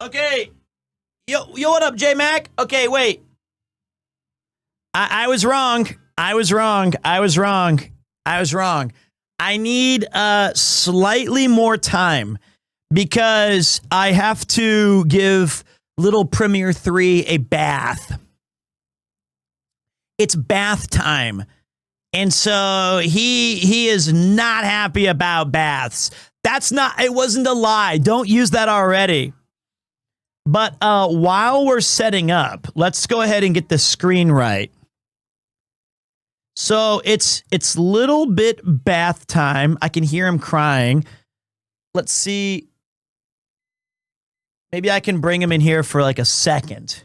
Okay. Yo, what up, J-Mac? Okay, wait. I was wrong. I was wrong. I need slightly more time because I have to give little Premier 3 a bath. It's bath time. And so he is not happy about baths. It wasn't a lie. Don't use that already. But while we're setting up, let's go ahead and get the screen right. So it's little bit bath time. I can hear him crying. Let's see. Maybe I can bring him in here for like a second.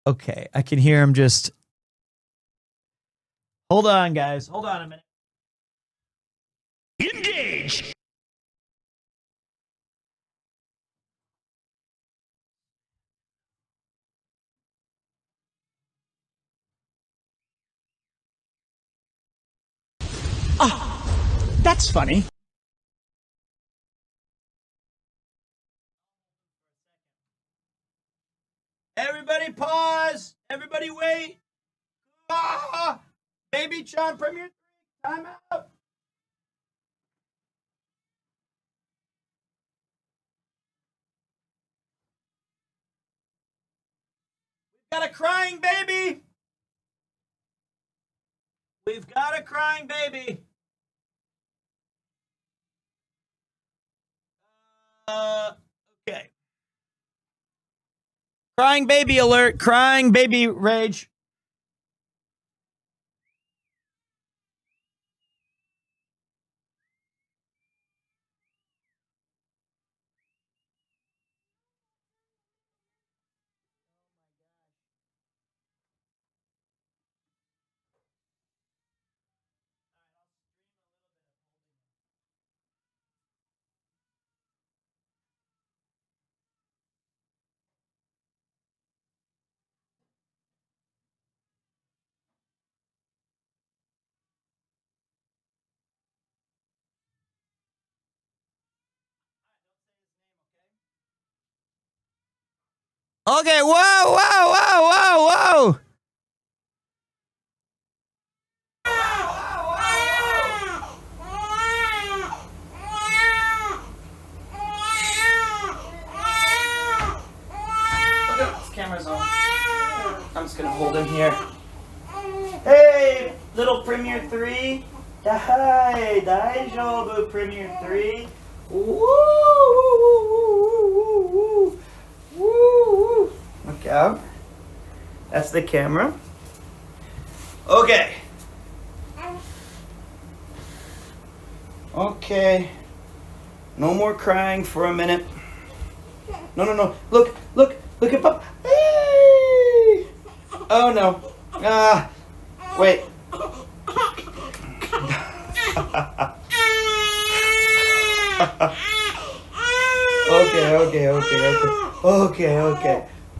Okay, I can hear him just. Hold on, guys. Hold on a minute. Engage! Oh, that's funny. Everybody pause. Everybody wait. Ah! Baby John Premier 3, time out. We've got a crying baby. We've got a crying baby. Okay. Crying baby alert. Crying baby rage. Okay, whoa. This camera's on. I'm just gonna hold him here. Hey, little Premier 3. Hi, Daijobu Premier 3. Woo! Look out. That's the camera. Okay. Okay. No more crying for a minute. No. Look at Pop. Hey! Oh no. Wait.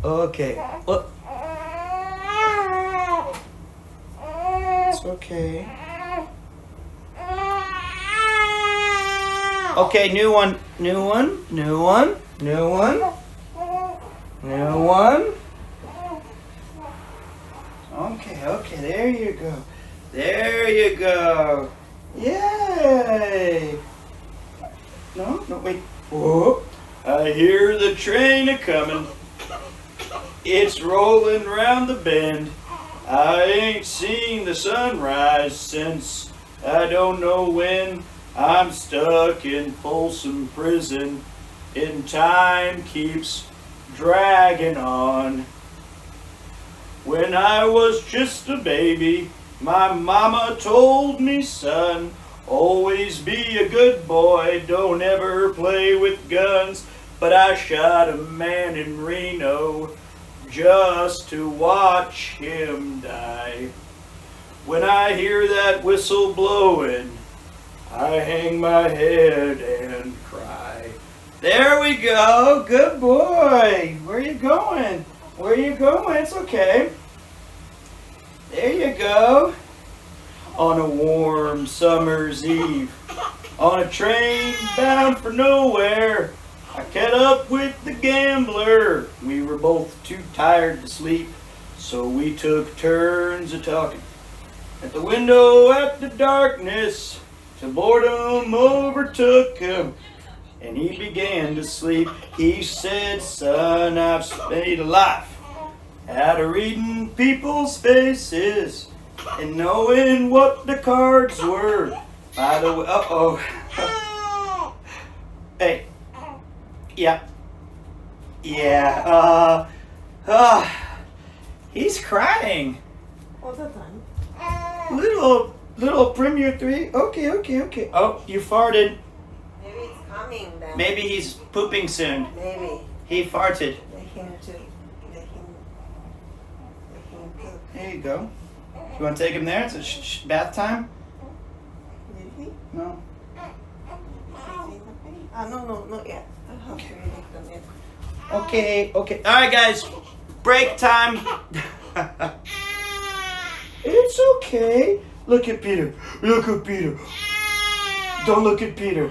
Okay. It's okay. Okay, new one. Okay, there you go. Yay! No, wait. Whoa. I hear the train a-comin'. It's rolling round the bend. I ain't seen the sunrise since I don't know when. I'm stuck in Folsom Prison, and time keeps dragging on. When I was just a baby, my mama told me, son, always be a good boy, don't ever play with guns. But I shot a man in Reno just to watch him die. When I hear that whistle blowing, I hang my head and cry. There we go. Good boy. Where are you going? It's okay. There you go. on a warm summer's eve. On a train bound for nowhere, I caught up with the gambler. We were both too tired to sleep, so we took turns a talking. At the window at the darkness, till boredom overtook him, and he began to sleep. He said, son, I've made a life out of reading people's faces and knowing what the cards were. By the way, hey, yeah, he's crying. All the time. Little Premier 3. Okay. Oh, you farted. Maybe it's coming then. Maybe he's pooping soon. Maybe. He farted. Let him poop. There you go. You want to take him there? It's a bath time? Did he? No. No, not yet. I have to read it. Okay. Alright, guys. Break time. It's okay. Look at Peter. Don't look at Peter.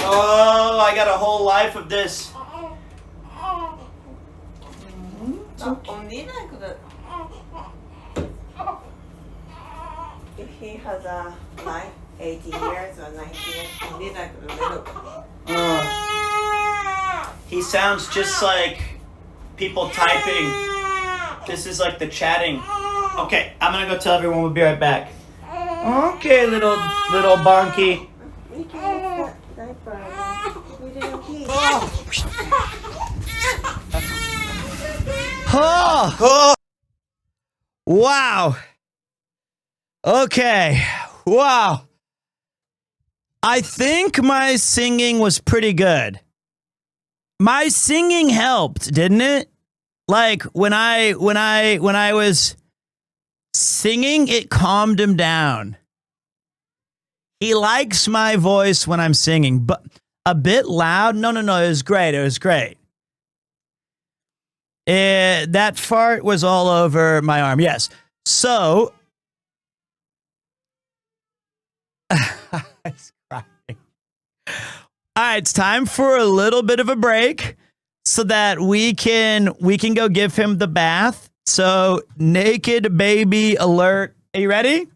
Oh, I got a whole life of this. Only like the. If he has a life 80 years or 90 years, only like a little. He sounds just like people typing. This is like the chatting. Okay, I'm gonna go tell everyone we'll be right back. Okay, little bonky. We can use that diaper. We didn't pee. Oh! Wow. Okay. Wow. I think my singing was pretty good. My singing helped, didn't it? Like when I was singing, it calmed him down. He likes my voice when I'm singing, but a bit loud. No, it was great. That fart was all over my arm. Yes. So, it's crying. All right, it's time for a little bit of a break so that we can go give him the bath. So, naked baby alert. Are you ready?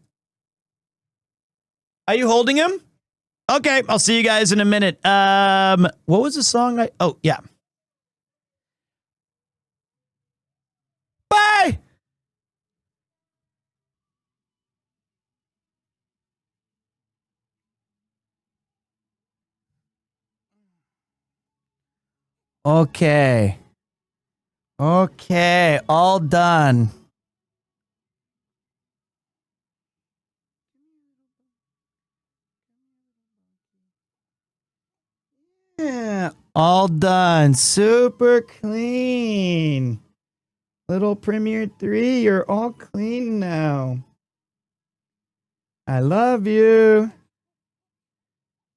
Are you holding him? Okay, I'll see you guys in a minute. What was the song? Oh, yeah. Bye. Okay, all done. Yeah, all done. Super clean. Little Premier 3, you're all clean now. I love you.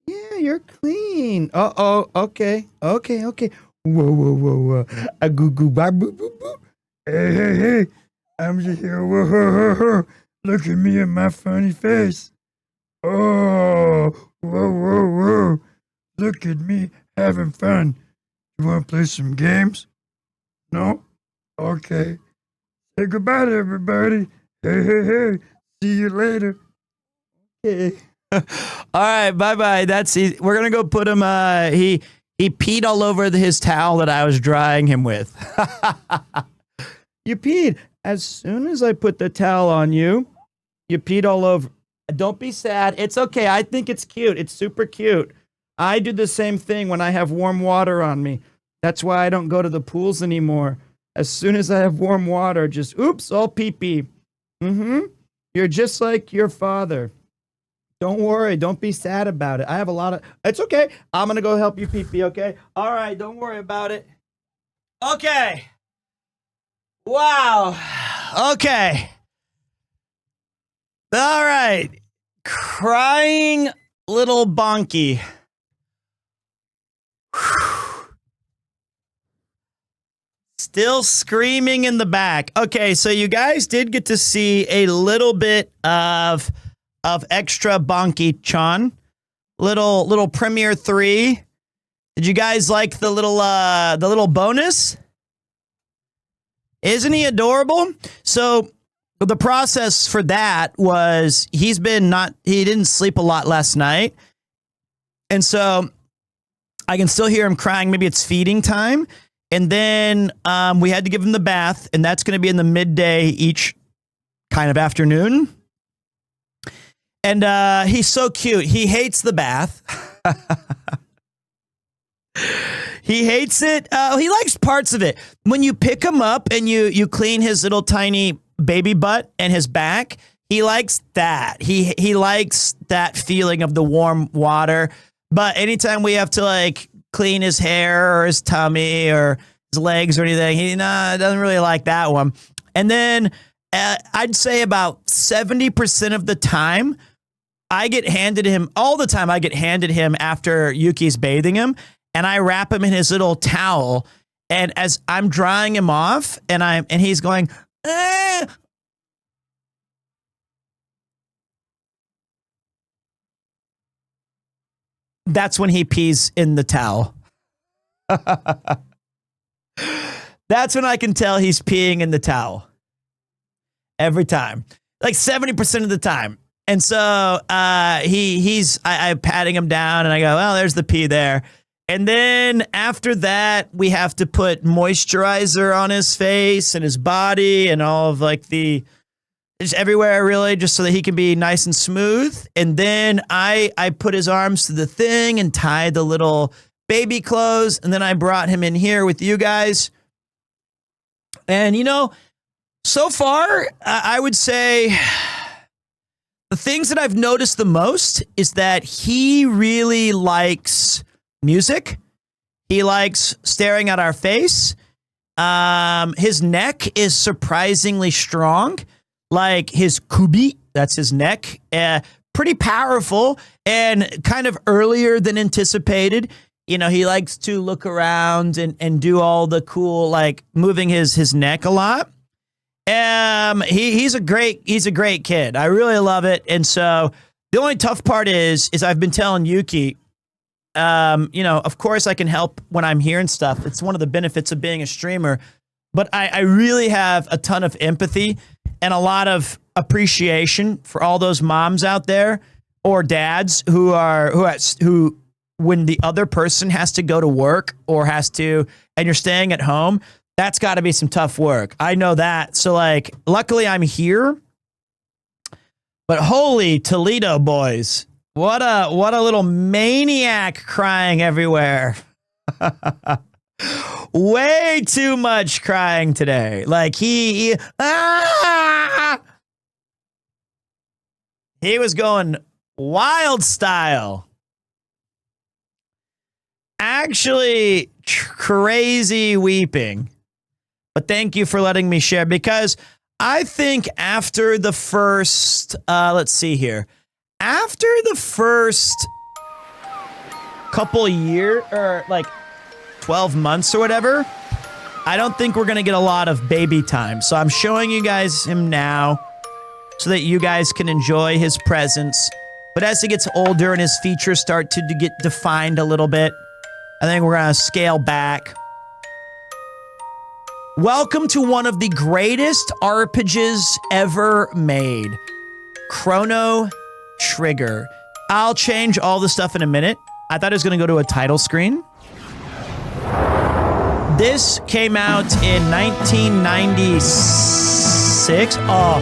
Yeah, you're clean. Uh-oh, okay. Whoa. A goo goo ba boo boo boo. Hey. I'm just here. Whoa. Look at me and my funny face. Oh, whoa. Look at me having fun. You want to play some games? No? Okay. Say goodbye to everybody. Hey. See you later. Okay. All right, bye. That's easy. We're gonna go put him. He peed all over his towel that I was drying him with. You peed as soon as I put the towel on you. You peed all over. Don't be sad. It's okay. I think it's cute. It's super cute. I do the same thing when I have warm water on me. That's why I don't go to the pools anymore. As soon as I have warm water, just oops, all pee-pee. You're just like your father. Don't worry. Don't be sad about it. I have a lot of... It's okay. I'm going to go help you pee-pee, okay? All right. Don't worry about it. Okay. Wow. Okay. All right. Crying little bonky. Still screaming in the back. Okay, so you guys did get to see a little bit of extra Bonky-chan. Little Premiere 3. Did you guys like the little bonus? Isn't he adorable? So the process for that was he didn't sleep a lot last night. And so I can still hear him crying. Maybe it's feeding time. And then we had to give him the bath, and that's going to be in the midday each kind of afternoon. And he's so cute. He hates the bath. He hates it. He likes parts of it. When you pick him up and you clean his little tiny baby butt and his back, he likes that. He likes that feeling of the warm water. But anytime we have to like clean his hair or his tummy or his legs or anything, he doesn't really like that one. And then I'd say about 70% of the time, I get handed him after Yuki's bathing him, and I wrap him in his little towel. And as I'm drying him off, and he's going, that's when he pees in the towel. That's when I can tell he's peeing in the towel. Every time. Like 70% of the time. And so I'm patting him down and I go, well, there's the pee there. And then after that, we have to put moisturizer on his face and his body and all of like just everywhere really, just so that he can be nice and smooth. And then I put his arms to the thing and tied the little baby clothes. And then I brought him in here with you guys. And so far, I would say the things that I've noticed the most is that he really likes music. He likes staring at our face. His neck is surprisingly strong. Like his kubi, that's his neck. Pretty powerful and kind of earlier than anticipated. He likes to look around and do all the cool, like moving his neck a lot. He's a great kid. I really love it. And so the only tough part is I've been telling Yuki, of course I can help when I'm here and stuff. It's one of the benefits of being a streamer, but I really have a ton of empathy and a lot of appreciation for all those moms out there or dads who when the other person has to go to work and you're staying at home, that's got to be some tough work. I know that. So like, luckily I'm here, but holy Toledo boys, what a little maniac crying everywhere. Way too much crying today. Like he was going wild style. Actually, crazy weeping. But thank you for letting me share, because I think after the first, let's see here. After the first couple years, or like 12 months or whatever, I don't think we're going to get a lot of baby time. So I'm showing you guys him now so that you guys can enjoy his presence. But as he gets older and his features start to get defined a little bit, I think we're going to scale back. Welcome to one of the greatest RPGs ever made. Chrono Trigger. I'll change all the stuff in a minute. I thought it was going to go to a title screen. This came out in 1996. Oh.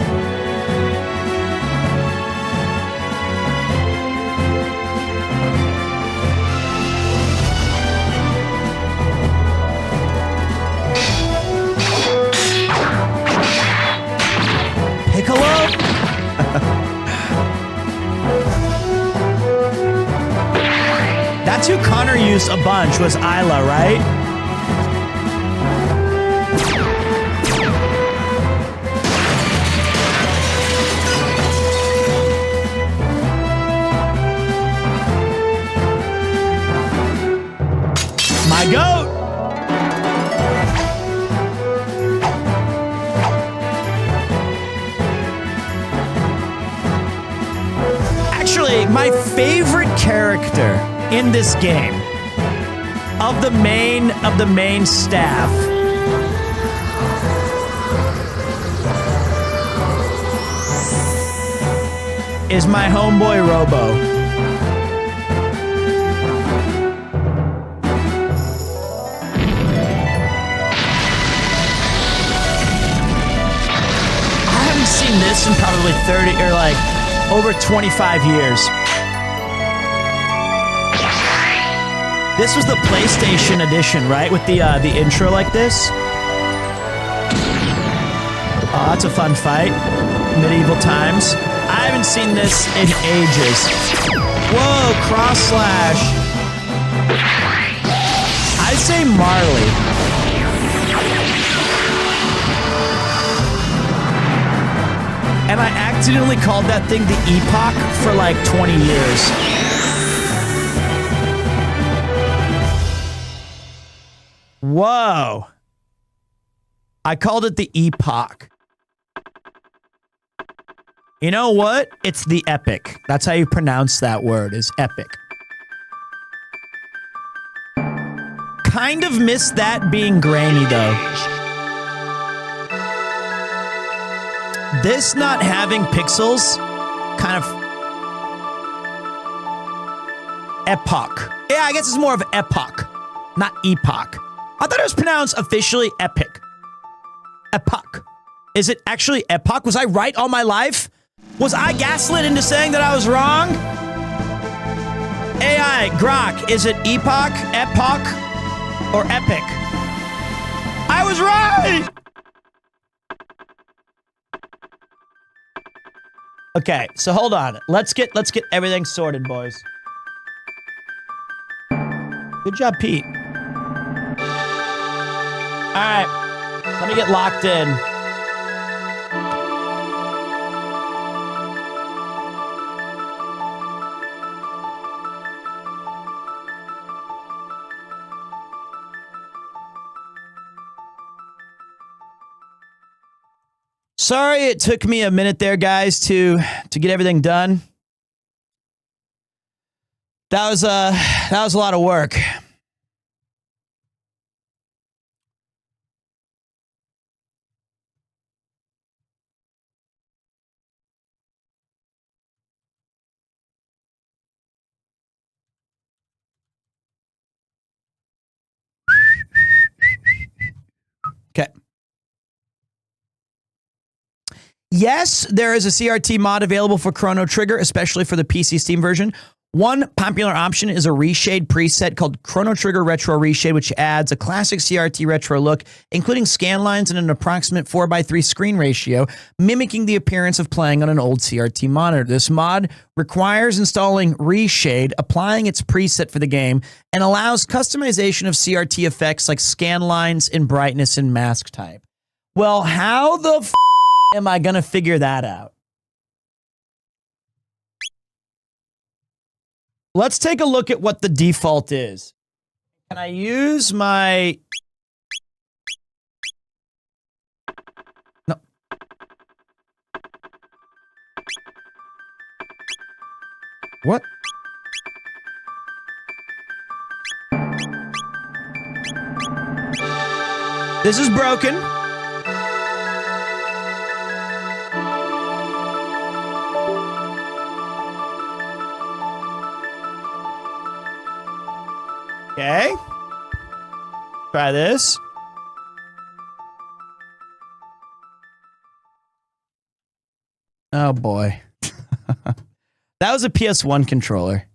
Piccolo? That's who Connor used a bunch, was Isla, right? My goat! my favorite character in this game of the main staff is my homeboy Robo. I haven't seen this in probably 30 or like over 25 years. This was the PlayStation edition, right? With the intro like this. Oh, that's a fun fight. Medieval times. I haven't seen this in ages. Whoa, cross slash. I'd say Marle. And I accidentally called that thing the Epoch for like 20 years. Whoa. I called it the Epoch. You know what? It's the epic. That's how you pronounce that word, is epic. Kind of miss that being grainy, though. This not having pixels, kind of... Epoch. Yeah, I guess it's more of epoch, not epoch. I thought it was pronounced officially epic. Epoch. Is it actually epoch? Was I right all my life? Was I gaslit into saying that I was wrong? AI, Grok, is it epoch, or epic? I was right! Okay, so hold on. Let's get everything sorted, boys. Good job, Pete. All right, let me get locked in. Sorry it took me a minute there, guys, to get everything done. That was a lot of work. Okay. Yes, there is a CRT mod available for Chrono Trigger, especially for the PC Steam version. One popular option is a reshade preset called Chrono Trigger Retro Reshade, which adds a classic CRT retro look, including scan lines and an approximate 4:3 screen ratio, mimicking the appearance of playing on an old CRT monitor. This mod requires installing Reshade, applying its preset for the game, and allows customization of CRT effects like scan lines and brightness and mask type. Well, how the f am I going to figure that out? Let's take a look at what the default is. Can I use my... No. What? This is broken. Okay. Try this. Oh boy. That was a PS1 controller.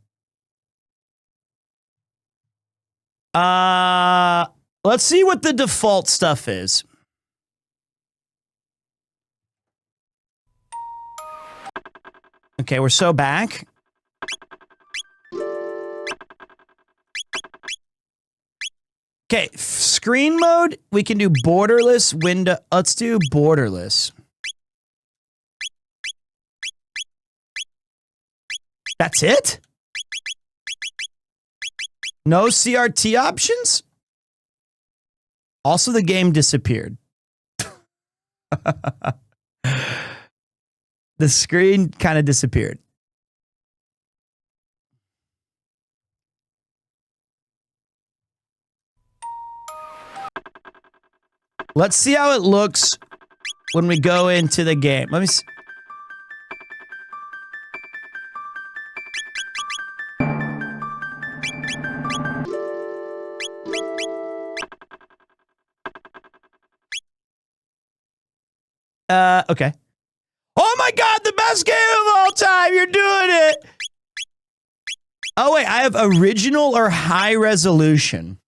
Let's see what the default stuff is. Okay, we're so back. Okay, screen mode, we can do borderless window. Let's do borderless. That's it? No CRT options? Also, the game disappeared. The screen kind of disappeared. Let's see how it looks when we go into the game. Let me see. Okay. Oh my God, the best game of all time. You're doing it. Oh wait, I have original or high resolution.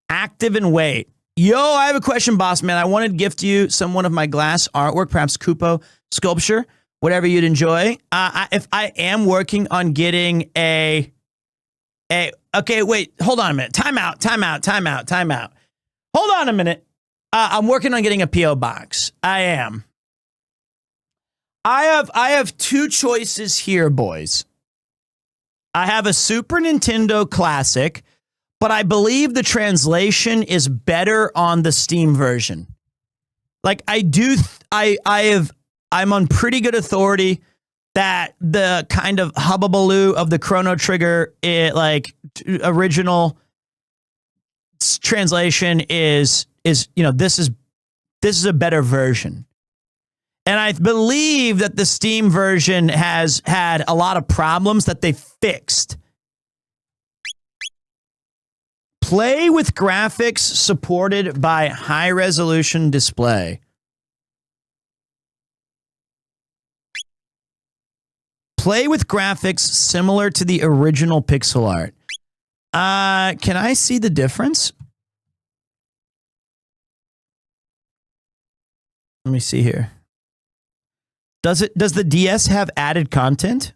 Active and wait. Yo, I have a question, boss man. I wanted to gift you one of my glass artwork, perhaps Kupo sculpture, whatever you'd enjoy. If I am working on getting okay, wait, hold on a minute. Time out. Hold on a minute. I'm working on getting a P.O. box. I am. I have two choices here, boys. I have a Super Nintendo Classic, but I believe the translation is better on the Steam version. Like I'm on pretty good authority that the kind of hubbubaloo of the Chrono Trigger, original translation is this is a better version. And I believe that the Steam version has had a lot of problems that they fixed. Play with graphics supported by high-resolution display. Play with graphics similar to the original pixel art. Can I see the difference? Let me see here. Does the DS have added content?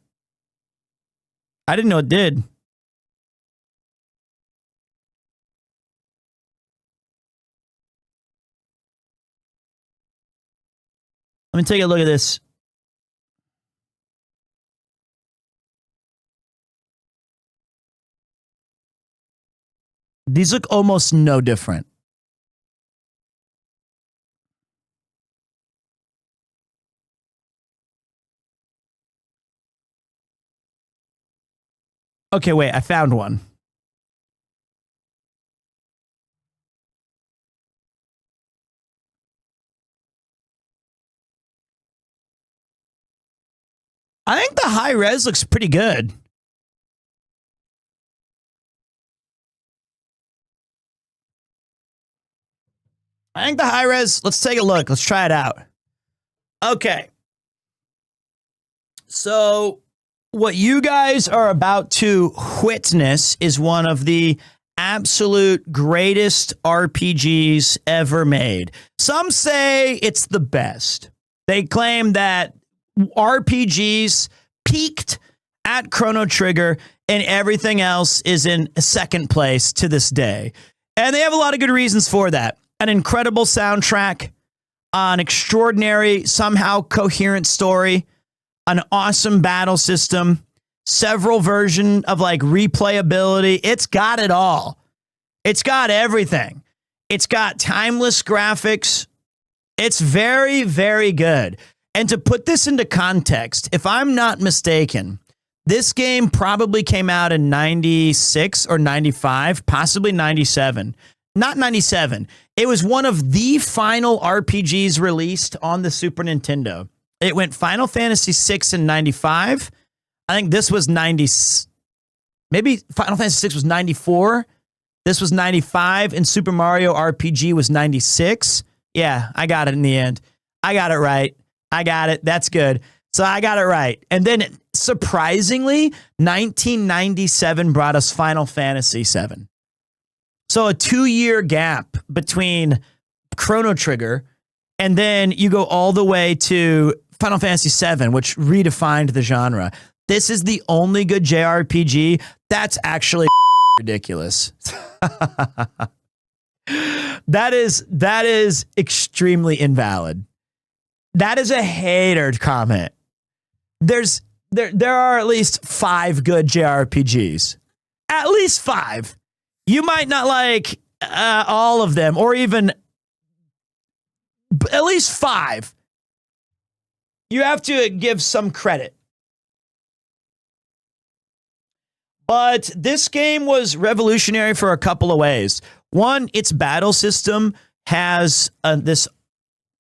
I didn't know it did. Let me take a look at this. These look almost no different. Okay, wait, I found one. I think the high res looks pretty good. I think the high res, let's take a look. Let's try it out. Okay. So what you guys are about to witness is one of the absolute greatest RPGs ever made. Some say it's the best. They claim that RPGs peaked at Chrono Trigger and everything else is in second place to this day. And they have a lot of good reasons for that. An incredible soundtrack, an extraordinary, somehow coherent story, an awesome battle system, several versions of replayability. It's got it all. It's got everything. It's got timeless graphics. It's very, very good. And to put this into context, if I'm not mistaken, this game probably came out in 96 or 95, possibly 97. Not 97. It was one of the final RPGs released on the Super Nintendo. It went Final Fantasy VI in 95. I think this was 90. Maybe Final Fantasy VI was 94. This was 95, and Super Mario RPG was 96. Yeah, I got it in the end. I got it right. I got it. That's good. So I got it right. And then, surprisingly, 1997 brought us Final Fantasy VII. So a 2-year gap between Chrono Trigger, and then you go all the way to Final Fantasy VII, which redefined the genre. This is the only good JRPG. That's actually ridiculous. That is extremely invalid. That is a hater comment. There are at least 5 good JRPGs. At least 5. You might not like all of them, or even at least 5. You have to give some credit. But this game was revolutionary for a couple of ways. One, its battle system has this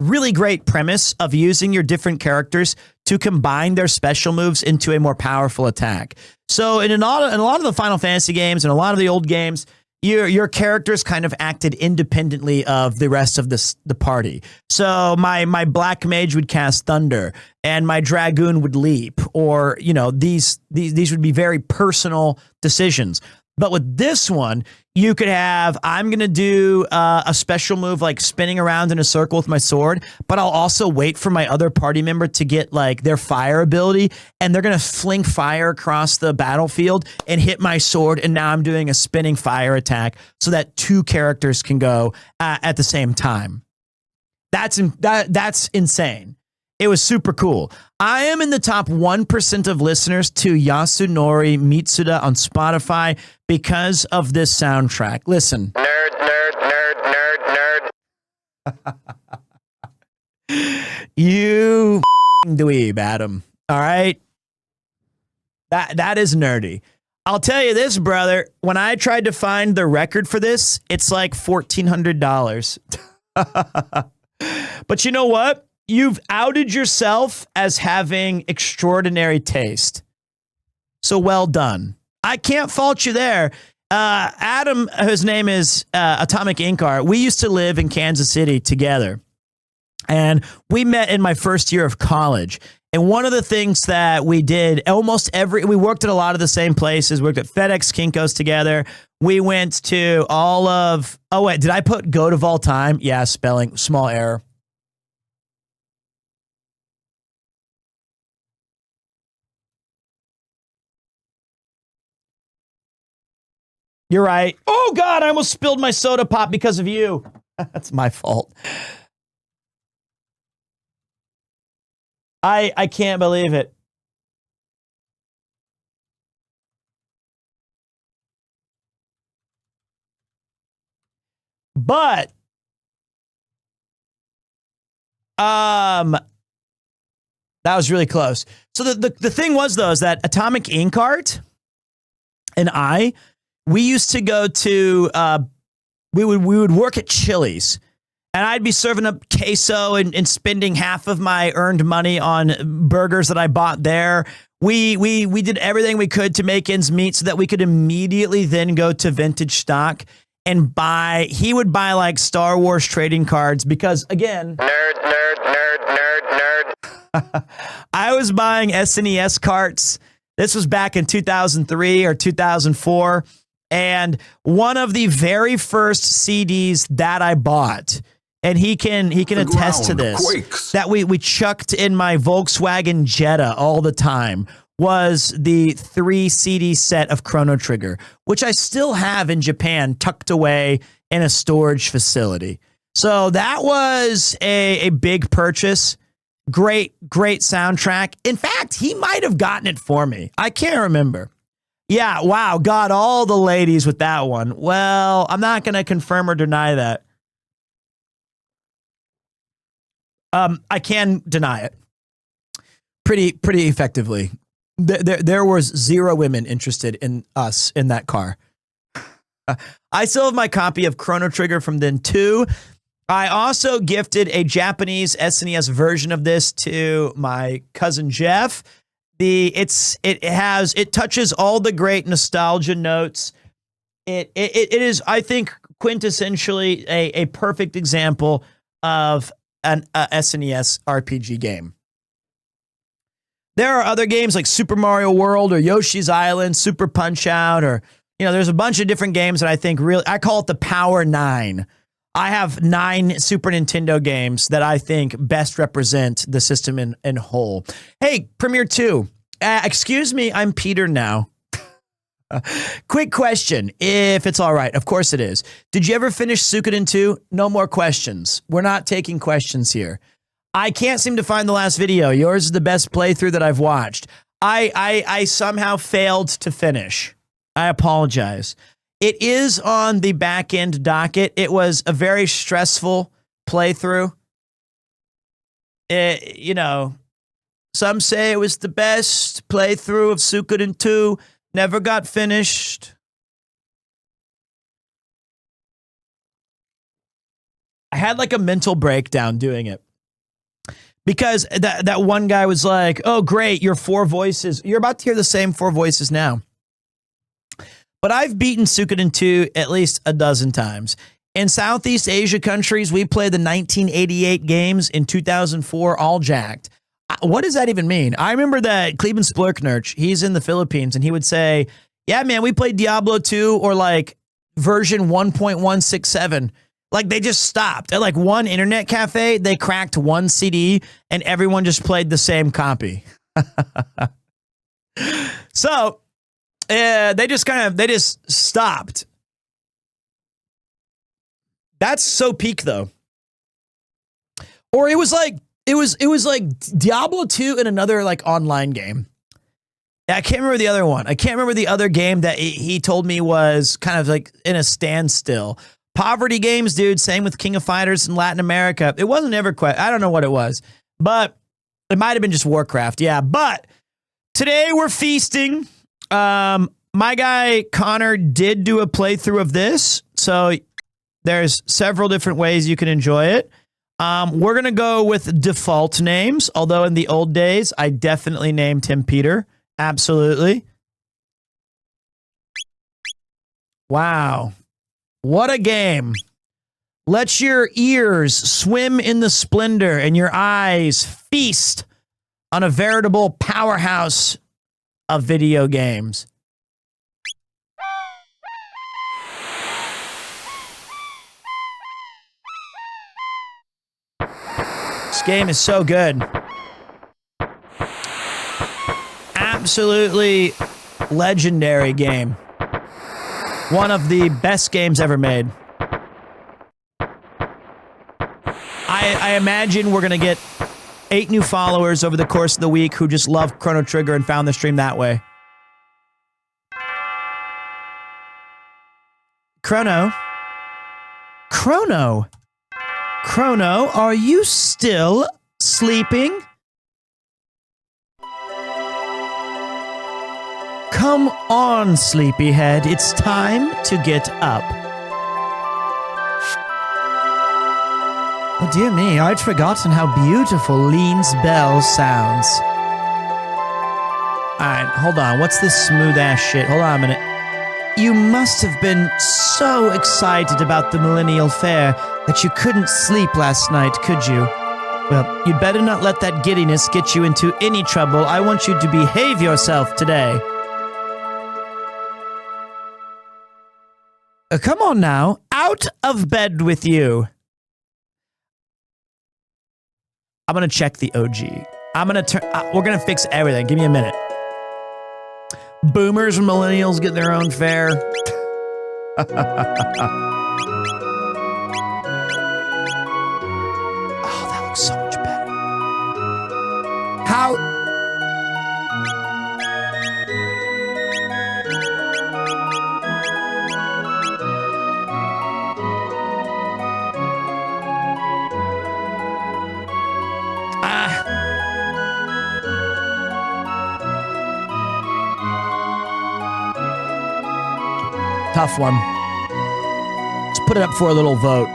really great premise of using your different characters to combine their special moves into a more powerful attack. So in a lot of the Final Fantasy games and a lot of the old games, your characters kind of acted independently of the rest of the party. So my black mage would cast thunder, and my dragoon would leap, or these would be very personal decisions. But with this one, you could have, I'm going to do a special move like spinning around in a circle with my sword, but I'll also wait for my other party member to get like their fire ability, and they're going to fling fire across the battlefield and hit my sword, and now I'm doing a spinning fire attack so that two characters can go at the same time. That's insane. It was super cool. I am in the top 1% of listeners to Yasunori Mitsuda on Spotify because of this soundtrack. Listen. Nerd. You dweeb, Adam. All right? That is nerdy. I'll tell you this, brother. When I tried to find the record for this, it's like $1,400. But you know what? You've outed yourself as having extraordinary taste. So well done. I can't fault you there. Adam, whose name is Atomic Ink Art, we used to live in Kansas City together. And we met in my first year of college. And one of the things that we did we worked at a lot of the same places. We worked at FedEx, Kinko's together. We went to did I put goat of all time? Yeah, spelling, small error. You're right. Oh, God, I almost spilled my soda pop because of you. That's my fault. I can't believe it. But, that was really close. So the thing was, though, is that Atomic Ink Art and we used to go to, we would work at Chili's, and I'd be serving up queso and spending half of my earned money on burgers that I bought there. We did everything we could to make ends meet so that we could immediately then go to Vintage Stock and he would buy like Star Wars trading cards because, again, nerd. I was buying SNES carts. This was back in 2003 or 2004. And one of the very first CDs that I bought, and he can attest to this, quakes. That we chucked in my Volkswagen Jetta all the time, was the 3 CD set of Chrono Trigger, which I still have in Japan tucked away in a storage facility. So that was a big purchase. Great soundtrack. In fact, he might have gotten it for me. I can't remember. Yeah, wow, got all the ladies with that one. Well, I'm not going to confirm or deny that. I can deny it pretty effectively. There was 0 women interested in us in that car. I still have my copy of Chrono Trigger from then too. I also gifted a Japanese SNES version of this to my cousin Jeff. It touches all the great nostalgia notes. It is, I think, quintessentially a perfect example of an SNES RPG game. There are other games like Super Mario World or Yoshi's Island, Super Punch-Out, or there's a bunch of different games that I think I call it the Power 9. I have 9 Super Nintendo games that I think best represent the system in whole. Hey, Premier 2, excuse me, I'm Peter now. Quick question, if it's all right. Of course it is. Did you ever finish Suikoden 2? No more questions. We're not taking questions here. I can't seem to find the last video. Yours is the best playthrough that I've watched. I somehow failed to finish. I apologize. It is on the back end docket. It was a very stressful playthrough. Some say it was the best playthrough of Suikoden 2. Never got finished. I had like a mental breakdown doing it. Because that one guy was like, oh, great, your 4 voices. You're about to hear the same 4 voices now. But I've beaten Suikoden 2 at least a dozen times. In Southeast Asia countries, we played the 1988 games in 2004, all jacked. What does that even mean? I remember that Cleveland Splurknerch, he's in the Philippines, and he would say, yeah, man, we played Diablo 2 or like version 1.167. Like they just stopped. At like one internet cafe, they cracked one CD and everyone just played the same copy. So they just stopped. That's so peak though. Or it was like Diablo 2 and another like online game. I can't remember the other one. I can't remember the other game that he told me was kind of like in a standstill. Poverty games, dude. Same with King of Fighters in Latin America. It wasn't EverQuest. I don't know what it was, but it might have been just Warcraft. Yeah, but today we're feasting. My guy Connor did do a playthrough of this, so there's several different ways you can enjoy it. We're going to go with default names, although in the old days, I definitely named him Peter. Absolutely. Wow. What a game. Let your ears swim in the splendor and your eyes feast on a veritable powerhouse of video games. This game is so good. Absolutely legendary game. One of the best games ever made. I imagine we're going to get 8 new followers over the course of the week who just love Chrono Trigger and found the stream that way. Chrono, are you still sleeping? Come on, sleepyhead. It's time to get up. Oh, dear me. I'd forgotten how beautiful Lean's bell sounds. All right, hold on. What's this smooth-ass shit? Hold on a minute. You must have been so excited about the Millennial Fair that you couldn't sleep last night, could you? Well, you'd better not let that giddiness get you into any trouble. I want you to behave yourself today. Come on now, out of bed with you. I'm going to check the OG. I'm going to turn, we're going to fix everything. Give me a minute. Boomers and millennials get their own fare. Oh, that looks so much better. How? Tough one. Let's put it up for a little vote.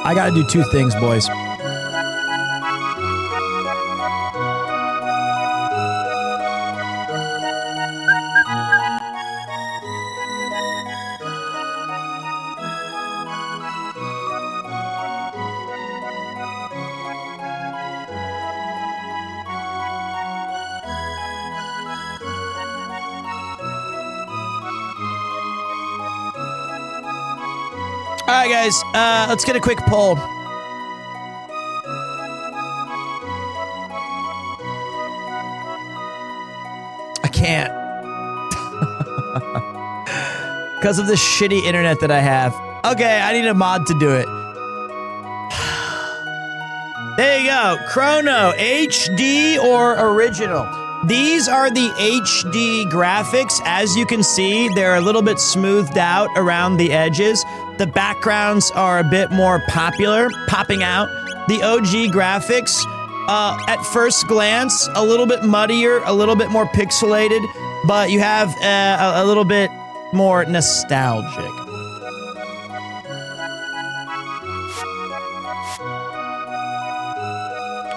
I gotta do 2 things, boys. All right, guys, let's get a quick poll. I can't. Because of the shitty internet that I have. Okay, I need a mod to do it. There you go. Chrono, HD or original. These are the HD graphics. As you can see, they're a little bit smoothed out around the edges. The backgrounds are a bit more popping out. The OG graphics, at first glance, a little bit muddier, a little bit more pixelated. but you have a little bit more nostalgic.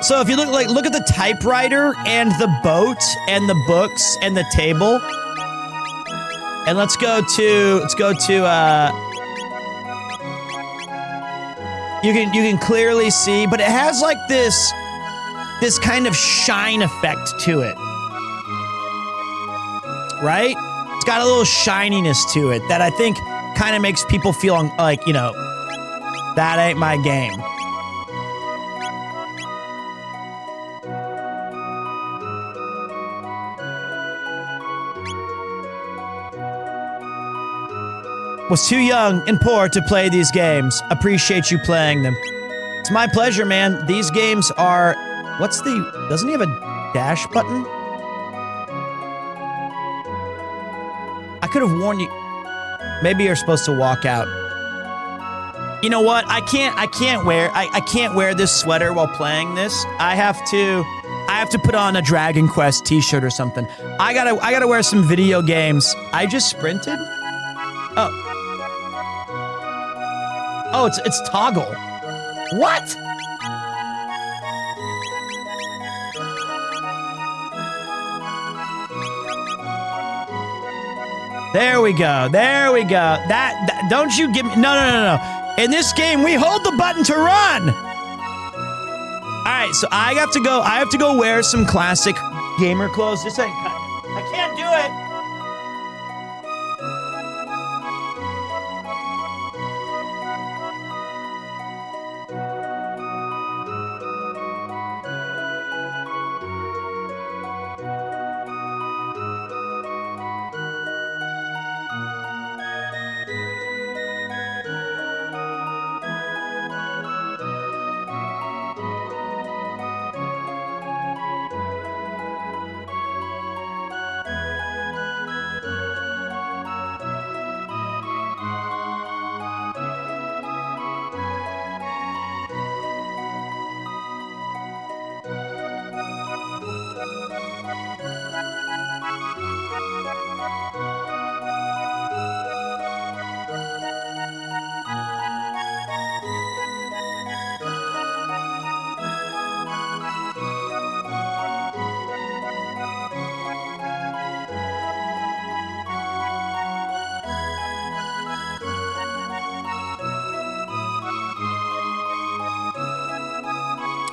So if you look at the typewriter and the boat and the books and the table. And let's go to you can clearly see, but it has like this kind of shine effect to it. Right? It's got a little shininess to it that I think kind of makes people feel like, you know, that ain't my game. Was too young and poor to play these games. Appreciate you playing them. It's my pleasure, man. These games are... doesn't he have a dash button? I could have warned you. Maybe you're supposed to walk out. You know what? I can't wear this sweater while playing this. I have to put on a Dragon Quest t-shirt or something. I gotta wear some video games. I just sprinted? Oh. Oh, it's toggle. What? There we go. There we go. That don't you give me... No. In this game, we hold the button to run. All right, so I have to go wear some classic gamer clothes. This ain't... I can't do it.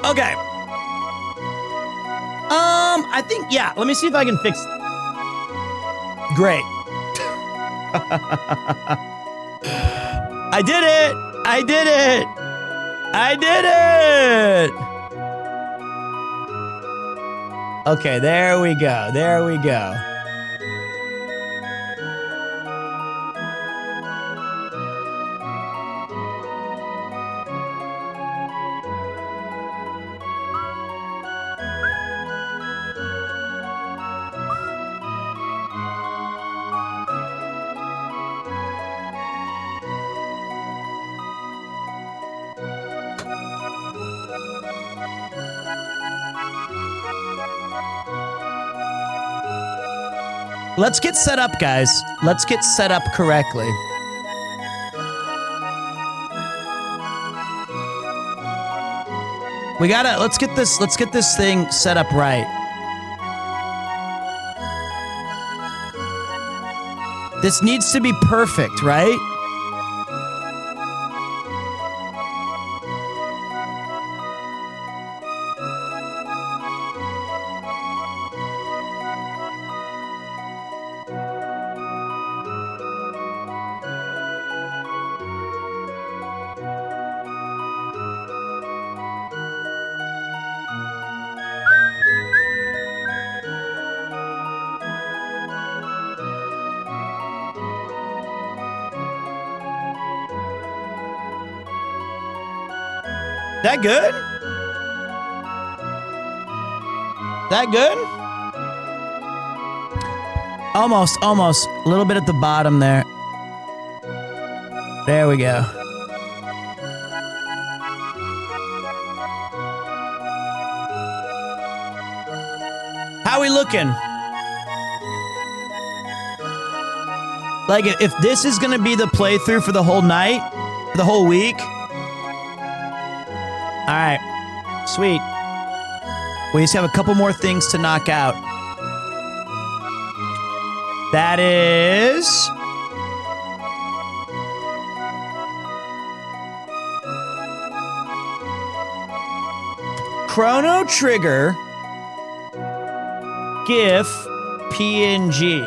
Okay. I think, yeah, let me see if I can fix... Great. I did it! I did it! I did it! Okay, there we go. There we go. Let's get set up, guys. Let's get set up correctly. Let's get this thing set up right. This needs to be perfect, right? That good? That good? Almost. A little bit at the bottom there. There we go. How we looking? Like, if this is gonna be the playthrough for the whole night, for the whole week. All right, sweet. We just have a couple more things to knock out. That is... Chrono Trigger GIF PNG.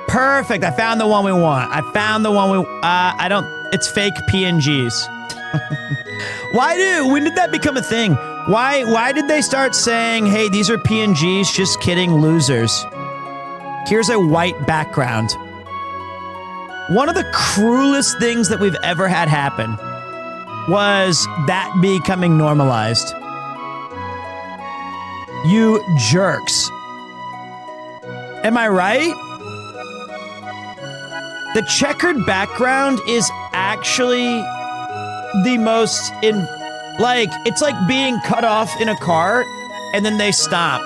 Perfect. I found the one we want. I found the one we... I don't... It's fake PNGs. When did that become a thing? Why did they start saying, hey, these are PNGs, just kidding, losers? Here's a white background. One of the cruelest things that we've ever had happen was that becoming normalized. You jerks. Am I right? The checkered background is actually the most it's like being cut off in a car and then they stop.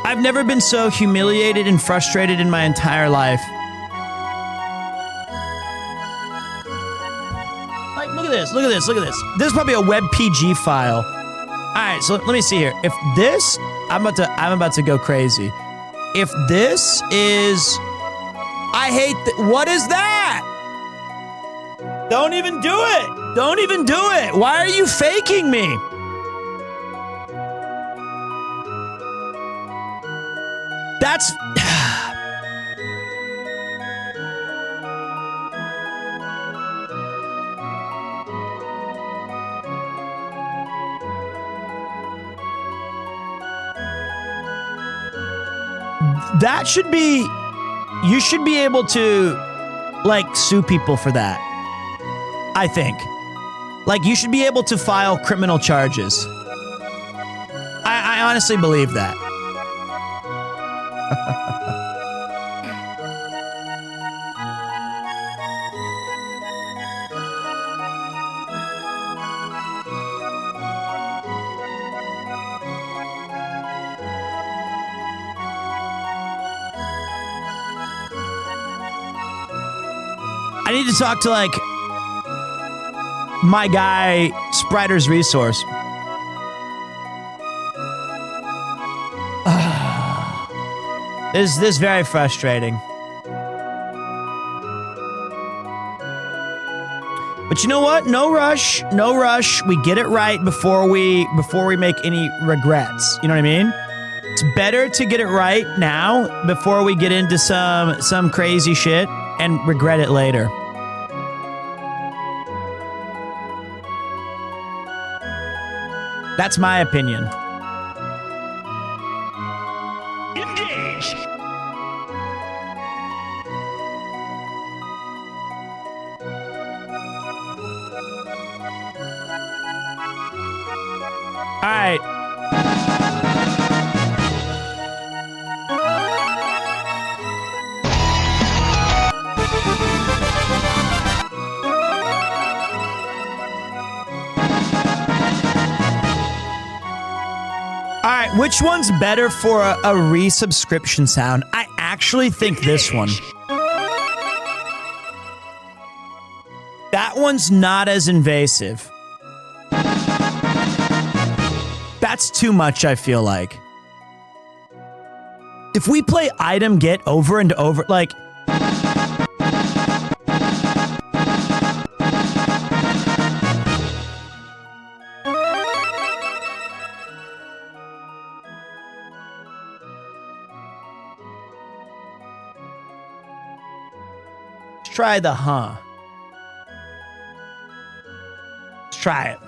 I've never been so humiliated and frustrated in my entire life. Like, look at this, look at this, look at this. This is probably a WebPG file. All right, so let me see here. If this, I'm about to go crazy. If this is, I hate what is that? Don't even do it. Don't even do it. Why are you faking me? That's... That should be... You should be able to, like, sue people for that. I think. Like, you should be able to file criminal charges. I honestly believe that. I need to talk to, like, my guy, Spriter's Resource. This is very frustrating. But you know what? No rush. No rush. We get it right before we make any regrets. You know what I mean? It's better to get it right now before we get into some crazy shit and regret it later. That's my opinion. Engage! All right. All right, which one's better for a resubscription sound? I actually think this one. That one's not as invasive. That's too much, I feel like. If we play item get over and over, like... Let's try the huh. Let's try it.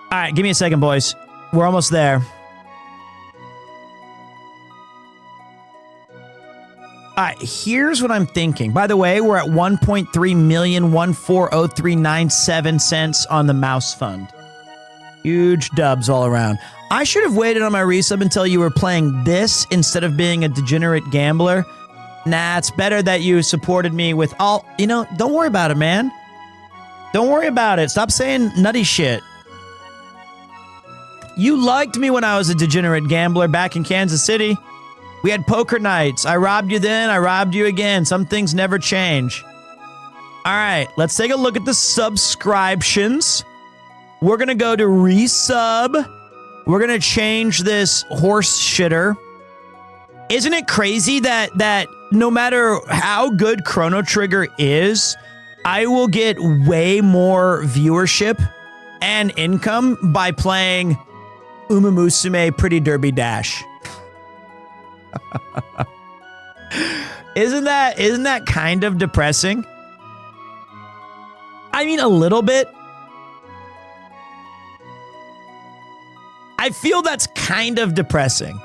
All right, give me a second, boys. We're almost there. All right, here's what I'm thinking. By the way, we're at 1.3140397 cents on the mouse fund. Huge dubs all around. I should have waited on my resub until you were playing this instead of being a degenerate gambler. Nah, it's better that you supported me with all... You know, don't worry about it, man. Don't worry about it. Stop saying nutty shit. You liked me when I was a degenerate gambler back in Kansas City. We had poker nights. I robbed you then, I robbed you again. Some things never change. All right, let's take a look at the subscriptions. We're going to go to resub. We're going to change this horse shitter. Isn't it crazy that no matter how good Chrono Trigger is, I will get way more viewership and income by playing Uma Musume Pretty Derby Dash. Isn't that kind of depressing? I mean, a little bit. I feel that's kind of depressing.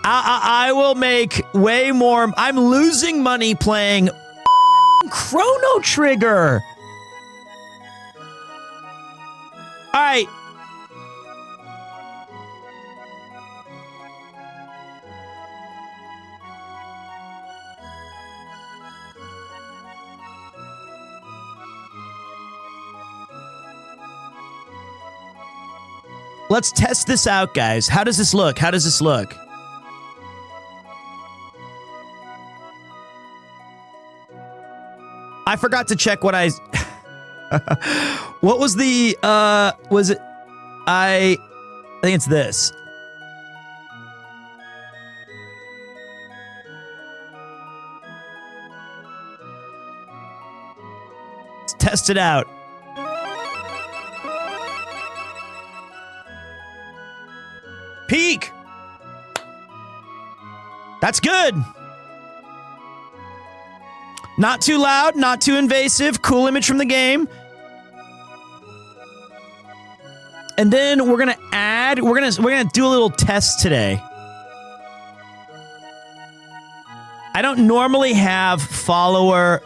I will make way more. I'm losing money playing Chrono Trigger. All right. Let's test this out, guys. How does this look? How does this look? I forgot to check what I... What was the... Was it... I think it's this. Let's test it out. Peak! That's good. Not too loud, not too invasive. Cool image from the game. And then we're gonna add. We're gonna do a little test today. I don't normally have follower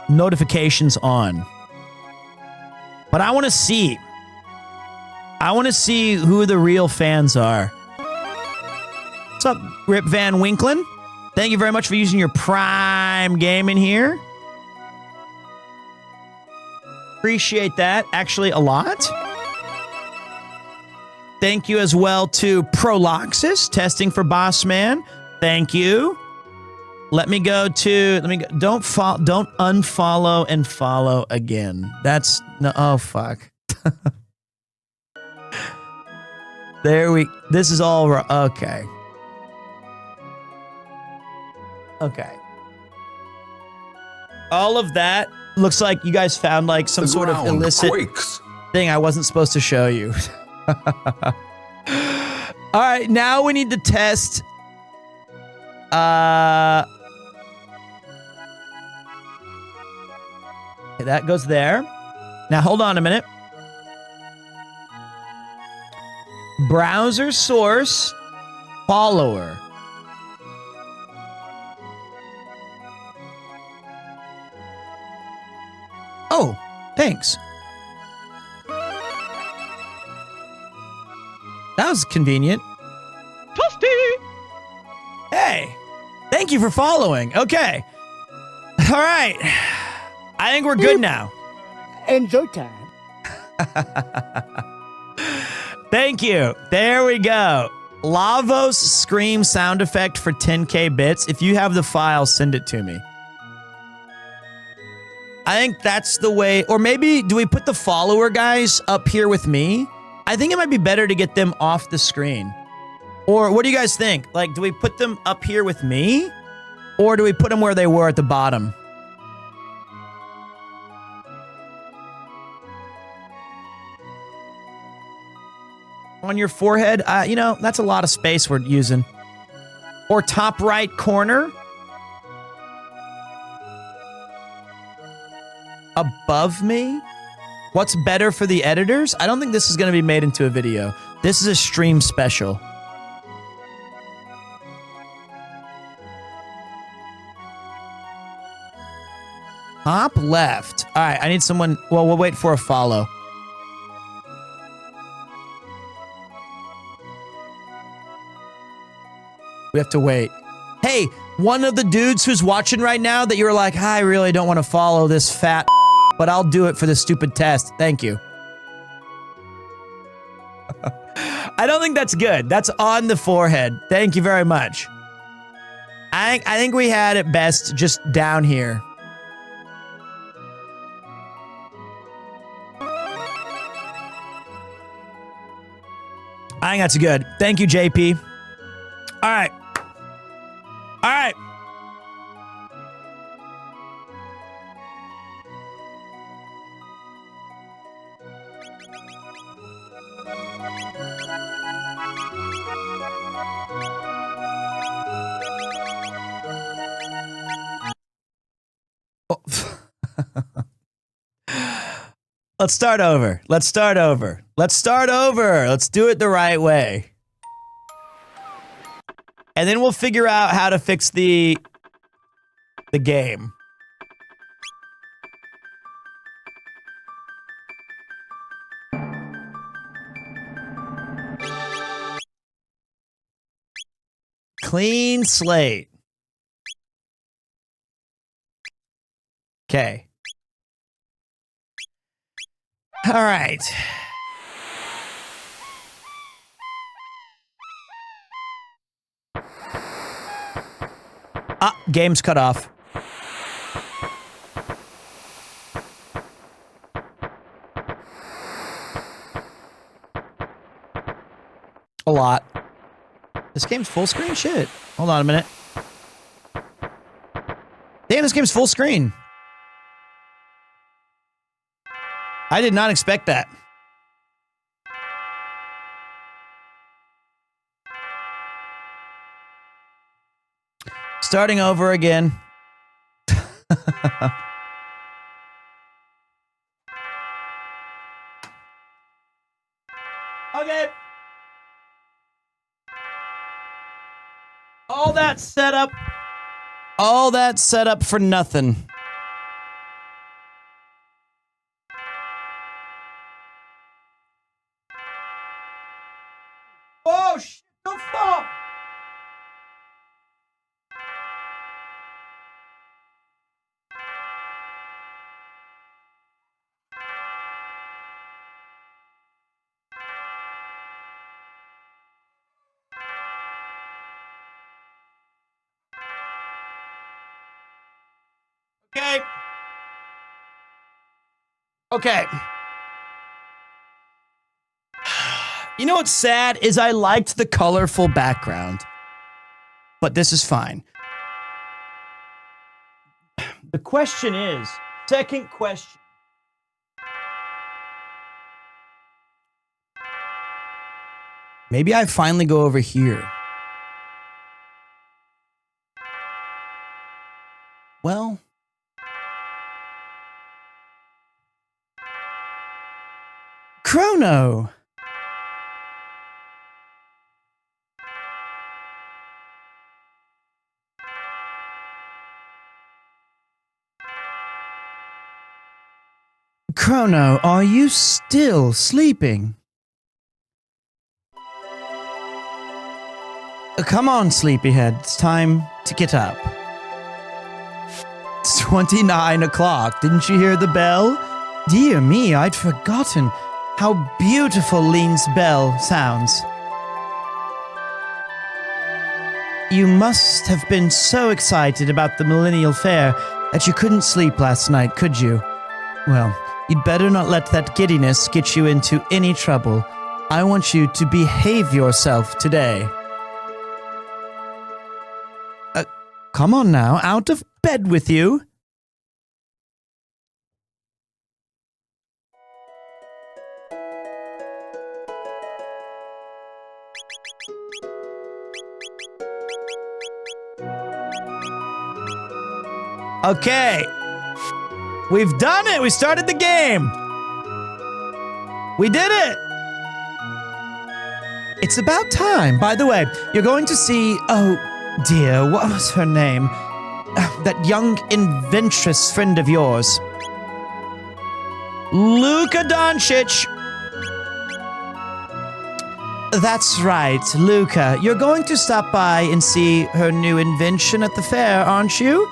notifications on, but I want to see. I want to see who the real fans are. What's up, Rip Van Winklin? Thank you very much for using your Prime Gaming here. Appreciate that, actually, a lot. Thank you as well to Proloxis, testing for Boss Man. Thank you. Don't unfollow and follow again. That's no. Oh fuck. This is all okay. Okay. All of that looks like you guys found like some sort of illicit thing I wasn't supposed to show you. All right, now we need to test. Okay, that goes there. Now hold on a minute. Browser source, follower. Oh, thanks. That was convenient. Toasty! Hey, thank you for following. Okay. All right. I think we're good now. Enjoy time. Thank you. There we go. Lavos scream sound effect for 10K bits. If you have the file, send it to me. I think that's the way. Or maybe, do we put the follower guys up here with me? I think it might be better to get them off the screen. Or what do you guys think? Like, do we put them up here with me? Or do we put them where they were at the bottom? On your forehead? You know, that's a lot of space we're using. Or top right corner? Above me? What's better for the editors? I don't think this is going to be made into a video. This is a stream special. Top left. All right, I need someone. Well, we'll wait for a follow. We have to wait. Hey, one of the dudes who's watching right now that you're like, I really don't want to follow this fat. but I'll do it for the stupid test. Thank you. I don't think that's good. That's on the forehead. Thank you very much. I think we had it best just down here. I think that's good. Thank you, JP. All right. All right. Let's start over. Let's start over. Let's start over. Let's do it the right way. And then we'll figure out how to fix the game. Clean slate. Okay. All right. Ah, game's cut off. A lot. This game's full screen? Shit. Hold on a minute. Damn, this game's full screen. I did not expect that. Starting over again. Okay. All that setup for nothing. Oh shit, don't fall. Okay. Okay. You know what's sad is I liked the colorful background, but this is fine. The question is, second question. Maybe I finally go over here. Well, Chrono. Chrono, are you still sleeping? Come on, sleepyhead. It's time to get up. It's 29 o'clock. Didn't you hear the bell? Dear me, I'd forgotten how beautiful Lean's bell sounds. You must have been so excited about the Millennial Fair that you couldn't sleep last night, could you? Well, you'd better not let that giddiness get you into any trouble. I want you to behave yourself today. Come on now, out of bed with you. Okay. We've done it. We started the game. We did it. It's about time. By the way, you're going to see... Oh, dear. What was her name? That young inventress friend of yours. Lucca Doncic. That's right, Lucca. You're going to stop by and see her new invention at the fair, aren't you?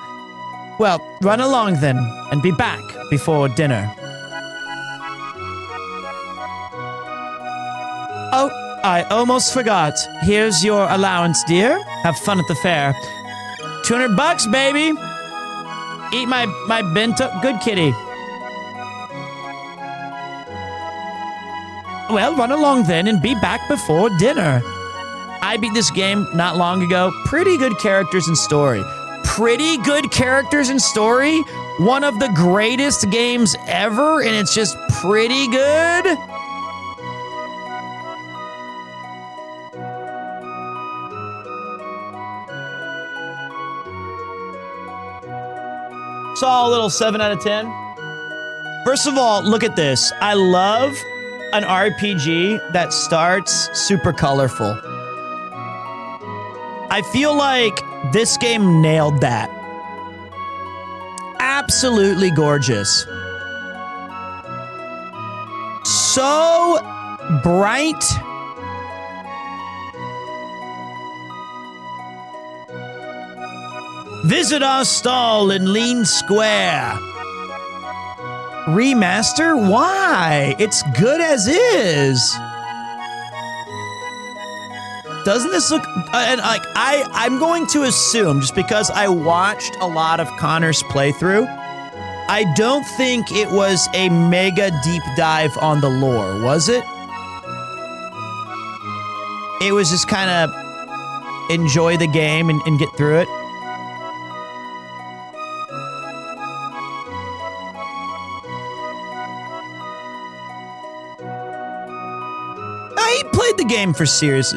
Well, run along then, and be back before dinner. Oh, I almost forgot. Here's your allowance, dear. Have fun at the fair. $200, baby. Eat my bento. Good kitty. Well, run along then and be back before dinner. I beat this game not long ago. Pretty good characters and story. Pretty good characters and story. One of the greatest games ever, and it's just pretty good. Saw a little 7 out of 10. First of all, look at this. I love an RPG that starts super colorful. I feel like this game nailed that. Absolutely gorgeous. So bright. Visit our stall in Lean Square. Remaster? Why? It's good as is. Doesn't this look... and like I'm going to assume, just because I watched a lot of Connor's playthrough, I don't think it was a mega deep dive on the lore, was it? It was just kind of enjoy the game and get through it. I played the game for serious.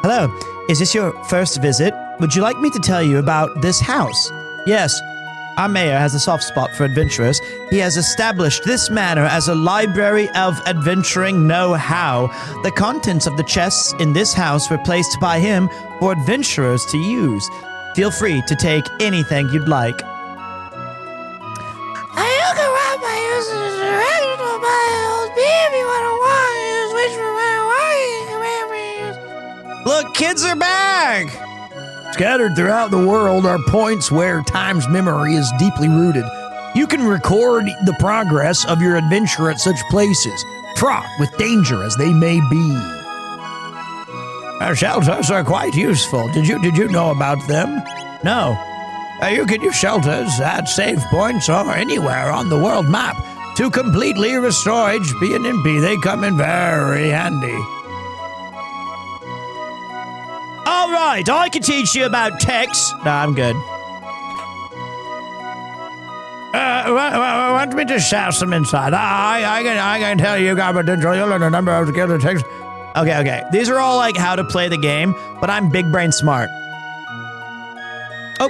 Hello, is this your first visit? Would you like me to tell you about this house? Yes, our mayor has a soft spot for adventurers. He has established this manor as a library of adventuring know-how. The contents of the chests in this house were placed by him for adventurers to use. Feel free to take anything you'd like. Look, kids are back! Scattered throughout the world are points where time's memory is deeply rooted. You can record the progress of your adventure at such places, fraught with danger as they may be. Our shelters are quite useful. Did you know about them? No. You can use shelters at save points or anywhere on the world map to completely restore HP and MP. They come in very handy. All right, I can teach you about text. No, I'm good. Want me to shout some inside? I can tell you, confidential. You'll learn a number of skills and text. Okay. These are all like how to play the game, but I'm big brain smart. Oh.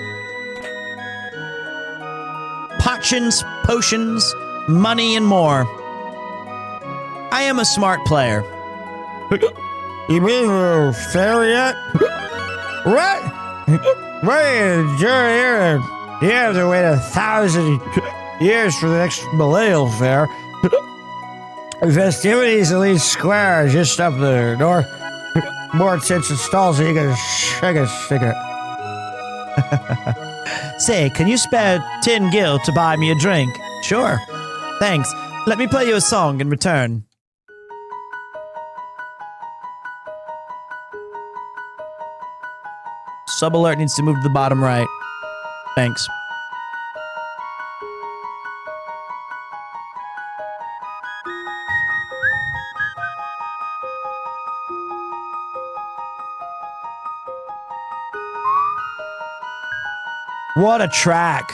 Potions, money, and more. I am a smart player. You mean fair yet? What? Wait, you're here. You have to wait 1,000 years for the next millennial fair. Festivities at Lean Square, just up the north. More tents and stalls so you can shake a sticker. Say, can you spare 10 gil to buy me a drink? Sure. Thanks. Let me play you a song in return. Sub alert needs to move to the bottom right. Thanks. What a track.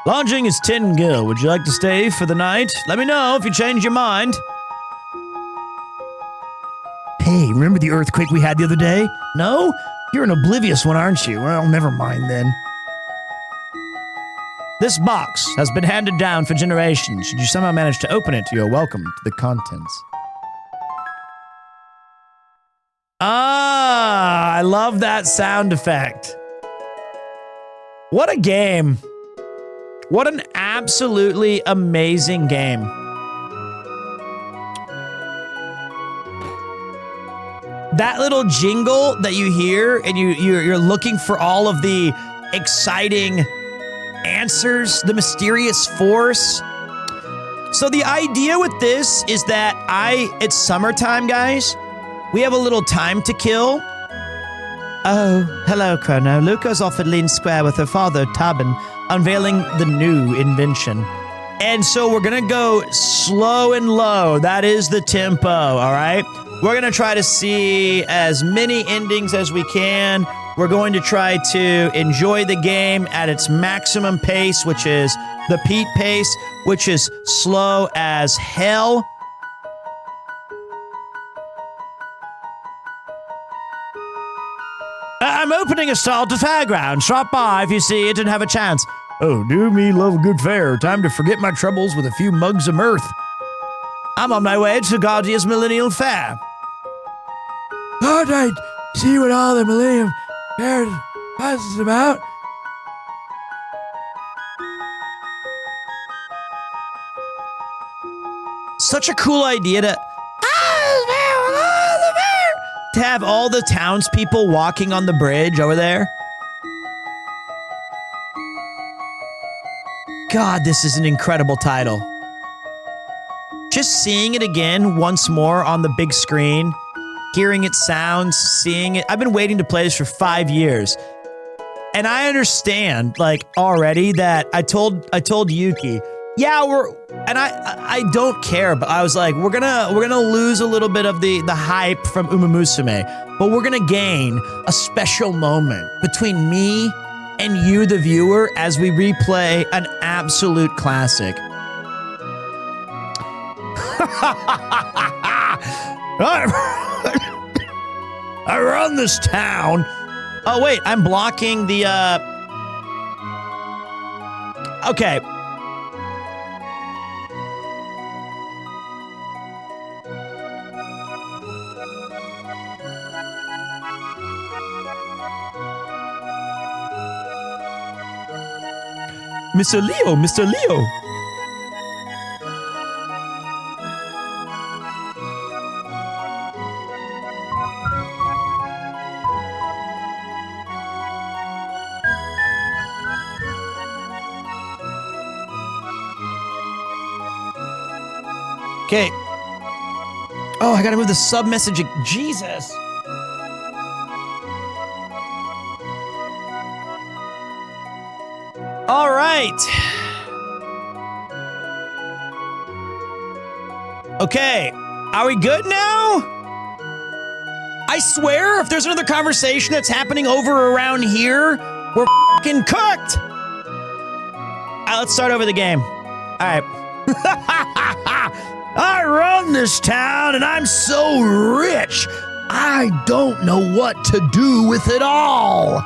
Lodging is 10 gil. Would you like to stay for the night? Let me know if you change your mind. Hey, remember the earthquake we had the other day? No? You're an oblivious one, aren't you? Well, never mind then. This box has been handed down for generations. Should you somehow manage to open it, you're welcome to the contents. Ah, I love that sound effect. What a game. What an absolutely amazing game. That little jingle that you hear and you're looking for all of the exciting answers, the mysterious force. So the idea with this is that it's summertime, guys. We have a little time to kill. Oh, hello, Chrono. Lucca's off at Lean Square with her father, Tabin, unveiling the new invention. And so we're gonna go slow and low. That is the tempo, all right? We're gonna try to see as many endings as we can. We're going to try to enjoy the game at its maximum pace, which is the Pete pace, which is slow as hell. I'm opening a stall at the fairground. Stop by if you see it and have a chance. Oh, do me love a good fare. Time to forget my troubles with a few mugs of mirth. I'm on my way to Guardia's Millennial Fair. Thought I'd see what all the Millennium Fair fuss is about. Such a cool idea to have all the townspeople walking on the bridge over there. God, this is an incredible title. Just seeing it again once more on the big screen, hearing its sounds, seeing it. I've been waiting to play this for 5 years. And I understand, like, already that I told Yuki, yeah, I don't care, but I was like, we're gonna lose a little bit of the hype from Umamusume, but we're gonna gain a special moment between me and you, the viewer, as we replay an absolute classic. I run this town. Oh wait, I'm blocking the okay. Mr. Leo, Mr. Leo. Okay. Oh, I gotta move the sub message. Jesus. All right. Okay. Are we good now? I swear, if there's another conversation that's happening over around here, we're fucking cooked. All right, let's start over the game. All right. I run this town and I'm so rich, I don't know what to do with it all.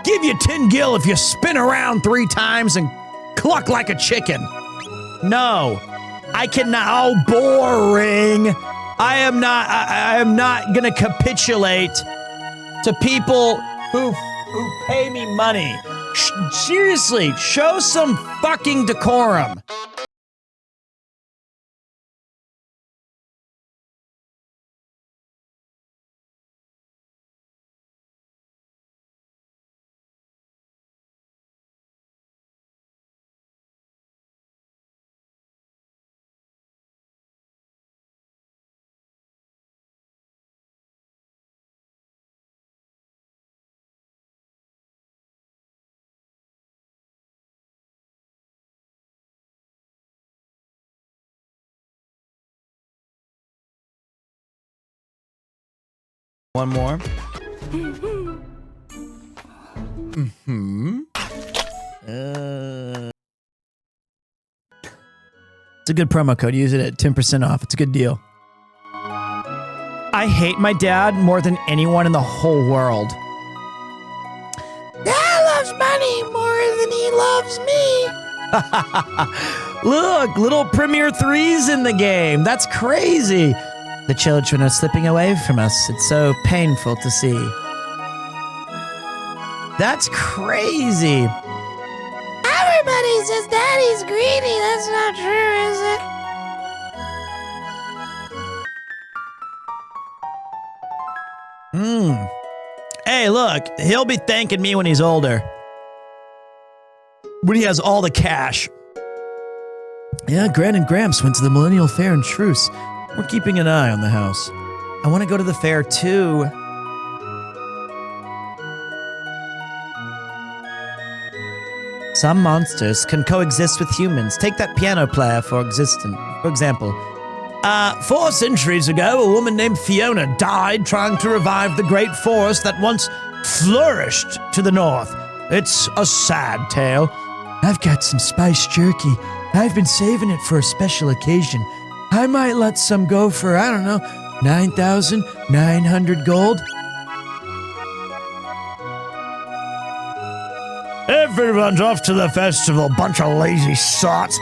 Give you 10 gil if you spin around 3 times and cluck like a chicken. No, I cannot. Oh, boring. I am not gonna capitulate to people who pay me money. Seriously, show some fucking decorum. One more. It's a good promo code. Use it at 10% off. It's a good deal. I hate my dad more than anyone in the whole world. Dad loves money more than he loves me. Look, little Premier 3's in the game. That's crazy. The children are slipping away from us. It's so painful to see. That's crazy. Everybody says Daddy's greedy. That's not true, is it? Hey, look, he'll be thanking me when he's older. when he has all the cash. Yeah, Gran and Gramps went to the Millennial Fair in Truce. We're keeping an eye on the house. I want to go to the fair too. Some monsters can coexist with humans. Take that piano player for example. 4 centuries ago, a woman named Fiona died trying to revive the great forest that once flourished to the north. It's a sad tale. I've got some spice jerky. I've been saving it for a special occasion. I might let some go for, I don't know, 9,900 gold. Everyone's off to the festival. Bunch of lazy sots.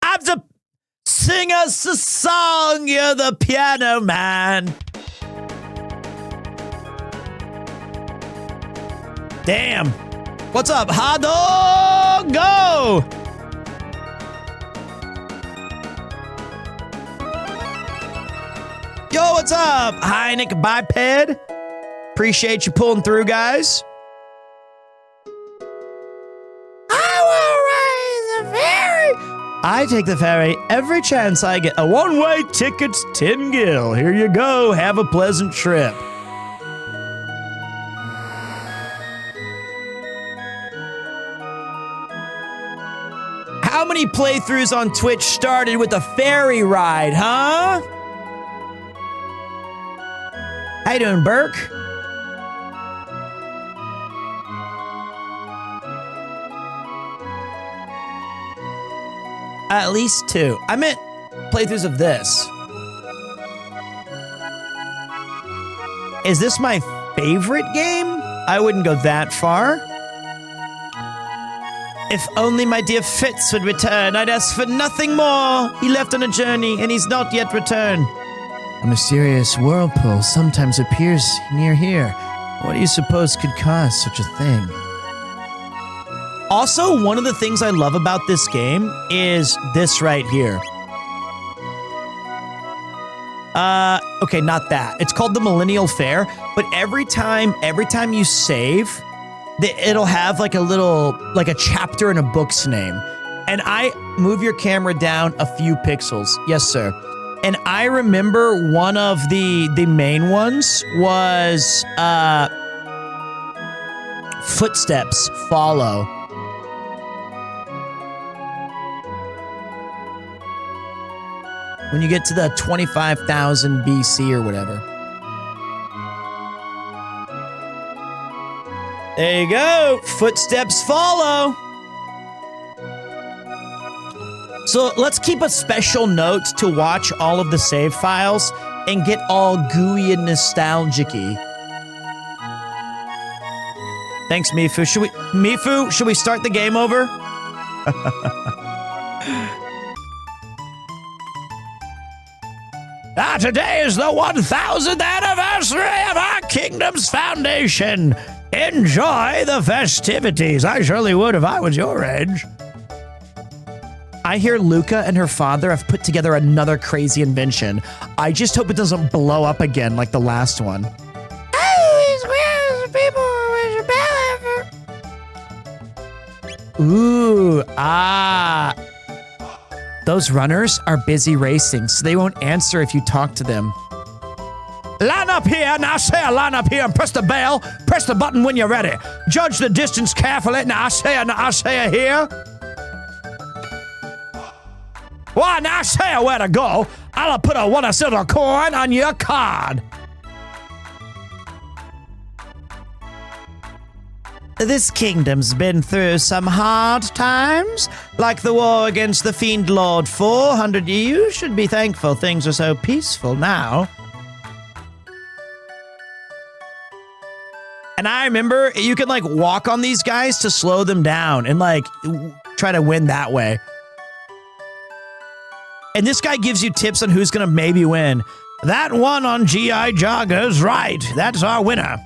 Have to sing us a song. You're the piano man. Damn. What's up, hot dog? Go! Yo, what's up, Heineck Biped? Appreciate you pulling through, guys. I will ride the ferry. I take the ferry every chance I get. A one-way ticket's 10 gil. Here you go. Have a pleasant trip. How many playthroughs on Twitch started with a ferry ride, huh? How you doing, Burke? At least 2. I meant playthroughs of this. Is this my favorite game? I wouldn't go that far. If only my dear Fitz would return, I'd ask for nothing more. He left on a journey, and he's not yet returned. A mysterious whirlpool sometimes appears near here. What do you suppose could cause such a thing? Also, one of the things I love about this game is this right here. Okay, not that. It's called the Millennial Fair, but every time you save, it'll have like a chapter in a book's name. And I move your camera down a few pixels. Yes, sir. And I remember one of the main ones was Footsteps Follow. When you get to the 25,000 BC or whatever. There you go. Footsteps follow. So let's keep a special note to watch all of the save files and get all gooey and nostalgic-y. Thanks, Mifu. Should we start the game over? Today is the 1000th anniversary of our kingdom's foundation. Enjoy the festivities. I surely would if I was your age. I hear Lucca and her father have put together another crazy invention. I just hope it doesn't blow up again like the last one. Ooh, Those runners are busy racing, so they won't answer if you talk to them. Line up here, now say a line up here and press the bell. Press the button when you're ready. Judge the distance carefully. Now I say here. Why, now I say where to go. I'll put a 1 silver coin on your card. This kingdom's been through some hard times, like the war against the Fiend Lord 400. You should be thankful things are so peaceful now. And I remember you can like walk on these guys to slow them down and like try to win that way. And this guy gives you tips on who's gonna maybe win. That one on G.I. Jogger's right. That's our winner.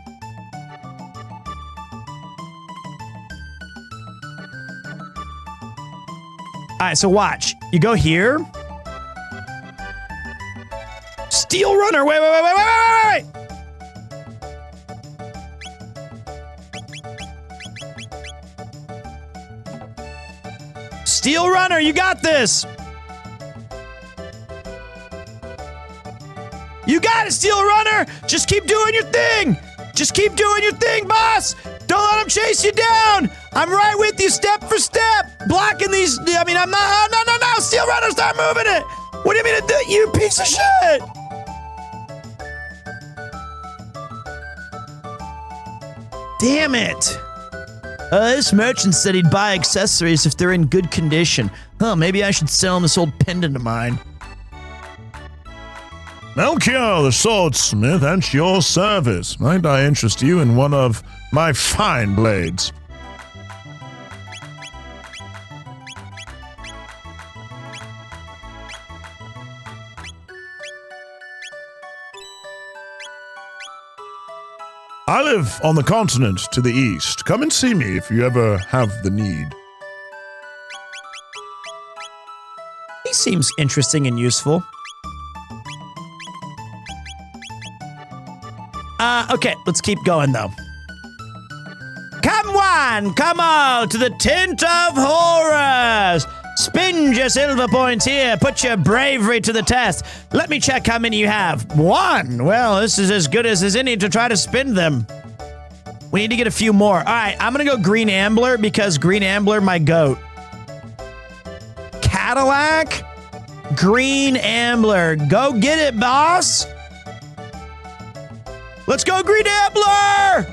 All right, so watch. You go here. Steel Runner. Wait. Steel Runner, you got this. You got it, Steel Runner. Just keep doing your thing. Just keep doing your thing, boss. Don't let him chase you down. I'm right with you, step for step. Blocking these. I mean, I'm not. No. Steel Runner, start moving it. What do you mean to do? You piece of shit. Damn it. This merchant said he'd buy accessories if they're in good condition. Huh, maybe I should sell him this old pendant of mine. Melchior, the swordsmith, at your service. Might I interest you in one of my fine blades? I live on the continent to the east. Come and see me if you ever have the need. He seems interesting and useful. Okay, let's keep going though. Come one, come all to the tent of horrors. Spend your silver points here. Put your bravery to the test. Let me check how many you have. 1. Well, this is as good as any to try to spend them. We need to get a few more. All right, I'm going to go Green Ambler because Green Ambler, my goat. Cadillac, Green Ambler. Go get it, boss. Let's go, Green Ambler.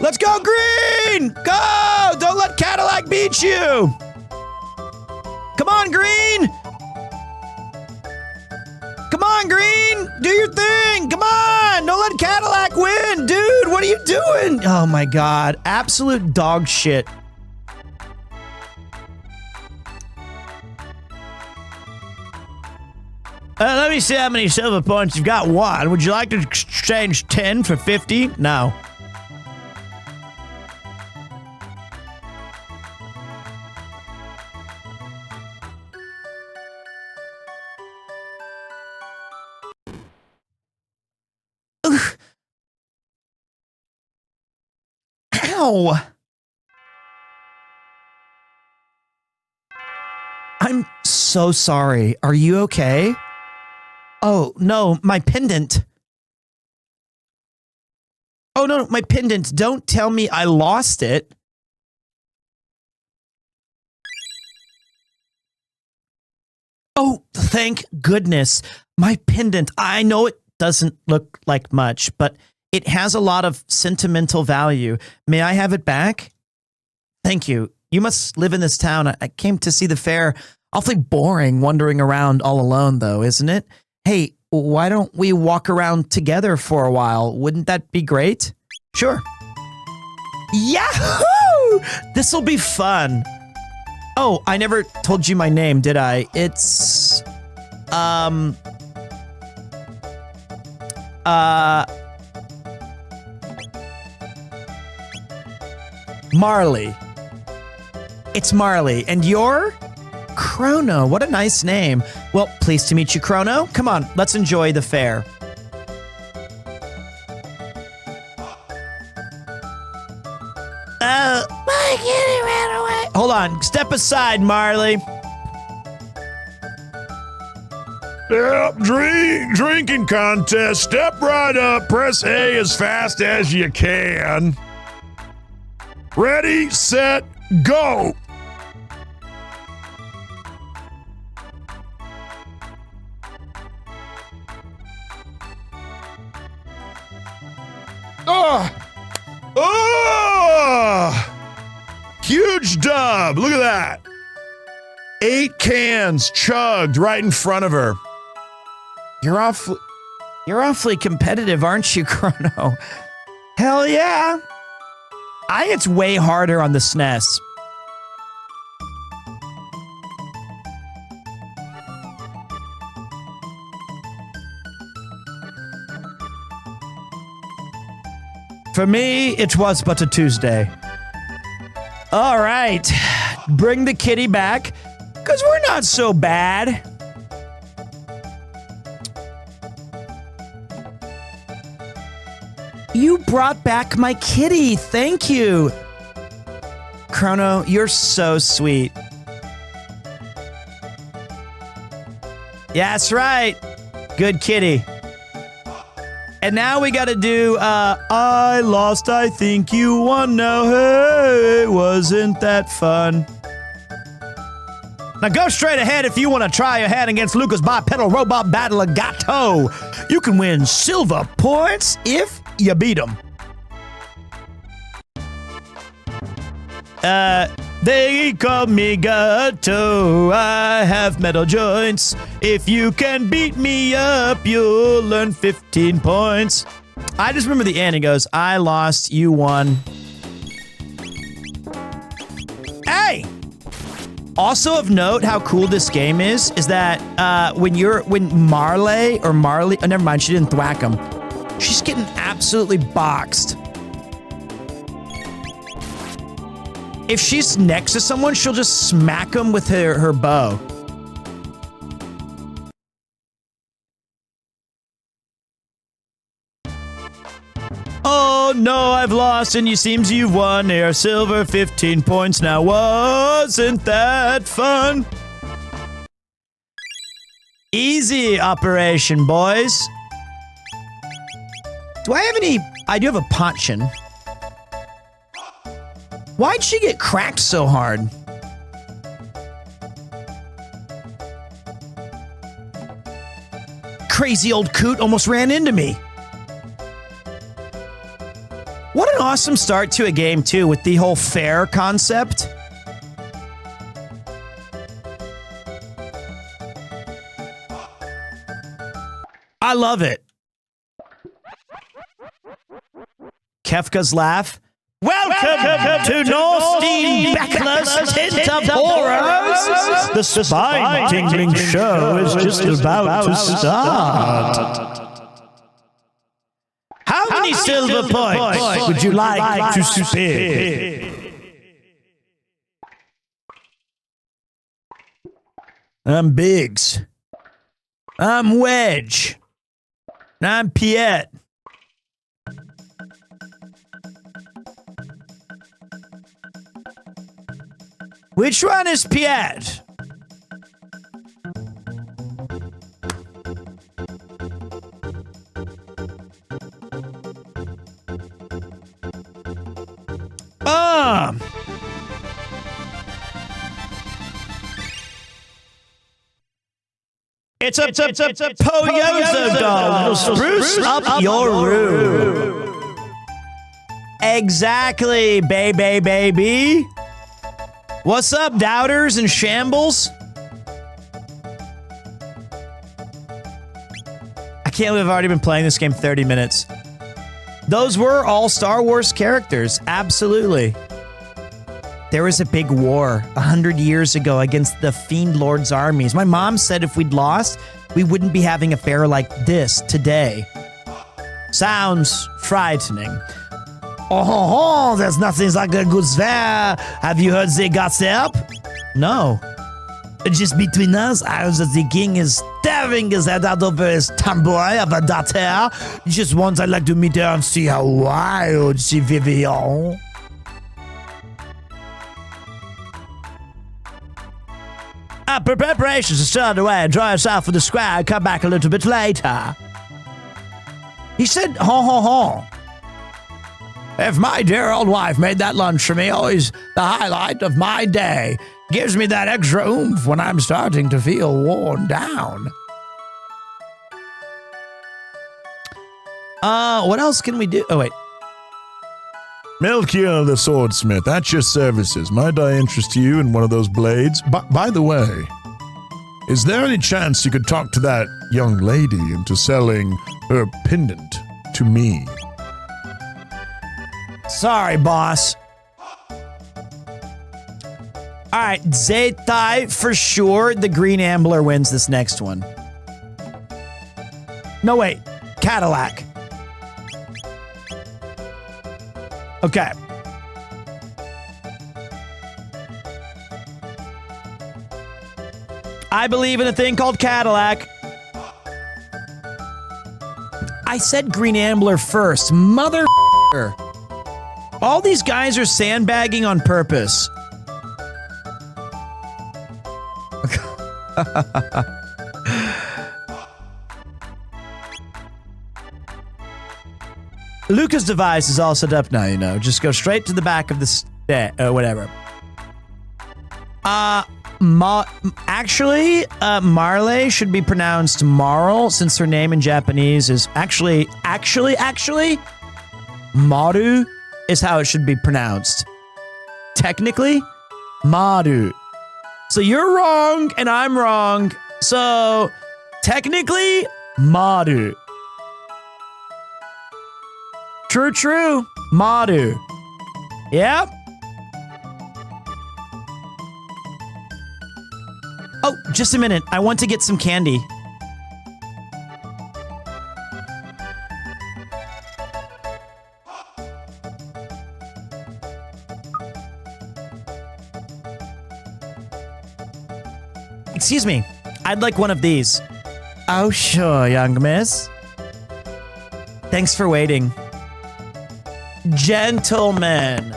Let's go, Green. Go. Don't let Cadillac beat you. Come on, Green! Come on, Green! Do your thing! Come on! Don't let Cadillac win! Dude, what are you doing? Oh my god. Absolute dog shit. Let me see how many silver points you've got. 1. Would you like to exchange 10 for 50? No. Ow! I'm so sorry. Are you okay? Oh, no, my pendant. Oh, no, my pendant. Don't tell me I lost it. Oh, thank goodness. My pendant. I know it doesn't look like much, but it has a lot of sentimental value. May I have it back? Thank you. You must live in this town. I came to see the fair. Awfully boring wandering around all alone, though, isn't it? Hey, why don't we walk around together for a while? Wouldn't that be great? Sure. Yahoo! This'll be fun. Oh, I never told you my name, did I? It's... Marle. It's Marle. And you're? Chrono. What a nice name. Well, pleased to meet you, Chrono. Come on, let's enjoy the fair. My kitty ran away. Hold on. Step aside, Marle. Yep, drinking contest. Step right up. Press A as fast as you can. Ready, set, go. Huge dub. Look at that. 8 cans chugged right in front of her. You're awfully competitive, aren't you, Chrono? Hell yeah. I think it's way harder on the SNES. For me, it was but a Tuesday. All right, bring the kitty back, because we're not so bad. You brought back my kitty, thank you. Chrono, you're so sweet. Yeah, that's right. Good kitty. And now we got to do, I lost, I think you won now. Hey, wasn't that fun? Now go straight ahead if you want to try your hand against Lucca's bipedal robot battle of Gato. You can win silver points if you beat him. They call me Gato. I have metal joints. If you can beat me up, you'll learn 15 points. I just remember the end. He goes, I lost, you won. Hey! Also of note, how cool this game is that when Marle, oh, never mind, she didn't thwack him. She's getting absolutely boxed. If she's next to someone, she'll just smack them with her bow. Oh no, I've lost and it seems you've won. Here, silver 15 points now. Wasn't that fun? Easy operation, boys. Do I have any? I do have a Ponchin. Why'd she get cracked so hard? Crazy old coot almost ran into me. What an awesome start to a game, too, with the whole fair concept. I love it. Kefka's laugh. Welcome to Norstein Beckler's Tent of Horrors. The spine-tingling show is just about to start. How many silver points would you like to spend? I'm Biggs. I'm Wedge. I'm Piet. Which one is Piet? It's a Poyozo doll. Spruce up your room. Exactly, baby. What's up, doubters and shambles? I can't believe I've already been playing this game 30 minutes. Those were all Star Wars characters, absolutely. There was a big war 100 years ago against the Fiend Lord's armies. My mom said if we'd lost, we wouldn't be having a fair like this today. Sounds frightening. Oh, there's nothing like a good fair. Have you heard they got up? No. Just between us, I heard that the king is tearing his head out over his tomboy of a daughter. Just once I'd like to meet her and see how wild she vivillon. Preparations are started away. Dry yourself for the square. Come back a little bit later. He said, ho. If my dear old wife made that lunch for me, always the highlight of my day. Gives me that extra oomph when I'm starting to feel worn down. What else can we do? Oh, wait. Melchior the swordsmith, at your services. Might I interest you in one of those blades? By the way, is there any chance you could talk to that young lady into selling her pendant to me? Sorry, boss. All right, Zetai, for sure, the Green Ambler wins this next one. No, wait. Cadillac. Okay. I believe in a thing called Cadillac. I said Green Ambler first. Mother. All these guys are sandbagging on purpose. Lucca's device is all set up now, you know. Just go straight to the back of the whatever. Actually, Marle should be pronounced Marle, since her name in Japanese is actually, Maru is how it should be pronounced. Technically, Maru. So you're wrong, and I'm wrong. So, technically, Maru. True. Maru. Yep. Oh, just a minute. I want to get some candy. Excuse me. I'd like one of these. Oh, sure, young miss. Thanks for waiting. Gentlemen.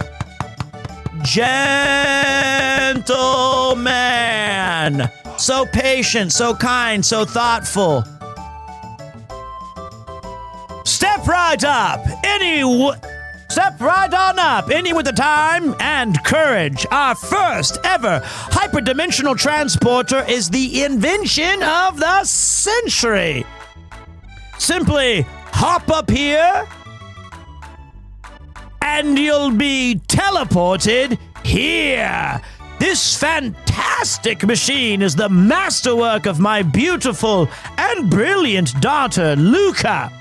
So patient, so kind, so thoughtful. Step right up. Step right on up. Any with the time and courage. Our first ever hyperdimensional transporter is the invention of the century. Simply hop up here and you'll be teleported here. This fantastic machine is the masterwork of my beautiful and brilliant daughter, Lucca.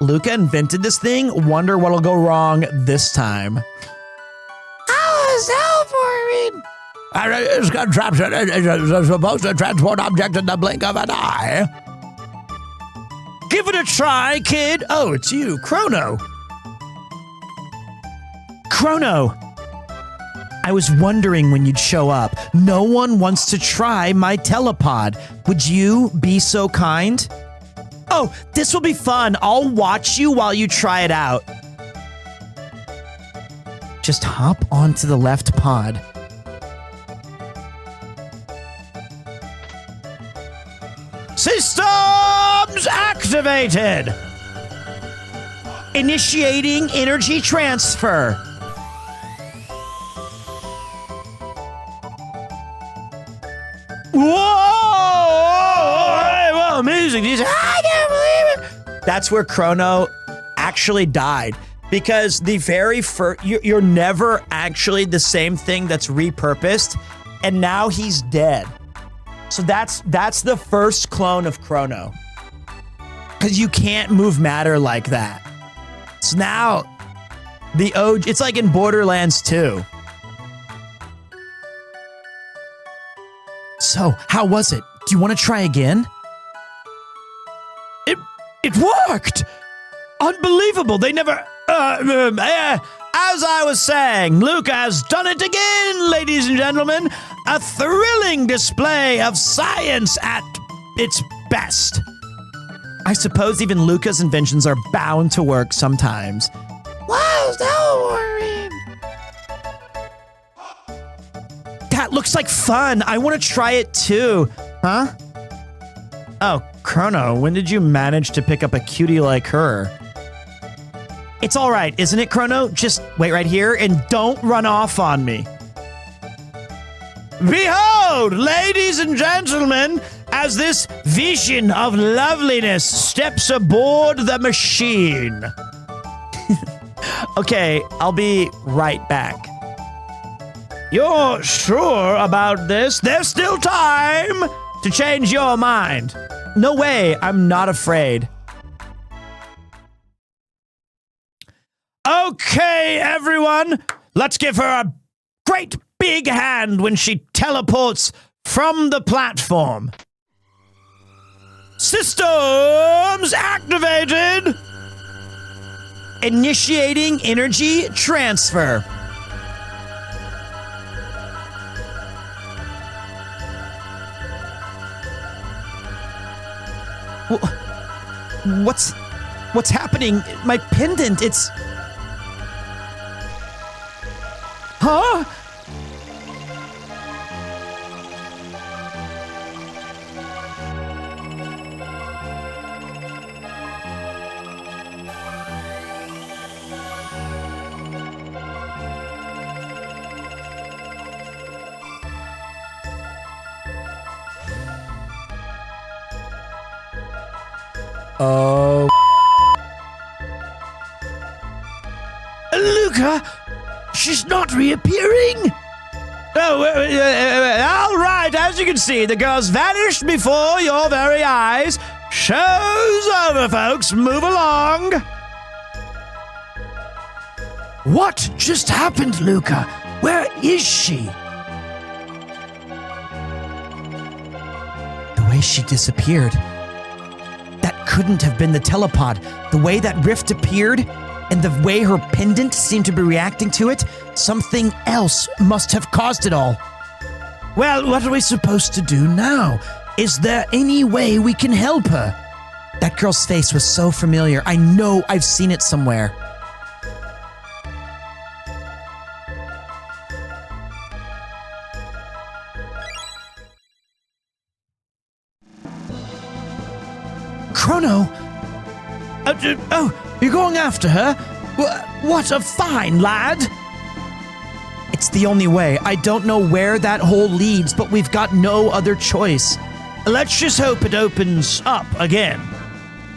Lucca invented this thing. Wonder what'll go wrong this time. I was It's supposed to transport objects in the blink of an eye. Give it a try, kid. Oh, it's you, Chrono. Chrono. I was wondering when you'd show up. No one wants to try my telepod. Would you be so kind? Oh, this will be fun. I'll watch you while you try it out. Just hop onto the left pod. Systems activated! Initiating energy transfer. Whoa! Amazing. I can't believe it. That's where Chrono actually died. Because the very first, you're never actually the same thing that's repurposed. And now he's dead. So that's the first clone of Chrono. Because you can't move matter like that. So now, it's like in Borderlands 2. So, how was it? Do you want to try again? It worked! Unbelievable! They never... as I was saying, Lucca has done it again, ladies and gentlemen. A thrilling display of science at its best. I suppose even Lucca's inventions are bound to work sometimes. Wow, so worrying. That looks like fun. I want to try it too. Huh? Oh, Chrono, when did you manage to pick up a cutie like her? It's all right, isn't it, Chrono? Just wait right here and don't run off on me. Behold, ladies and gentlemen, as this vision of loveliness steps aboard the machine. Okay, I'll be right back. You're sure about this? There's still time to change your mind. No way, I'm not afraid. Okay, everyone, let's give her a great big hand when she teleports from the platform. Systems activated. Initiating energy transfer. What's happening? My pendant, it's... Huh? Oh. Lucca, she's not reappearing. Oh, all right. As you can see, the girl's vanished before your very eyes. Show's over, folks. Move along. What just happened, Lucca? Where is she? The way she disappeared. That couldn't have been the telepod. The way that rift appeared and the way her pendant seemed to be reacting to it, something else must have caused it all. Well, what are we supposed to do now? Is there any way we can help her? That girl's face was so familiar. I know I've seen it somewhere. Chrono? You're going after her? What a fine lad! It's the only way. I don't know where that hole leads, but we've got no other choice. Let's just hope it opens up again.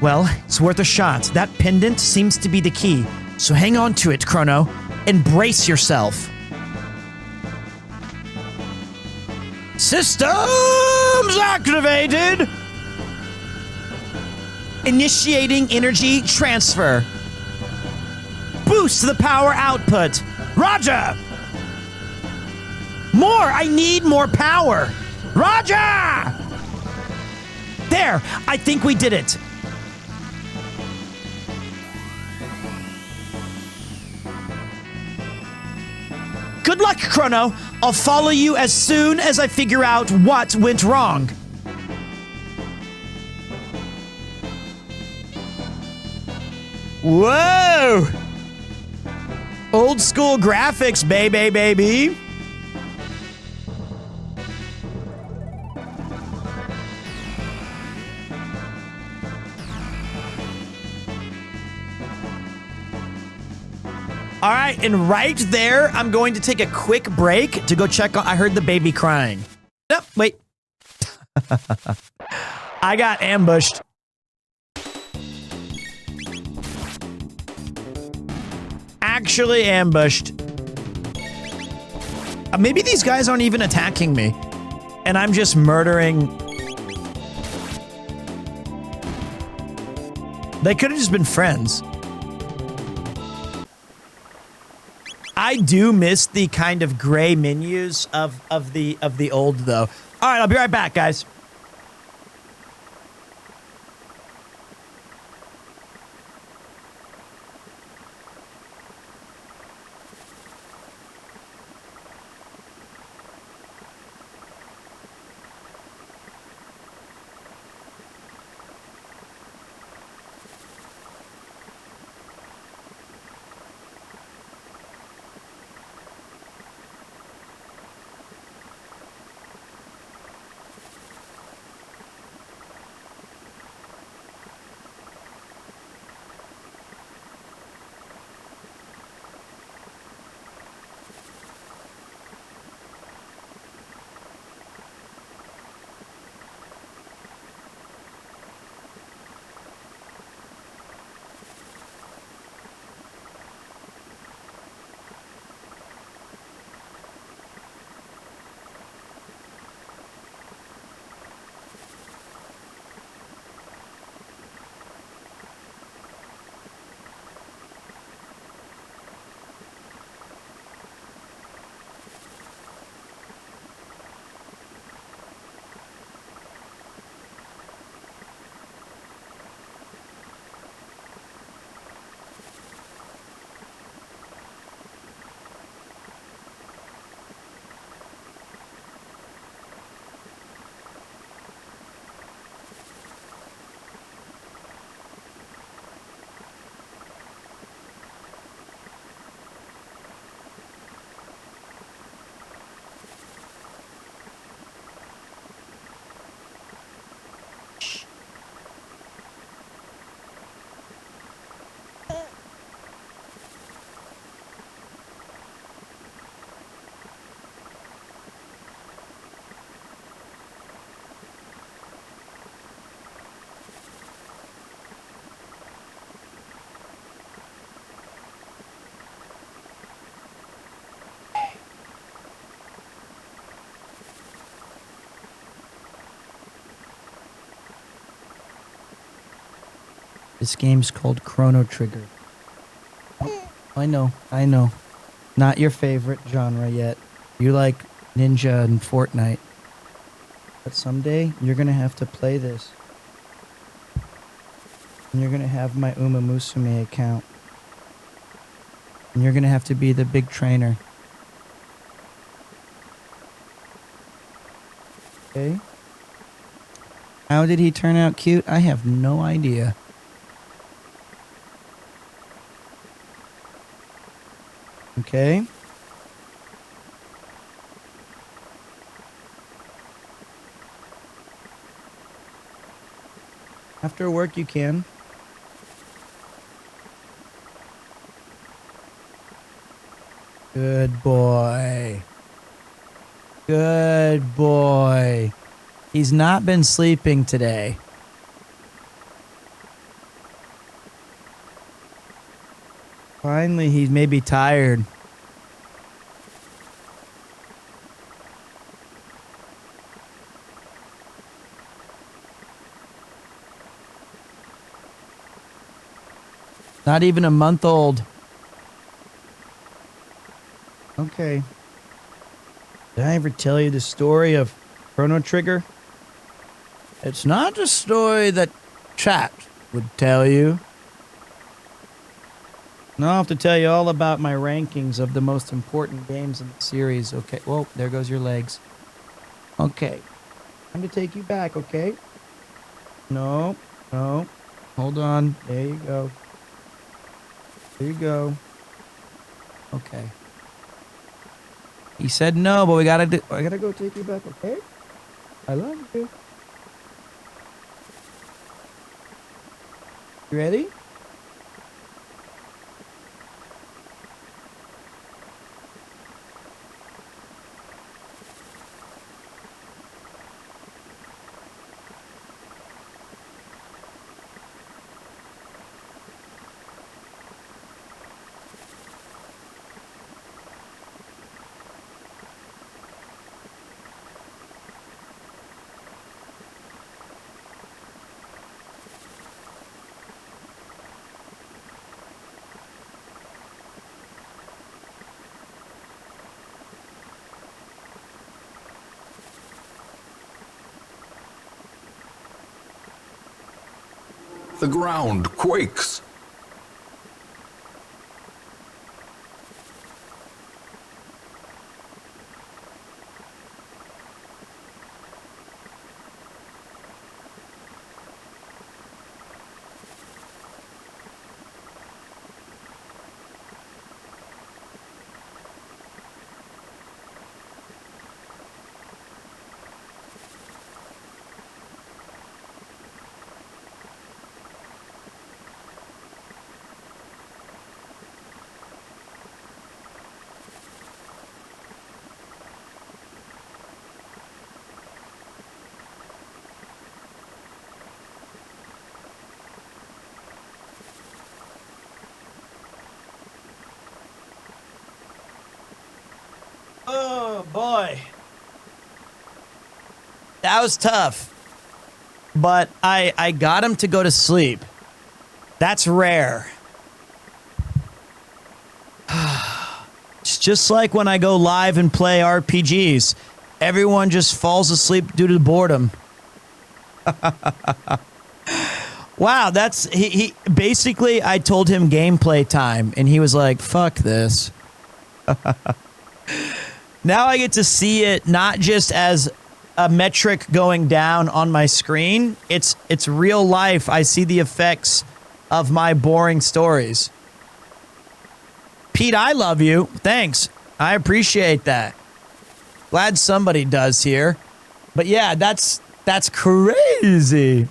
Well, it's worth a shot. That pendant seems to be the key. So hang on to it, Chrono, and brace yourself. Systems activated! Initiating energy transfer. Boost the power output. Roger! More! I need more power! Roger! There! I think we did it. Good luck, Chrono. I'll follow you as soon as I figure out what went wrong. Whoa! Old school graphics, baby. All right, and right there, I'm going to take a quick break to go check on. I heard the baby crying. Nope, wait. I got ambushed. Actually ambushed. Maybe these guys aren't even attacking me, and I'm just murdering. They could have just been friends. I do miss the kind of gray menus of the old though. All right, I'll be right back, guys. This game's called Chrono Trigger. I know. Not your favorite genre yet. You like Ninja and Fortnite. But someday, you're gonna have to play this. And you're gonna have my Uma Musume account. And you're gonna have to be the big trainer. Okay? How did he turn out cute? I have no idea. Okay. After work, you can. Good boy. Good boy. He's not been sleeping today. Finally, he may be tired. Not even a month old. Okay. Did I ever tell you the story of Chrono Trigger? It's not a story that chat would tell you. No, I'll have to tell you all about my rankings of the most important games in the series. Okay. Whoa, there goes your legs. Okay. Time to take you back, okay? No. Hold on. There you go. There you go. Okay. He said no, but I gotta go take you back, okay? I love you. You ready? The ground quakes. Oh, boy. That was tough. But I got him to go to sleep. That's rare. It's just like when I go live and play RPGs. Everyone just falls asleep due to boredom. Wow, he basically I told him gameplay time and he was like, "Fuck this." Now I get to see it not just as a metric going down on my screen. It's real life. I see the effects of my boring stories. Pete, I love you. Thanks. I appreciate that. Glad somebody does here. But yeah, that's crazy.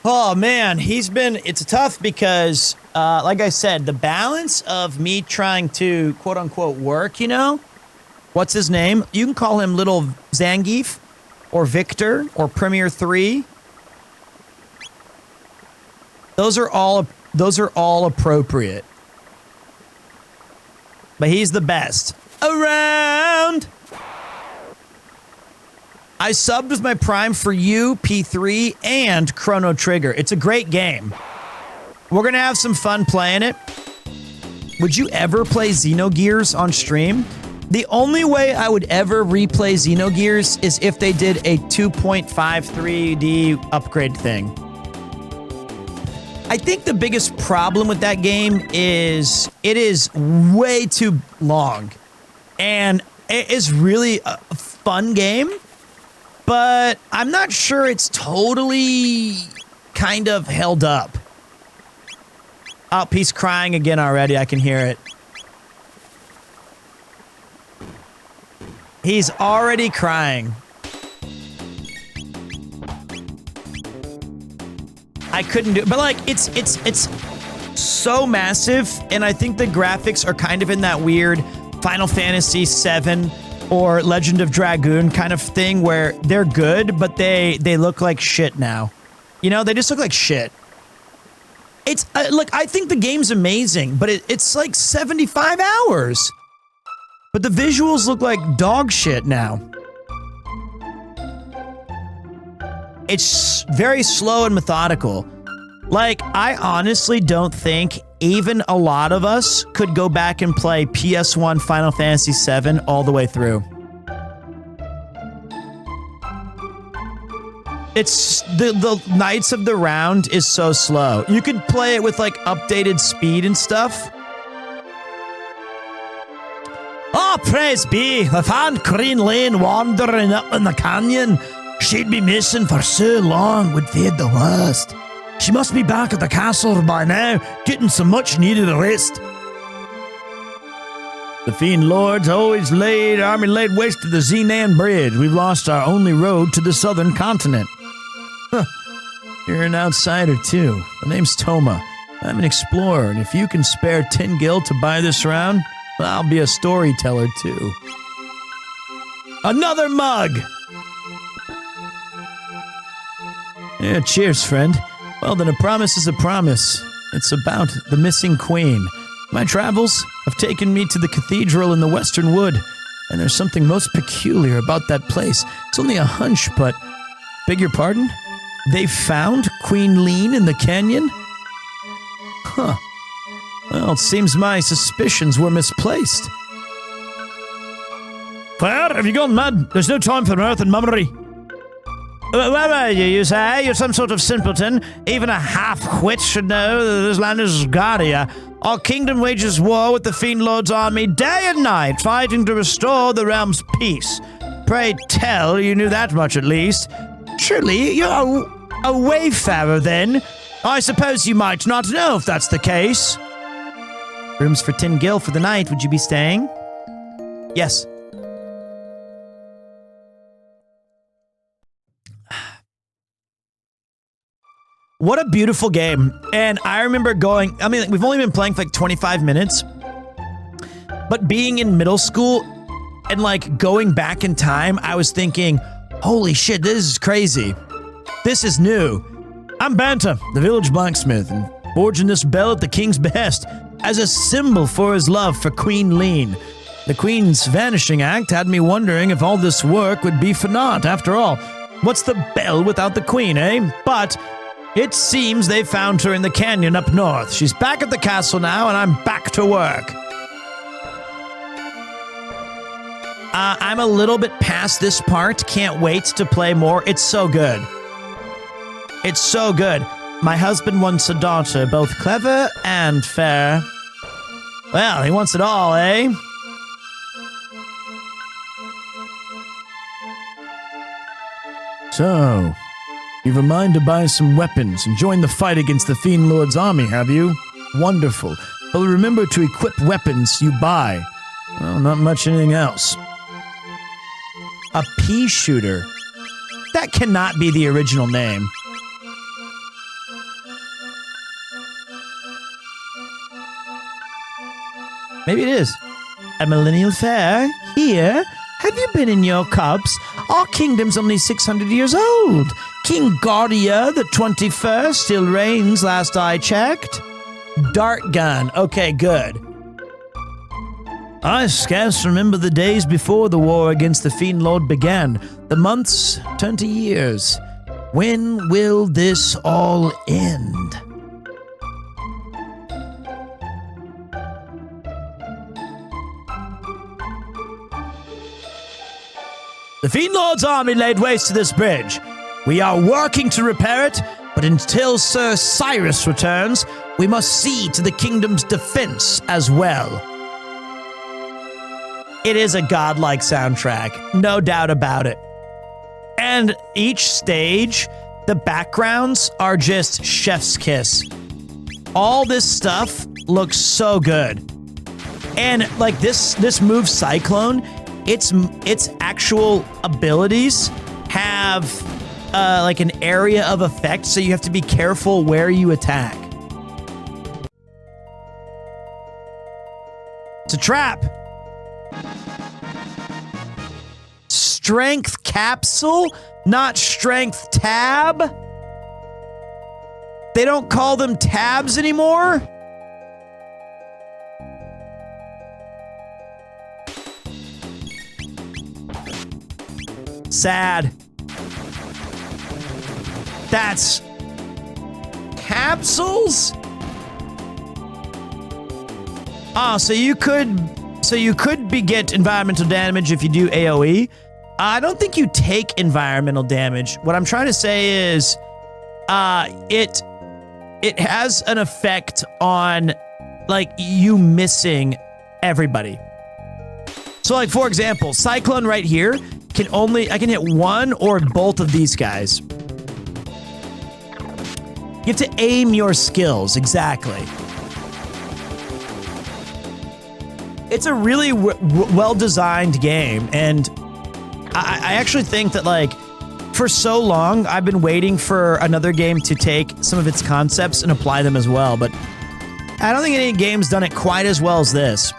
Oh man, it's tough because like I said, the balance of me trying to quote unquote work, what's his name? You can call him Little Zangief or Victor or Premier 3. Those are all appropriate. But he's the best around. I subbed with my Prime for you, P3, and Chrono Trigger. It's a great game. We're going to have some fun playing it. Would you ever play Xenogears on stream? The only way I would ever replay Xenogears is if they did a 2.53D upgrade thing. I think the biggest problem with that game is it is way too long. And it is really a fun game, but I'm not sure it's totally kind of held up. Oh, he's crying again already. I can hear it. He's already crying. I couldn't do it, but like it's so massive, and I think the graphics are kind of in that weird Final Fantasy VII or Legend of Dragoon kind of thing where they're good, but they look like shit now. You know, they just look like shit. It's look, I think the game's amazing, but it's like 75 hours. But the visuals look like dog shit now. It's very slow and methodical. Like, I honestly don't think even a lot of us could go back and play PS1 Final Fantasy VII all the way through. It's the Knights of the Round is so slow. You could play it with like updated speed and stuff. Oh, praise be, I found Queen Lane wandering up in the canyon. She'd be missing for so long, would feared the worst. She must be back at the castle by now, getting some much-needed rest. The Fiend Lord's always army laid waste to the Xenan Bridge. We've lost our only road to the southern continent. Huh. You're an outsider, too. The name's Toma. I'm an explorer, and if you can spare 10 gil to buy this round, I'll be a storyteller, too. Another mug! Yeah, cheers, friend. Well, then a promise is a promise. It's about the missing queen. My travels have taken me to the cathedral in the Western Wood, and there's something most peculiar about that place. It's only a hunch, but... Beg your pardon? They found Queen Lean in the canyon? Huh. Well, it seems my suspicions were misplaced. Claire, have you gone mad? There's no time for mirth and mummery. Where were you say? You're some sort of simpleton. Even a half-wit should know that this land is Guardia. Our kingdom wages war with the Fiend Lord's army day and night, fighting to restore the realm's peace. Pray tell, you knew that much at least. Surely, you're a wayfarer then? I suppose you might not know if that's the case. Rooms for 10 gil for the night. Would you be staying? Yes. What a beautiful game. And I remember going, I mean, we've only been playing for like 25 minutes, but being in middle school and like going back in time, I was thinking, holy shit, this is crazy. This is new. I'm Banta, the village blacksmith, and forging this bell at the king's behest as a symbol for his love for Queen Lean. The queen's vanishing act had me wondering if all this work would be for naught after all. What's the bell without the queen, eh? But it seems they found her in the canyon up north. She's back at the castle now, and I'm back to work. I'm a little bit past this part. Can't wait to play more. It's so good. It's so good. My husband wants a daughter, both clever and fair. Well, he wants it all, eh? So, you've a mind to buy some weapons and join the fight against the Fiend Lord's army, have you? Wonderful. But remember to equip weapons you buy. Well, not much anything else. A pea shooter. That cannot be the original name. Maybe it is. A millennial fair? Here? Have you been in your cups? Our kingdom's only 600 years old. King Guardia the 21st still reigns last I checked. Dart gun. Okay, good. I scarce remember the days before the war against the Fiend Lord began. The months turned to years. When will this all end? The Fiend Lord's army laid waste to this bridge. We are working to repair it, but until Sir Cyrus returns, we must see to the kingdom's defense as well. It is a godlike soundtrack, no doubt about it. And each stage, the backgrounds are just chef's kiss. All this stuff looks so good. And like this move Cyclone, its actual abilities have like an area of effect, so you have to be careful where you attack. It's a trap. Strength capsule, not strength tab. They don't call them tabs anymore. Sad. That's capsules? Oh, so you could get environmental damage if you do AoE. I don't think you take environmental damage. What I'm trying to say is it has an effect on like you missing everybody. So like for example, Cyclone right here I can hit one or both of these guys. You have to aim your skills, exactly. It's a really well-designed game, and I actually think that, like, for so long, I've been waiting for another game to take some of its concepts and apply them as well, but I don't think any game's done it quite as well as this.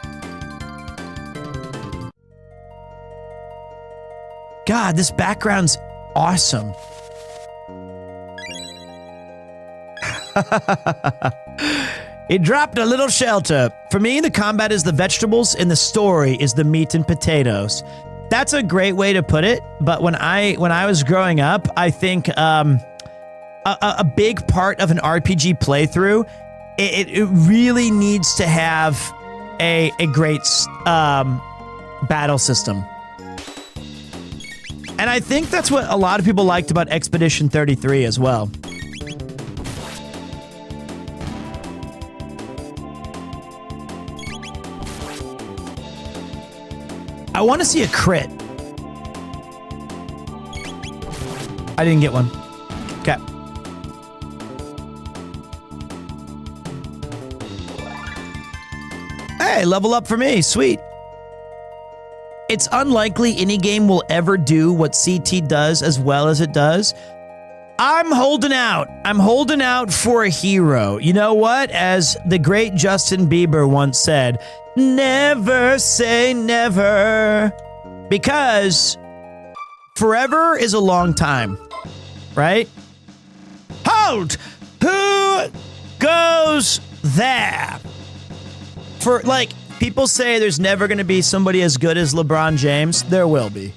God, this background's awesome. It dropped a little shelter. For me, the combat is the vegetables and the story is the meat and potatoes. That's a great way to put it, but when I was growing up, I think a big part of an RPG playthrough, it really needs to have a great battle system. And I think that's what a lot of people liked about Expedition 33 as well. I want to see a crit. I didn't get one. Okay. Hey, level up for me. Sweet. It's unlikely any game will ever do what CT does as well as it does. I'm holding out. I'm holding out for a hero. You know what? As the great Justin Bieber once said, never say never. Because forever is a long time, right? Hold! Who goes there? For, like, people say there's never going to be somebody as good as LeBron James. There will be.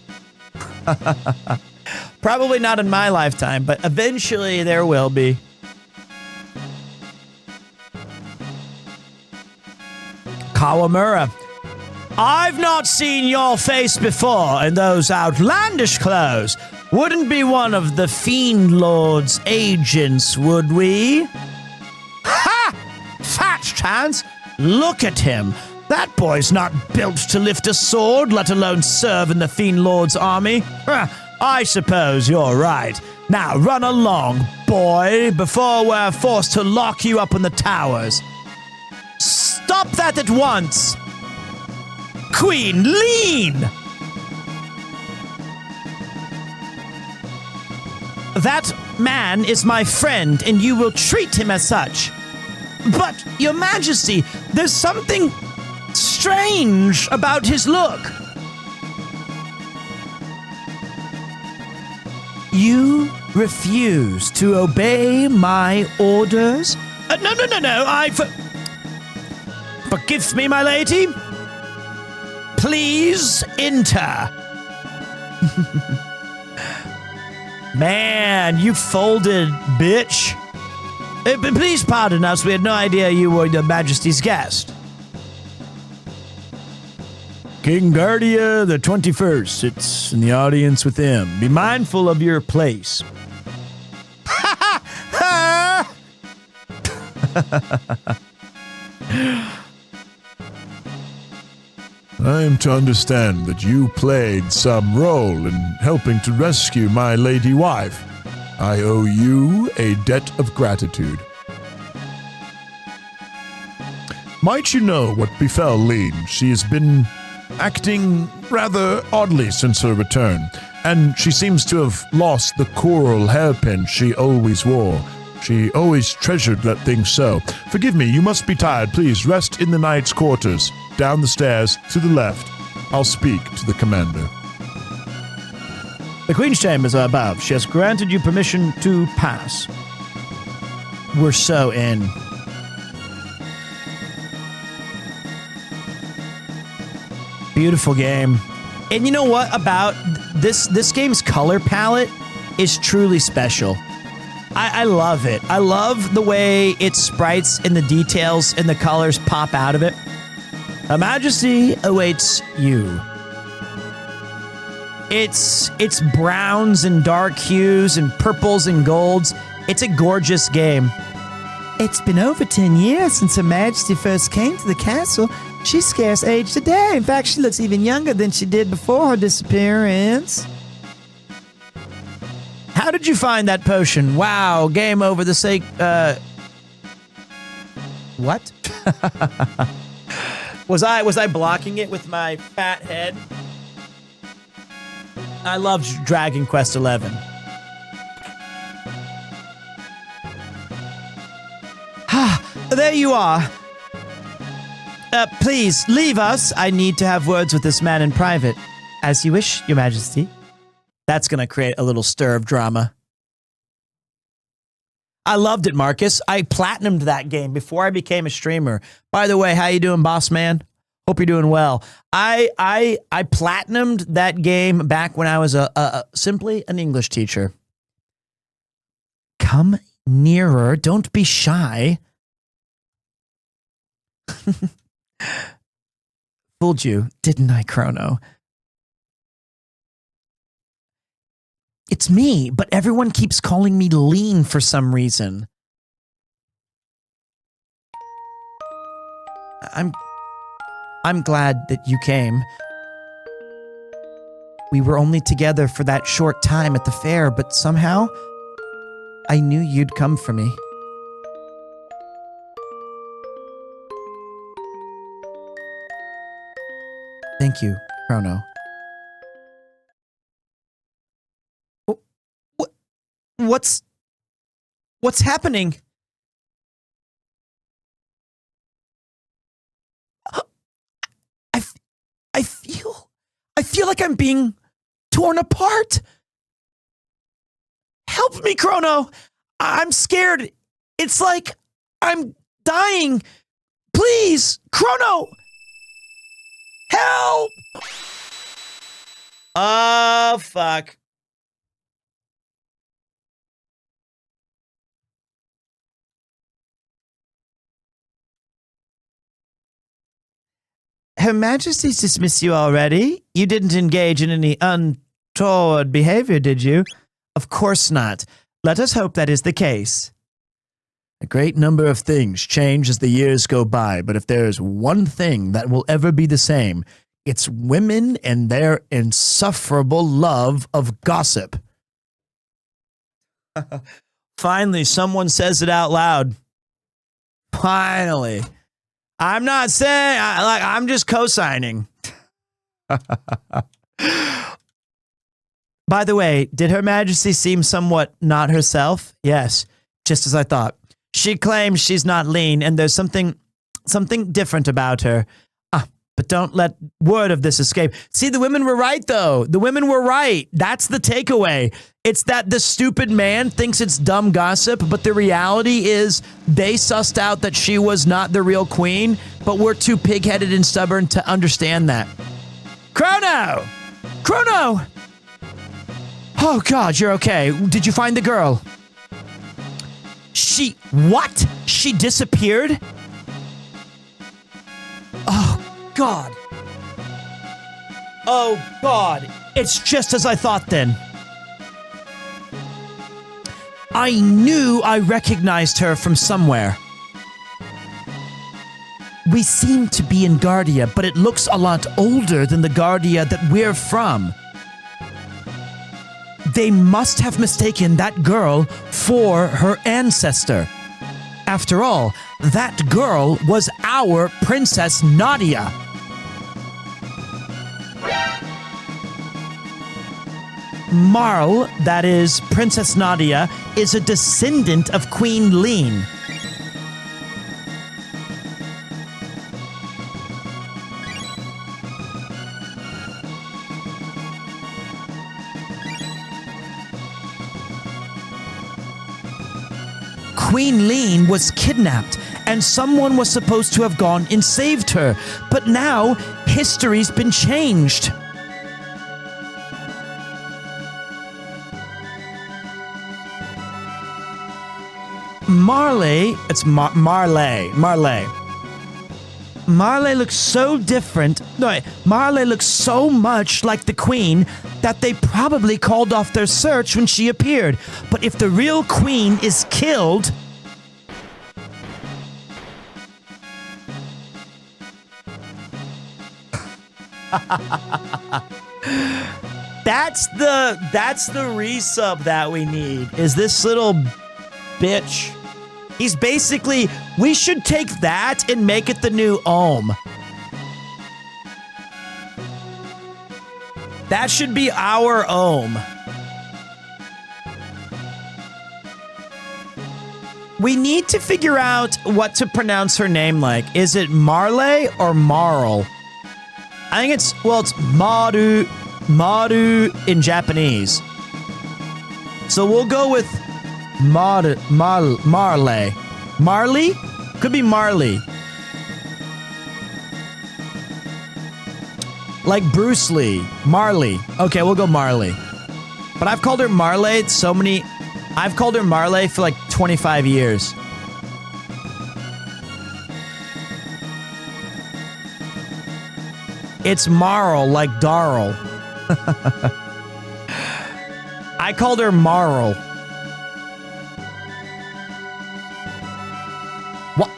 Probably not in my lifetime, but eventually there will be. Kawamura. I've not seen your face before in those outlandish clothes. Wouldn't be one of the Fiend Lord's agents, would we? Ha! Fat chance! Look at him. That boy's not built to lift a sword, let alone serve in the Fiend Lord's army. I suppose you're right. Now run along, boy, before we're forced to lock you up in the towers. Stop that at once! Queen, lean! That man is my friend, and you will treat him as such. But, Your Majesty, there's something strange about his look. You refuse to obey my orders? No, forgive me, my lady. Please enter. Man, you folded, bitch. Please pardon us. We had no idea you were Your Majesty's guest. King Guardia the 21st sits in the audience with him. Be mindful of your place. I am to understand that you played some role in helping to rescue my lady wife. I owe you a debt of gratitude. Might you know what befell Lean? She has been acting rather oddly since her return, and she seems to have lost the coral hairpin she always wore. She always treasured that thing so. Forgive me, you must be tired. Please rest in the knight's quarters. Down the stairs, to the left. I'll speak to the commander. The Queen's chambers are above. She has granted you permission to pass. We're so in. Beautiful game. And you know what about this game's color palette is truly special. I love it. I love the way its sprites and the details and the colors pop out of it. Her Majesty awaits you. It's browns and dark hues and purples and golds. It's a gorgeous game. It's been over 10 years since Her Majesty first came to the castle. She's scarce aged a day. In fact, she looks even younger than she did before her disappearance. How did you find that potion? Wow, game over the sake, what? Was I blocking it with my fat head? I loved Dragon Quest XI. There you are. Please, leave us. I need to have words with this man in private. As you wish, Your Majesty. That's going to create a little stir of drama. I loved it, Marcus. I platinumed that game before I became a streamer. By the way, how you doing, boss man? Hope you're doing well. I platinumed that game back when I was simply an English teacher. Come nearer. Don't be shy. Fooled you, didn't I, Chrono? It's me, but everyone keeps calling me Lean for some reason. I'm glad that you came. We were only together for that short time at the fair, but somehow I knew you'd come for me. Thank you, Chrono. What's happening? I feel like I'm being torn apart. Help me, Chrono. I'm scared. It's like I'm dying. Please, Chrono. Help! Oh, fuck. Her Majesty's dismissed you already? You didn't engage in any untoward behavior, did you? Of course not. Let us hope that is the case. A great number of things change as the years go by, but if there is one thing that will ever be the same, it's women and their insufferable love of gossip. Finally, someone says it out loud. Finally. I'm not saying, I'm just co-signing. By the way, did Her Majesty seem somewhat not herself? Yes, just as I thought. She claims she's not Lean, and there's something different about her. But don't let word of this escape. See, the women were right, though. The women were right. That's the takeaway. It's that the stupid man thinks it's dumb gossip, but the reality is they sussed out that she was not the real queen, but we're too pig-headed and stubborn to understand that. Chrono! Chrono! Oh, God, you're okay. Did you find the girl? What? She disappeared? Oh, God. Oh, God. It's just as I thought then. I knew I recognized her from somewhere. We seem to be in Guardia, but it looks a lot older than the Guardia that we're from. They must have mistaken that girl for her ancestor. After all, that girl was our Princess Nadia. Marle, that is Princess Nadia, is a descendant of Queen Lean. Queen Lean was kidnapped, and someone was supposed to have gone and saved her. But now, history's been changed. Marle, it's Marle. Marle looks so different. No, Marle looks so much like the queen that they probably called off their search when she appeared. But if the real queen is killed... That's the resub that we need, is this little bitch. He's basically, we should take that and make it the new Ohm. That should be our Ohm. We need to figure out what to pronounce her name like. Is it Marle or Marle? I think it's Maru in Japanese. So we'll go with Marle. Marley? Could be Marley. Like Bruce Lee. Marley. Okay, we'll go Marley. But I've called her Marle I've called her Marle for like 25 years. It's Marle, like Darl. I called her Marle.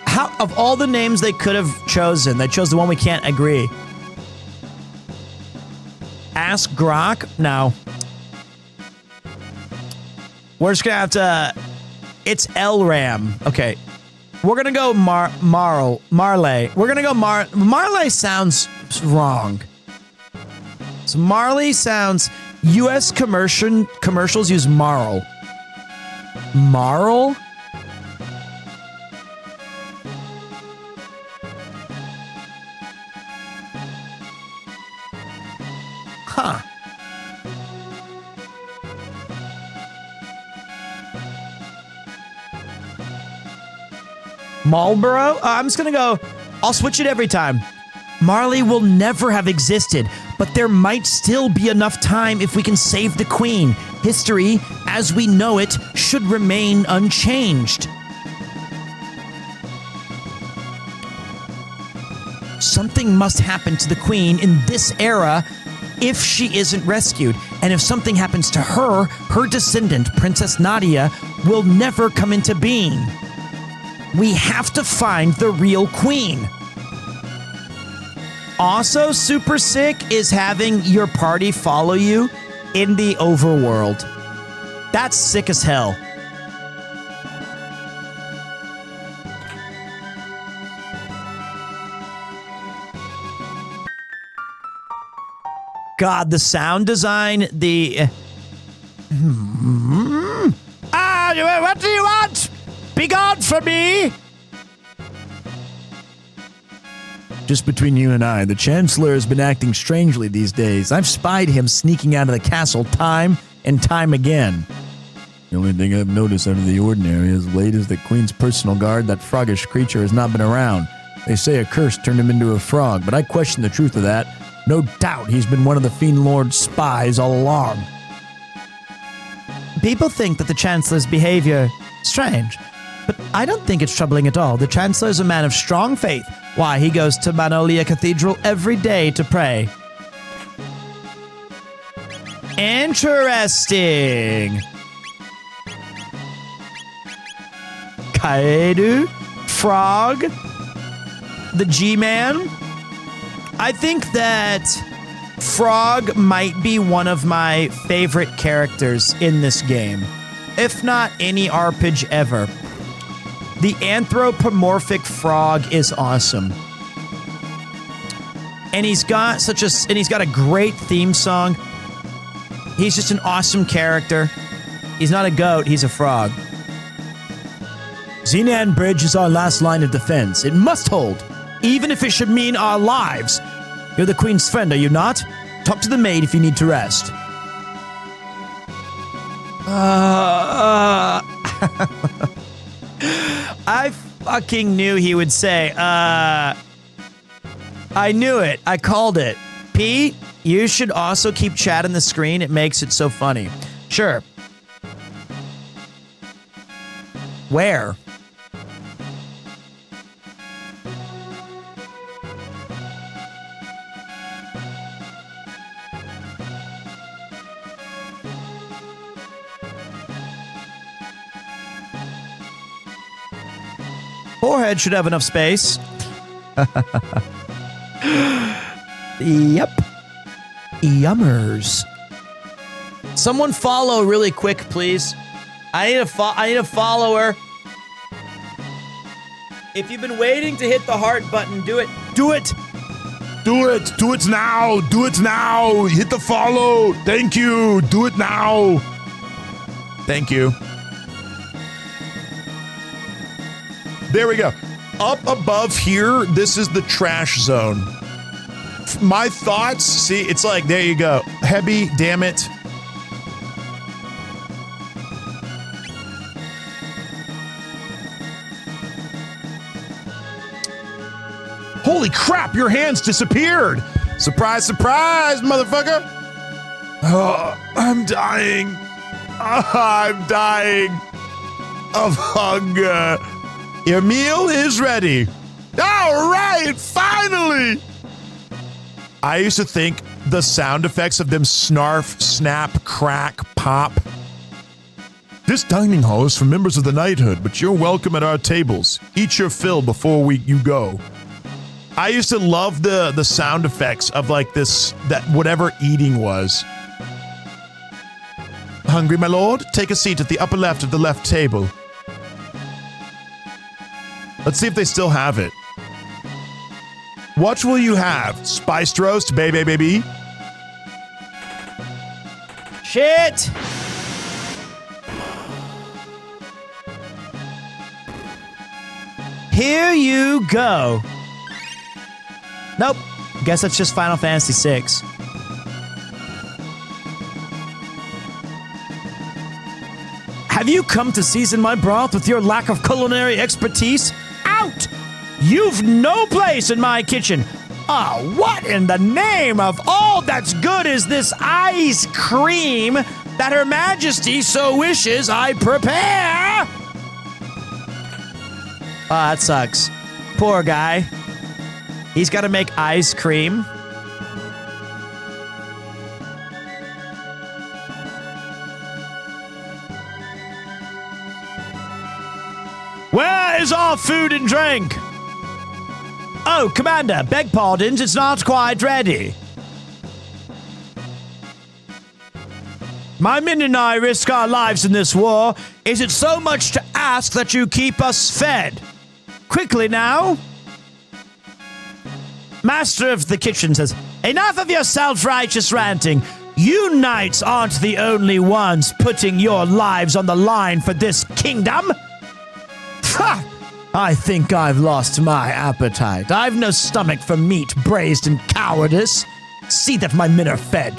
How, of all the names they could have chosen, they chose the one we can't agree. Ask Grok? No. We're just gonna have to... It's Elram. Okay. We're gonna go Marle. We're gonna go Marle sounds wrong. So Marley sounds... U.S. commercials use Marle. Marle? Huh. Marlboro? I'm just gonna go... I'll switch it every time. Marley will never have existed, but there might still be enough time if we can save the queen. History, as we know it, should remain unchanged. Something must happen to the queen in this era if she isn't rescued. And if something happens to her, her descendant, Princess Nadia, will never come into being. We have to find the real queen. Also super sick is having your party follow you in the overworld. That's sick as hell. God, the sound design, the... what do you want? Be gone from me! Just between you and I, the Chancellor has been acting strangely these days. I've spied him sneaking out of the castle time and time again. The only thing I've noticed out of the ordinary as late is that Queen's personal guard, that froggish creature, has not been around. They say a curse turned him into a frog, but I question the truth of that. No doubt he's been one of the Fiend Lord's spies all along. People think that the Chancellor's behavior strange, but I don't think it's troubling at all. The Chancellor is a man of strong faith. Why, he goes to Magnolia Cathedral every day to pray. Interesting. Kaedu, Frog, the G-Man. I think that Frog might be one of my favorite characters in this game, if not any RPG ever. The anthropomorphic Frog is awesome. And he's got a great theme song. He's just an awesome character. He's not a goat, he's a frog. Xenan Bridge is our last line of defense. It must hold, even if it should mean our lives. You're the Queen's friend, are you not? Talk to the maid if you need to rest. I fucking knew he would say, I knew it. I called it. Pete, you should also keep chat on the screen. It makes it so funny. Sure. Where? Forehead should have enough space. Yep. Yummers. Someone follow really quick, please. I need a follower. If you've been waiting to hit the heart button, do it. Do it. Do it. Do it now. Do it now. Hit the follow. Thank you. Do it now. Thank you. There we go. Up above here, this is the trash zone. My thoughts, see, it's like, there you go. Heavy, damn it. Holy crap, your hands disappeared. Surprise, surprise, motherfucker. Oh, I'm dying. I'm dying of hunger. Your meal is ready. All right, finally. I used to think the sound effects of them snarf, snap, crack, pop. This dining hall is for members of the knighthood, but you're welcome at our tables. Eat your fill before you go. I used to love the sound effects of like this, that whatever eating was. Hungry, my lord? Take a seat at the upper left of the left table. Let's see if they still have it. What will you have? Spiced roast, baby. Shit! Here you go. Nope. Guess that's just Final Fantasy VI. Have you come to season my broth with your lack of culinary expertise? Out! You've no place in my kitchen. What in the name of all that's good is this ice cream that Her Majesty so wishes I prepare? That sucks. Poor guy. He's got to make ice cream. Where is our food and drink? Oh, Commander, beg pardons, it's not quite ready. My men and I risk our lives in this war. Is it so much to ask that you keep us fed? Quickly now. Master of the kitchen says, enough of your self-righteous ranting. You knights aren't the only ones putting your lives on the line for this kingdom. Ha! I think I've lost my appetite. I've no stomach for meat braised in cowardice. See that my men are fed.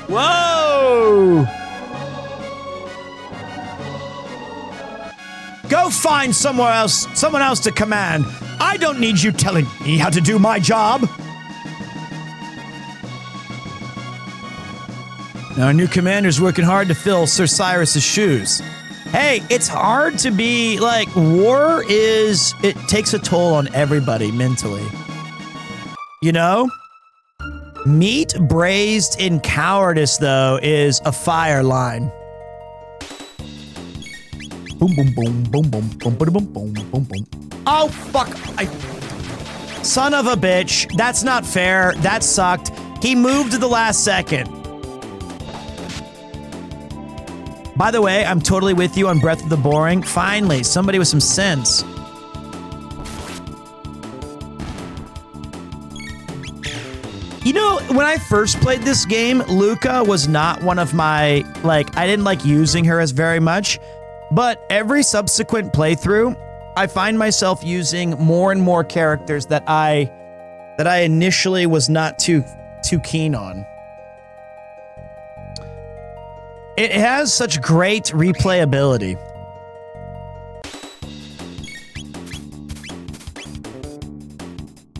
Whoa! find someone else to command. I don't need you telling me how to do my job. Now, our new commander's working hard to fill Sir Cyrus's shoes. Hey, it's hard to be, like, it takes a toll on everybody mentally. You know? Meat braised in cowardice, though, is a fire line. Boom, boom, boom, boom, boom, boom, boom, boom, boom, boom, boom. Oh, fuck. Son of a bitch. That's not fair. That sucked. He moved to the last second. By the way, I'm totally with you on Breath of the Boring. Finally, somebody with some sense. You know, when I first played this game, Lucca was not one of my, I didn't like using her as very much. But every subsequent playthrough, I find myself using more and more characters that I initially was not too keen on. It has such great replayability.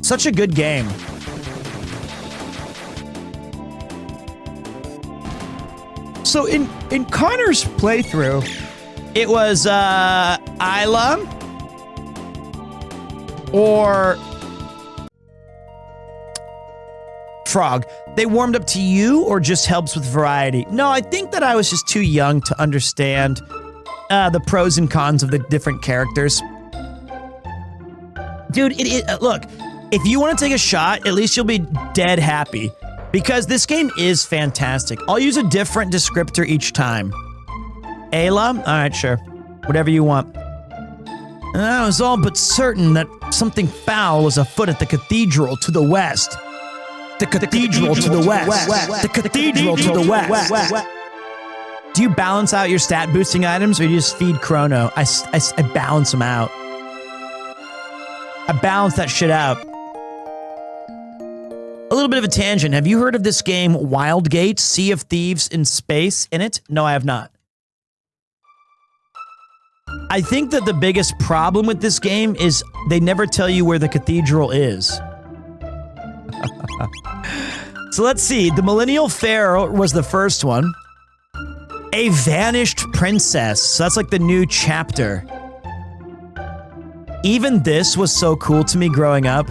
Such a good game. So in Connor's playthrough, it was Isla or Frog. They warmed up to you or just helps with variety? No, I think that I was just too young to understand the pros and cons of the different characters. Dude, look, if you want to take a shot, at least you'll be dead happy. Because this game is fantastic. I'll use a different descriptor each time. Ayla? Alright, sure. Whatever you want. And I was all but certain that something foul was afoot at the cathedral to the west. The cathedral to the west. The cathedral to the west. Do you balance out your stat boosting items or do you just feed Chrono? I balance them out. I balance that shit out. A little bit of a tangent. Have you heard of this game, Wildgate, Sea of Thieves in Space in it? No, I have not. I think that the biggest problem with this game is they never tell you where the cathedral is. So let's see. The Millennial Pharaoh was the first one. A Vanished Princess. So that's like the new chapter. Even this was so cool to me growing up.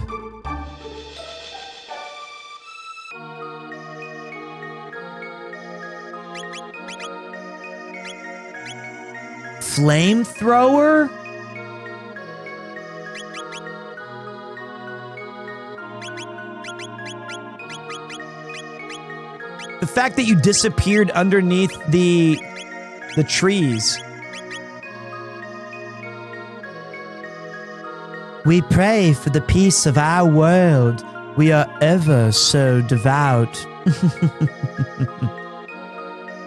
Flamethrower? The fact that you disappeared underneath the trees. We pray for the peace of our world. We are ever so devout.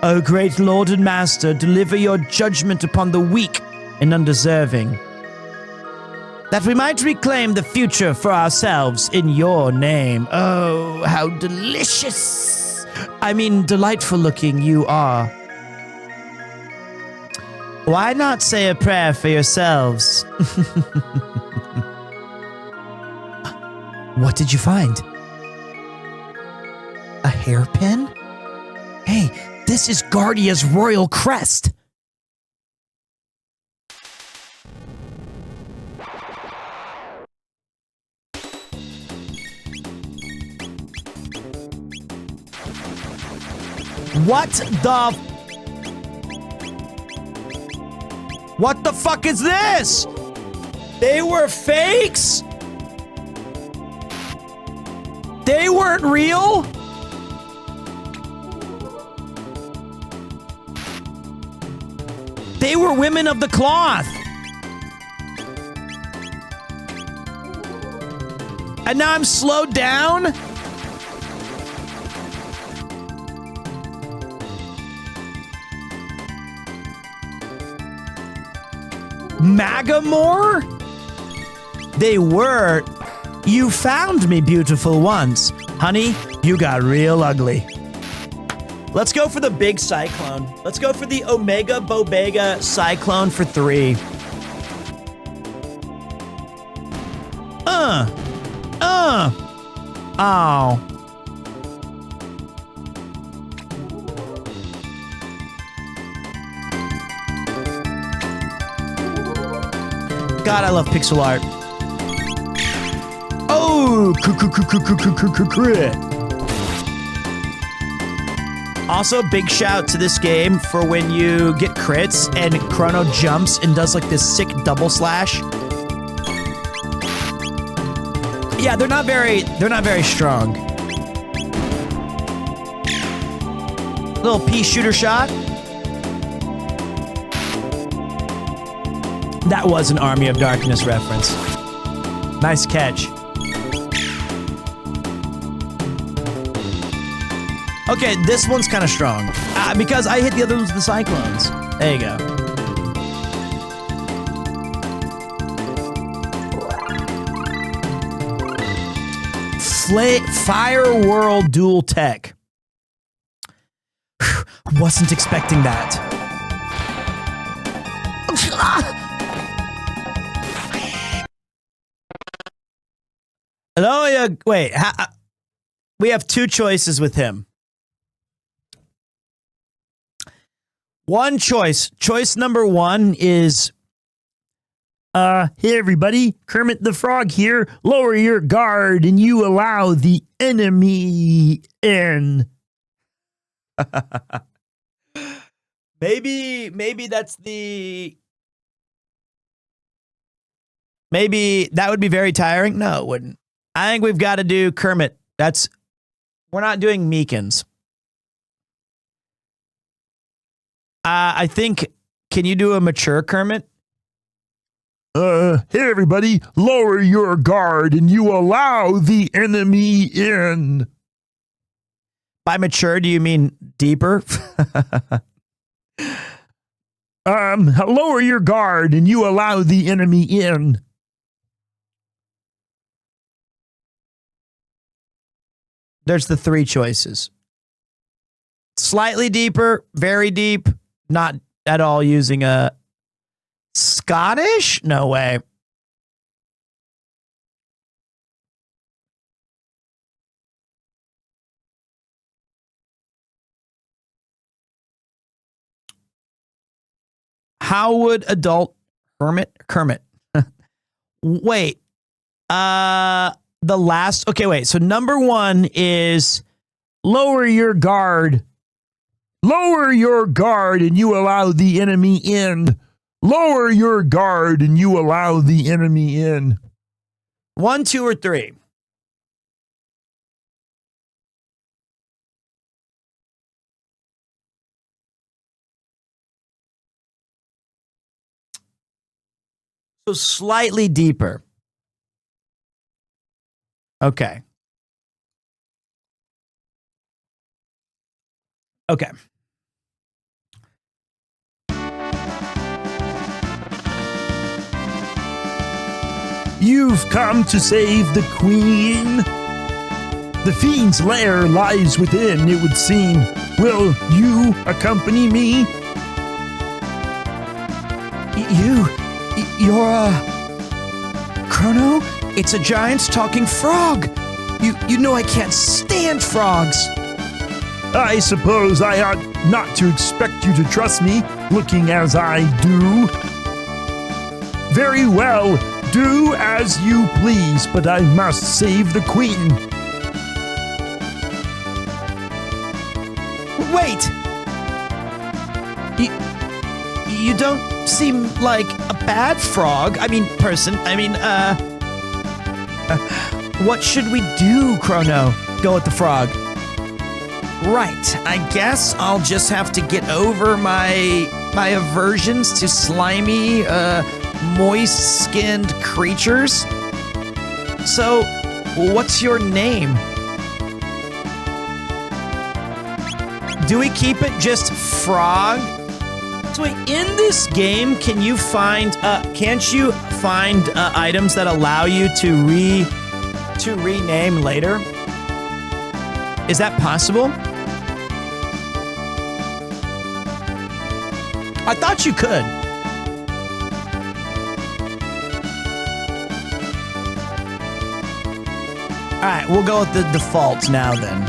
O great Lord and Master, deliver your judgment upon the weak and undeserving, that we might reclaim the future for ourselves in your name. Oh, how delicious! I mean, delightful looking you are. Why not say a prayer for yourselves? What did you find? A hairpin? Hey, this is Guardia's royal crest. What the fuck is this? They were fakes? They weren't real? They were women of the cloth. And now I'm slowed down? Magamore? They were. You found me beautiful once. Honey, you got real ugly. Let's go for the big cyclone. Let's go for the Omega Bobega cyclone for 3. Oh. God, I love pixel art. Oh, crit. Also, big shout to this game for when you get crits and Chrono jumps and does like this sick double slash. Yeah, they're not very strong. Little pea shooter shot. That was an Army of Darkness reference. Nice catch. Okay, this one's kind of strong. Because I hit the other ones with the cyclones. There you go. Fire World Dual Tech. Wasn't expecting that. Hello, wait. We have two choices with him. One choice. Choice number one is... Hey everybody, Kermit the Frog here. Lower your guard and you allow the enemy in. Maybe that's the... Maybe that would be very tiring. No, it wouldn't. I think we've got to do Kermit. We're not doing Meekins. I think, can you do a mature Kermit? Hey everybody, lower your guard and you allow the enemy in. By mature, do you mean deeper? Lower your guard and you allow the enemy in. There's the three choices. Slightly deeper, very deep, not at all using a Scottish? No way. How would adult Kermit? Wait. The last, okay, wait. So number one is lower your guard. Lower your guard and you allow the enemy in. Lower your guard and you allow the enemy in. 1, 2, or 3. So slightly deeper. Okay. Okay. You've come to save the queen. The fiend's lair lies within, it would seem. Will you accompany me? You're Chrono? It's a giant talking frog. You know I can't stand frogs. I suppose I ought not to expect you to trust me, looking as I do. Very well, do as you please, but I must save the queen. Wait! You don't seem like a bad frog. I mean, person. I mean, what should we do, Chrono? Go with the frog. Right, I guess I'll just have to get over my aversions to slimy, moist-skinned creatures. So, what's your name? Do we keep it just frog? So wait, in this game, can you find, can't you find items that allow you to rename later? Is that possible? I thought you could. right, we'll go with the default now then.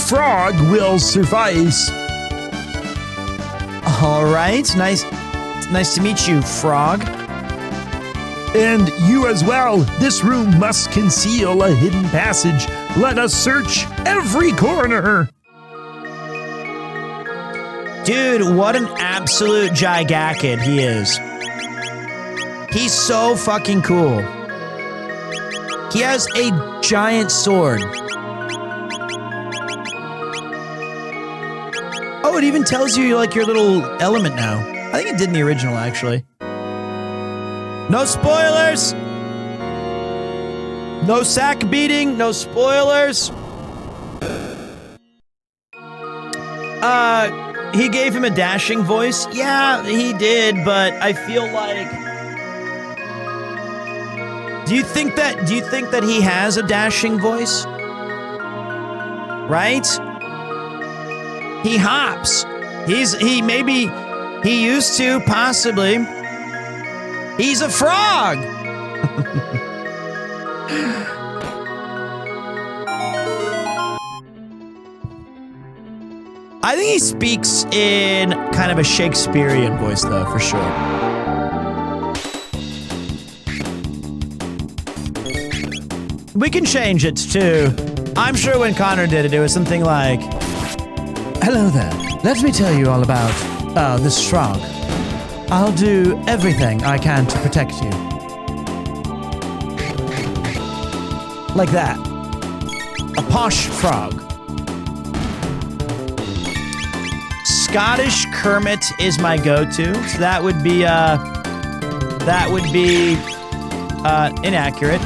Frog will suffice. All right, nice to meet you, Frog. And you as well. This room must conceal a hidden passage. Let us search every corner. Dude, what an absolute gigakid he is. He's so fucking cool. He has a giant sword. Oh, it even tells you like your little element now. I think it did in the original, actually. No spoilers. No sack beating. No spoilers. He gave him a dashing voice. Yeah, he did, but I feel like... Do you think that he has a dashing voice? Right? He hops. He used to, possibly. He's a frog. I think he speaks in kind of a Shakespearean voice, though, for sure. We can change it, too. I'm sure when Connor did it was something like, Hello there. Let me tell you all about this frog. I'll do everything I can to protect you. Like that. A posh frog. Scottish Kermit is my go-to. So that would be inaccurate.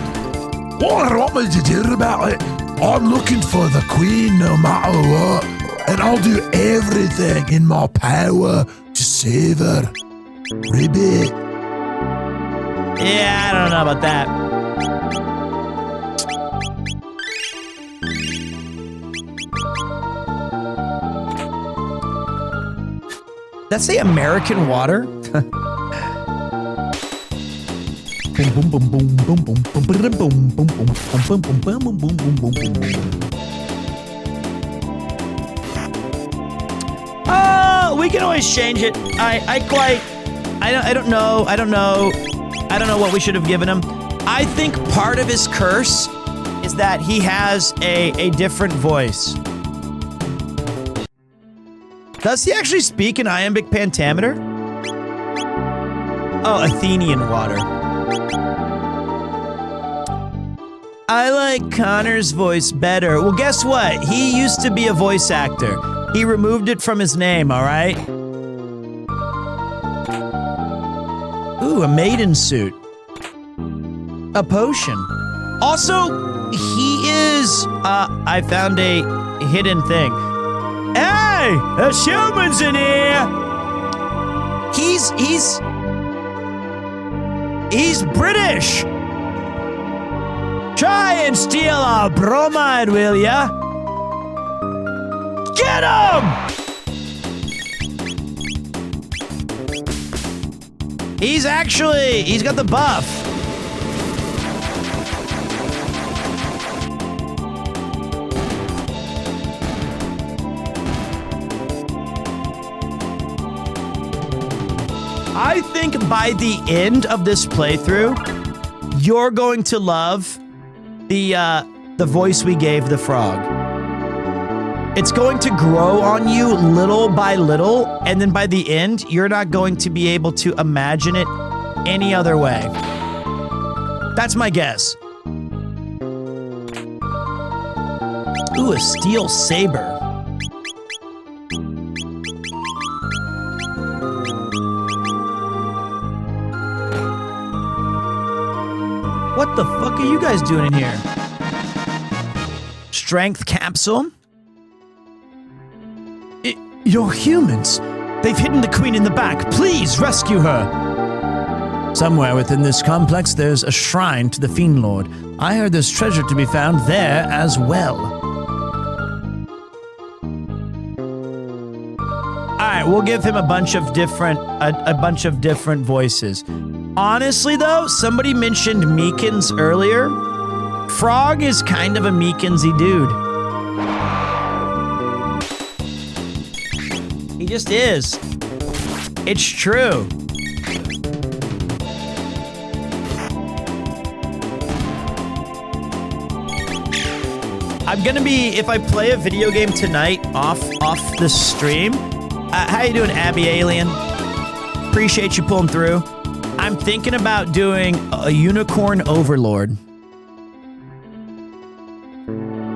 What do you want me to do about it? I'm looking for the queen no matter what, and I'll do everything in my power to save her. Ribbit. Yeah, I don't know about that. Let's say American water. We can always change it. I don't know what we should have given him. I think part of his curse is that he has a different voice. Does he actually speak in iambic pentameter? Oh, Athenian water. I like Connor's voice better. Well, guess what? He used to be a voice actor. He removed it from his name, all right? Ooh, a maiden suit. A potion. Also, he is... I found a hidden thing. Hey! There's humans in here! He's British! Try and steal our bromide, will ya? Get him! He's got the buff. I think by the end of this playthrough, you're going to love the voice we gave the frog. It's going to grow on you little by little, and then by the end, you're not going to be able to imagine it any other way. That's my guess. Ooh, a steel saber. What the fuck are you guys doing in here? Strength capsule? You're humans. They've hidden the queen in the back. Please rescue her. Somewhere within this complex, there's a shrine to the Fiend Lord. I heard there's treasure to be found there as well. All right, we'll give him a bunch of different voices. Honestly, though, somebody mentioned Meekins earlier. Frog is kind of a Meekins-y dude. He just is. It's true. I'm gonna be, if I play a video game tonight off the stream. How you doing, Abby Alien? Appreciate you pulling through. I'm thinking about doing a Unicorn Overlord.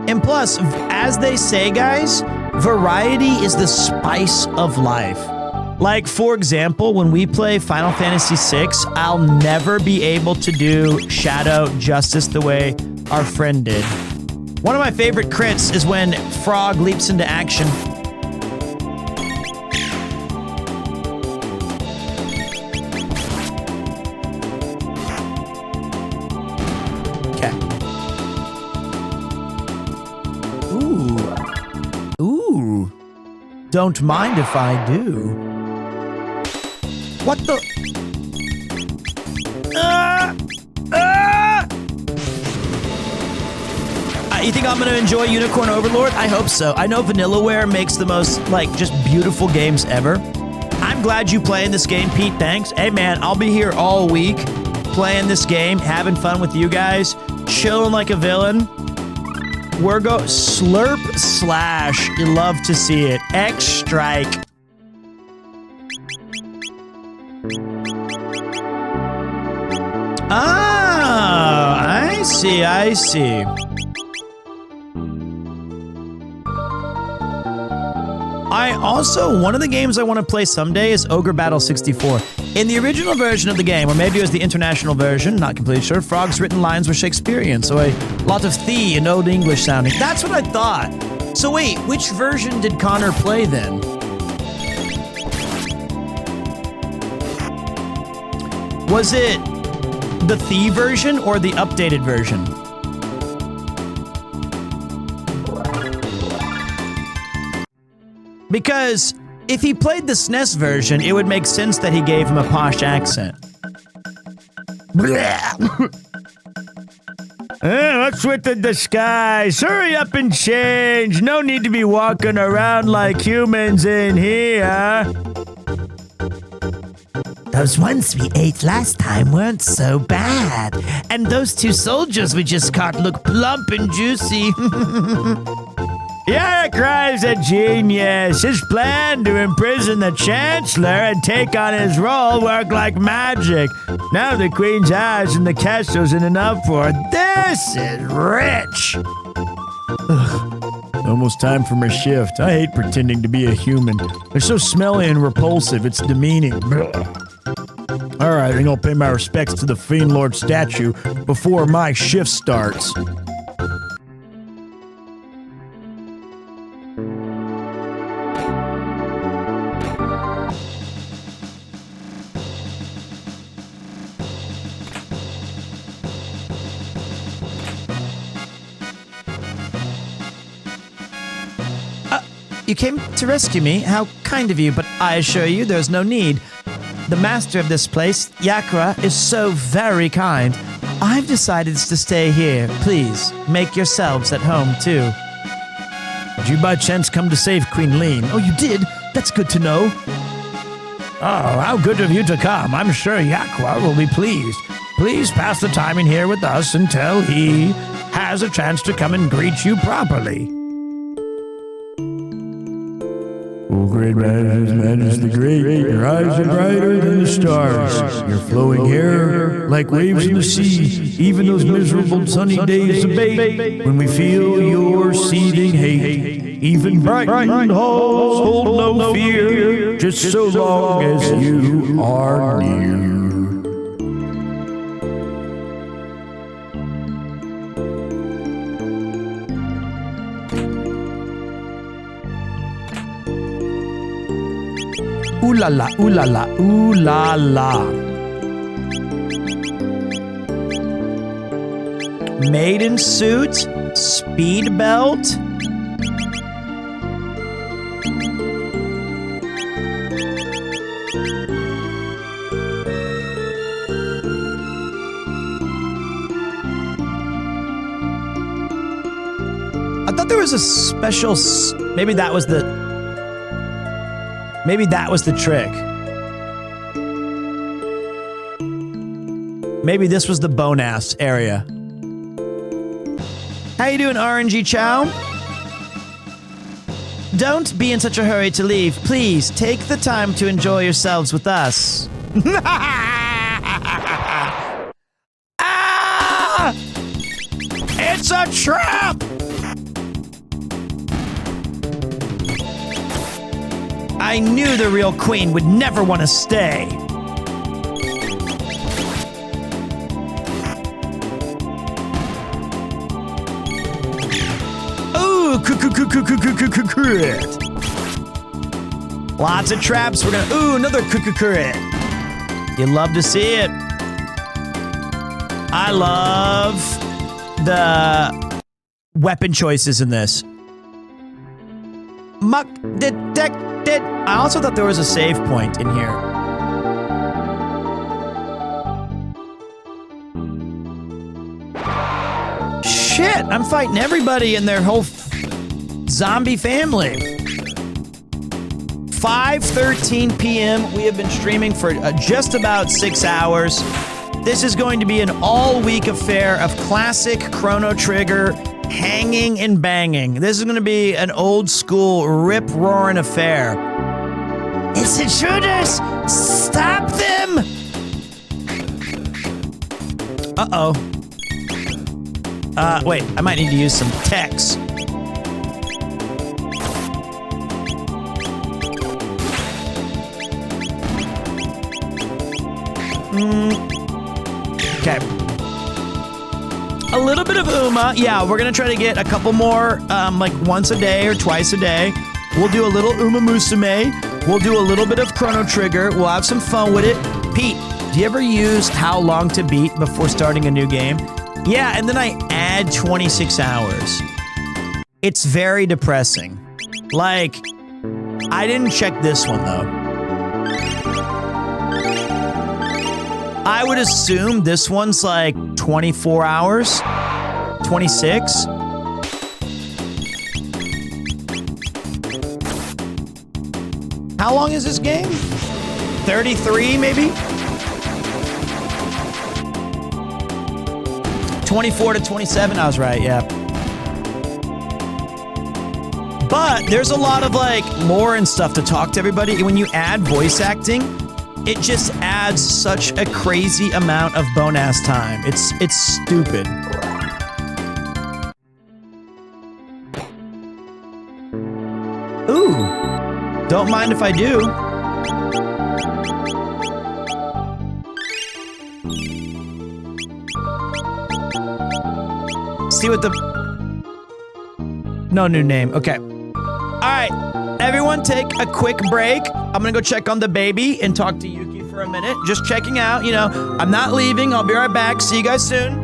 And plus, as they say, guys, variety is the spice of life. Like, for example, when we play Final Fantasy VI, I'll never be able to do Shadow justice the way our friend did. One of my favorite crits is when Frog leaps into action. Okay. Ooh. Don't mind if I do. What the? You think I'm gonna enjoy Unicorn Overlord? I hope so. I know Vanillaware makes the most, like, just beautiful games ever. I'm glad you playing this game, Pete. Thanks. Hey, man, I'll be here all week playing this game, having fun with you guys, chilling like a villain. We're go slurp slash. You love to see it. X strike. Ah, I see. One of the games I want to play someday is Ogre Battle 64. In the original version of the game, or maybe it was the international version, not completely sure, Frog's written lines were Shakespearean, so a lot of thee and Old English sounding. That's what I thought. So wait, which version did Connor play then? Was it the thee version or the updated version? Because if he played the SNES version, it would make sense that he gave him a posh accent. What's with the disguise? Hurry up and change. No need to be walking around like humans in here. Those ones we ate last time weren't so bad. And those 2 soldiers we just caught look plump and juicy. Yarokrive's a genius. His plan to imprison the Chancellor and take on his role worked like magic. Now the Queen's eyes in the castle's in enough for her. This is rich. Ugh. Almost time for my shift. I hate pretending to be a human. They're so smelly and repulsive, it's demeaning. All right, I'm gonna pay my respects to the Fiend Lord statue before my shift starts. You came to rescue me? How kind of you, but I assure you there's no need. The master of this place, Yakra, is so very kind. I've decided to stay here. Please, make yourselves at home, too. Did you by chance come to save Queen Lean? Oh, you did? That's good to know. Oh, how good of you to come. I'm sure Yakra will be pleased. Please pass the time in here with us until he has a chance to come and greet you properly. Oh, great man is the great. Your eyes are brighter than the stars. Your flowing hair like waves in the sea. Even those miserable sunny days abate when we feel your seething hate. Even brightened halls hold no fear, just so long as you are near. Ooh la la, ooh la la, ooh la la. Maiden suit, speed belt. was a special. Maybe that was the. Maybe that was the trick. Maybe this was the bone-ass area. How you doing, RNG Chow? Don't be in such a hurry to leave. Please, take the time to enjoy yourselves with us. Ah! It's a trap! I knew the real queen would never want to stay. Ooh, crit. Lots of traps. We're gonna, ooh, another crit. You love to see it. I love the weapon choices in this. Muck detected. I also thought there was a save point in here. Shit, I'm fighting everybody and their whole zombie family. 5:13 p.m. We have been streaming for just about 6 hours. This is going to be an all-week affair of classic Chrono Trigger hanging and banging. This is going to be an old-school rip-roaring affair. It's intruders! Stop them! Uh-oh. Wait, I might need to use some text. Okay. A little bit of Uma. Yeah, we're gonna try to get a couple more, like once a day or twice a day. We'll do a little Uma Musume. We'll do a little bit of Chrono Trigger. We'll have some fun with it. Pete, do you ever use how long to beat before starting a new game? Yeah, and then I add 26 hours. It's very depressing. Like, I didn't check this one though. I would assume this one's like 24 hours, 26. How long is this game? 33 maybe? 24 to 27, I was right, yeah. But there's a lot of like lore and stuff to talk to everybody. When you add voice acting, it just adds such a crazy amount of bone-ass time. It's stupid. Ooh, don't mind if I do. See what the... No new name, okay. All right, everyone take a quick break. I'm gonna go check on the baby and talk to Yuki for a minute. Just checking out, you know, I'm not leaving. I'll be right back. See you guys soon.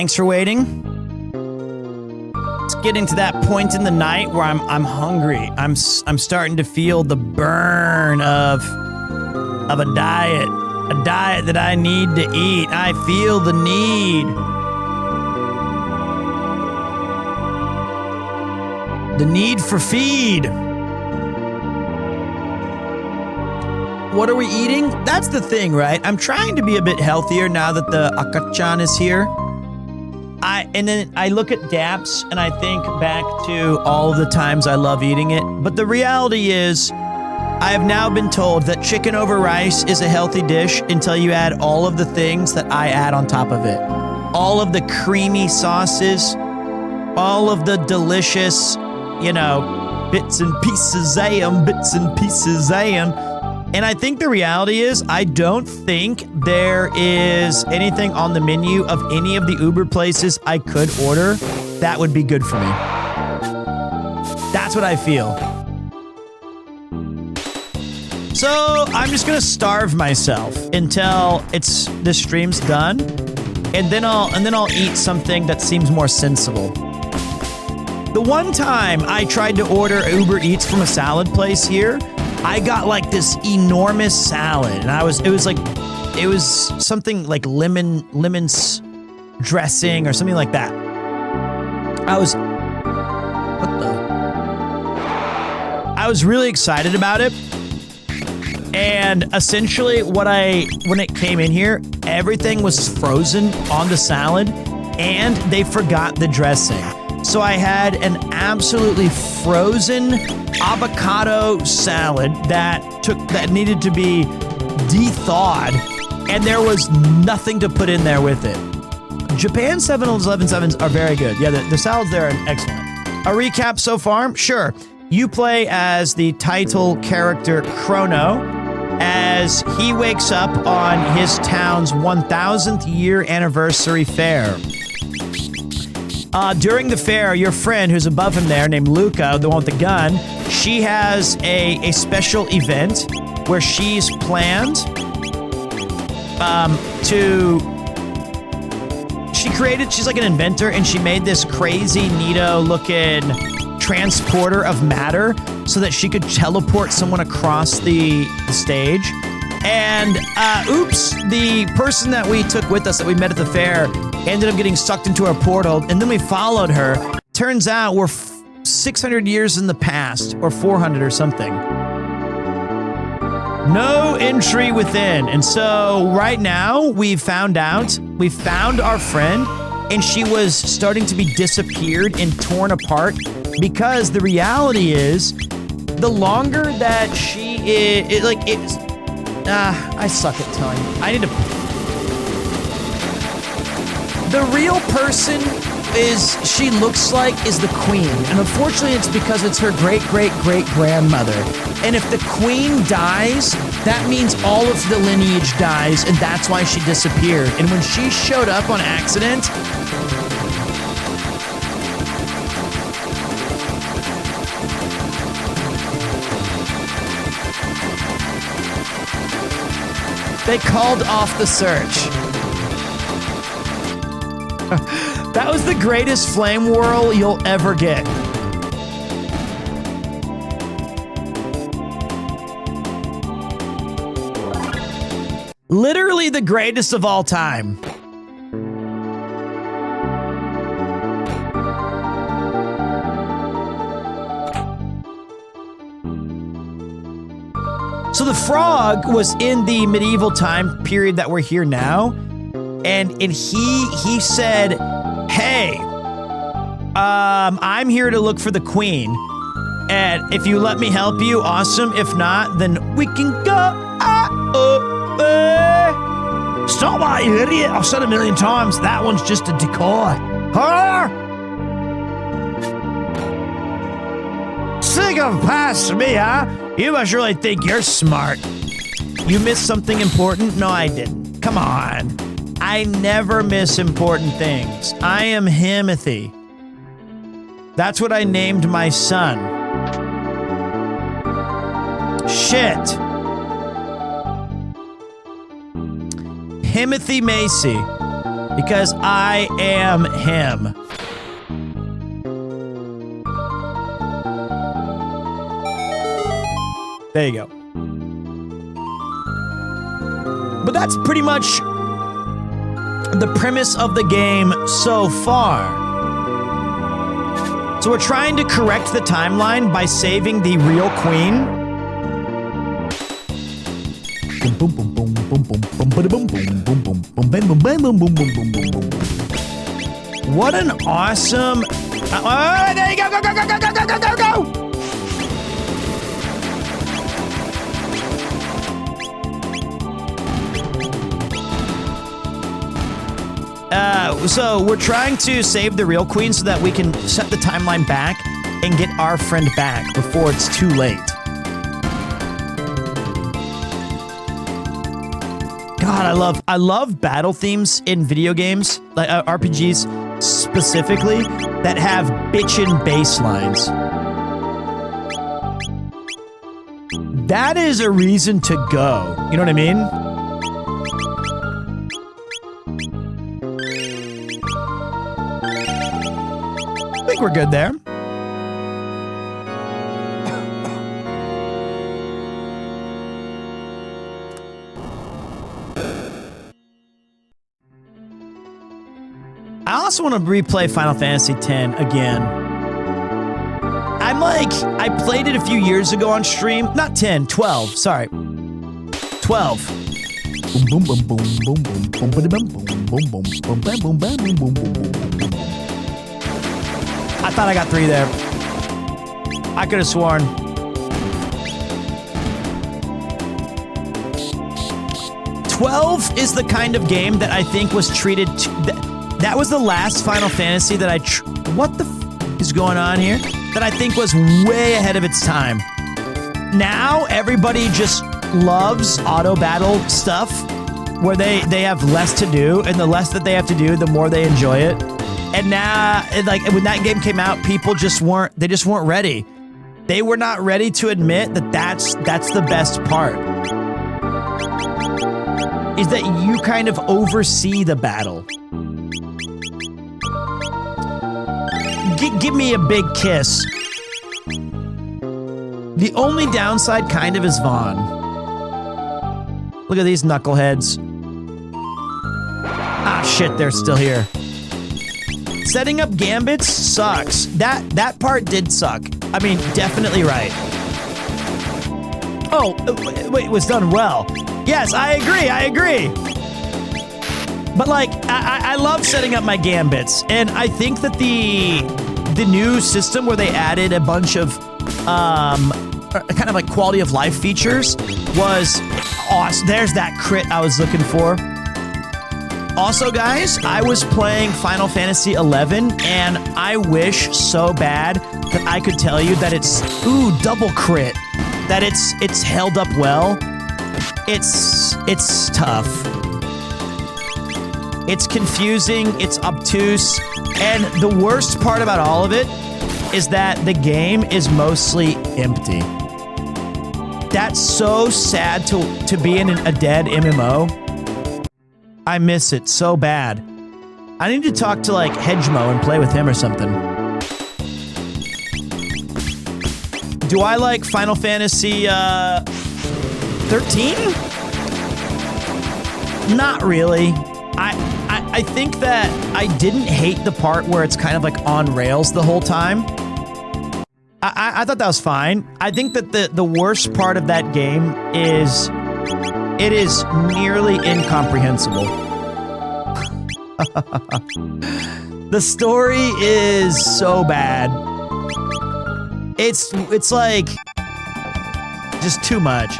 Thanks for waiting. It's getting to that point in the night where I'm hungry. I'm starting to feel the burn of a diet that I need to eat. I feel the need. The need for feed. What are we eating? That's the thing, right? I'm trying to be a bit healthier now that the Akachan is here. And then I look at Daps and I think back to all of the times I love eating it. But the reality is, I have now been told that chicken over rice is a healthy dish until you add all of the things that I add on top of it. All of the creamy sauces, all of the delicious, bits and pieces And I think the reality is, I don't think there is anything on the menu of any of the Uber places I could order that would be good for me. That's what I feel. So I'm just gonna starve myself until this stream's done, and then I'll eat something that seems more sensible. The one time I tried to order Uber Eats from a salad place here, I got like this enormous salad, and it was something like lemon dressing or something like that. I was really excited about it, and essentially when it came in here, everything was frozen on the salad, and they forgot the dressing. So I had an absolutely frozen avocado salad that needed to be de-thawed, and there was nothing to put in there with it. Japan 7-Eleven-7s are very good. Yeah, the salads there are excellent. A recap so far? Sure. You play as the title character Chrono, as he wakes up on his town's 1,000th year anniversary fair. During the fair, your friend who's above him there, named Lucca, the one with the gun, she has a special event where she's planned she's like an inventor, and she made this crazy neato-looking transporter of matter so that she could teleport someone across the stage. And, oops, the person that we took with us that we met at the fair ended up getting sucked into our portal, and then we followed her. Turns out we're 600 years in the past, or 400 or something. No entry within. And so right now we found our friend, and she was starting to be disappeared and torn apart, because the reality is, the longer that she is, I suck at telling you. The real person she looks like is the queen. And unfortunately, it's because it's her great-great-great-grandmother. And if the queen dies, that means all of the lineage dies, and that's why she disappeared. And when she showed up on accident, they called off the search. That was the greatest flame whirl you'll ever get. Literally the greatest of all time. So the frog was in the medieval time period that we're here now, and he said, "Hey, I'm here to look for the queen, and if you let me help you, awesome. If not, then we can go." Stop that, you idiot! I've said 1,000,000 times, that one's just a decoy. Sick of past me, huh? You must really think you're smart. You missed something important? No, I didn't. Come on. I never miss important things. I am Himothy. That's what I named my son. Shit. Himothy Macy. Because I am him. There you go. But that's pretty much the premise of the game so far. So we're trying to correct the timeline by saving the real queen. What an awesome... Oh, there you go, go, go, go, go, go, go, go, go! So we're trying to save the real queen so that we can set the timeline back and get our friend back before it's too late. God, I love battle themes in video games, like RPGs specifically, that have bitchin' bass lines. That is a reason to go. You know what I mean? I think we're good there. I also want to replay Final Fantasy X again. I played it a few years ago on stream. Not 10, 12, sorry. 12. I thought I got 3 there. I could have sworn. "12 is the kind of game that I think was treated... That was the last Final Fantasy that what the f is going on here? That I think was way ahead of its time. Now, everybody just loves auto battle stuff where they have less to do, and the less that they have to do, the more they enjoy it. And now, like, when that game came out, people just weren't ready. They were not ready to admit that that's the best part. Is that you kind of oversee the battle. Give me a big kiss. The only downside kind of is Vaughn. Look at these knuckleheads. Ah, shit, they're still here. Setting up gambits sucks. That part did suck. I mean, definitely right. Oh, wait, it was done well. Yes, I agree. But like, I love setting up my gambits, and I think that the new system where they added a bunch of kind of like quality of life features was awesome. There's that crit I was looking for. Also, guys, I was playing Final Fantasy XI, and I wish so bad that I could tell you that it's double crit, that it's held up well. It's tough. It's confusing, it's obtuse, and the worst part about all of it is that the game is mostly empty. That's so sad to be in a dead MMO. I miss it so bad. I need to talk to like Hedgemo and play with him or something. Do I like Final Fantasy 13? Not really. I think that I didn't hate the part where it's kind of like on rails the whole time. I thought that was fine. I think that the worst part of that game is it is nearly incomprehensible. The story is so bad. It's like just too much.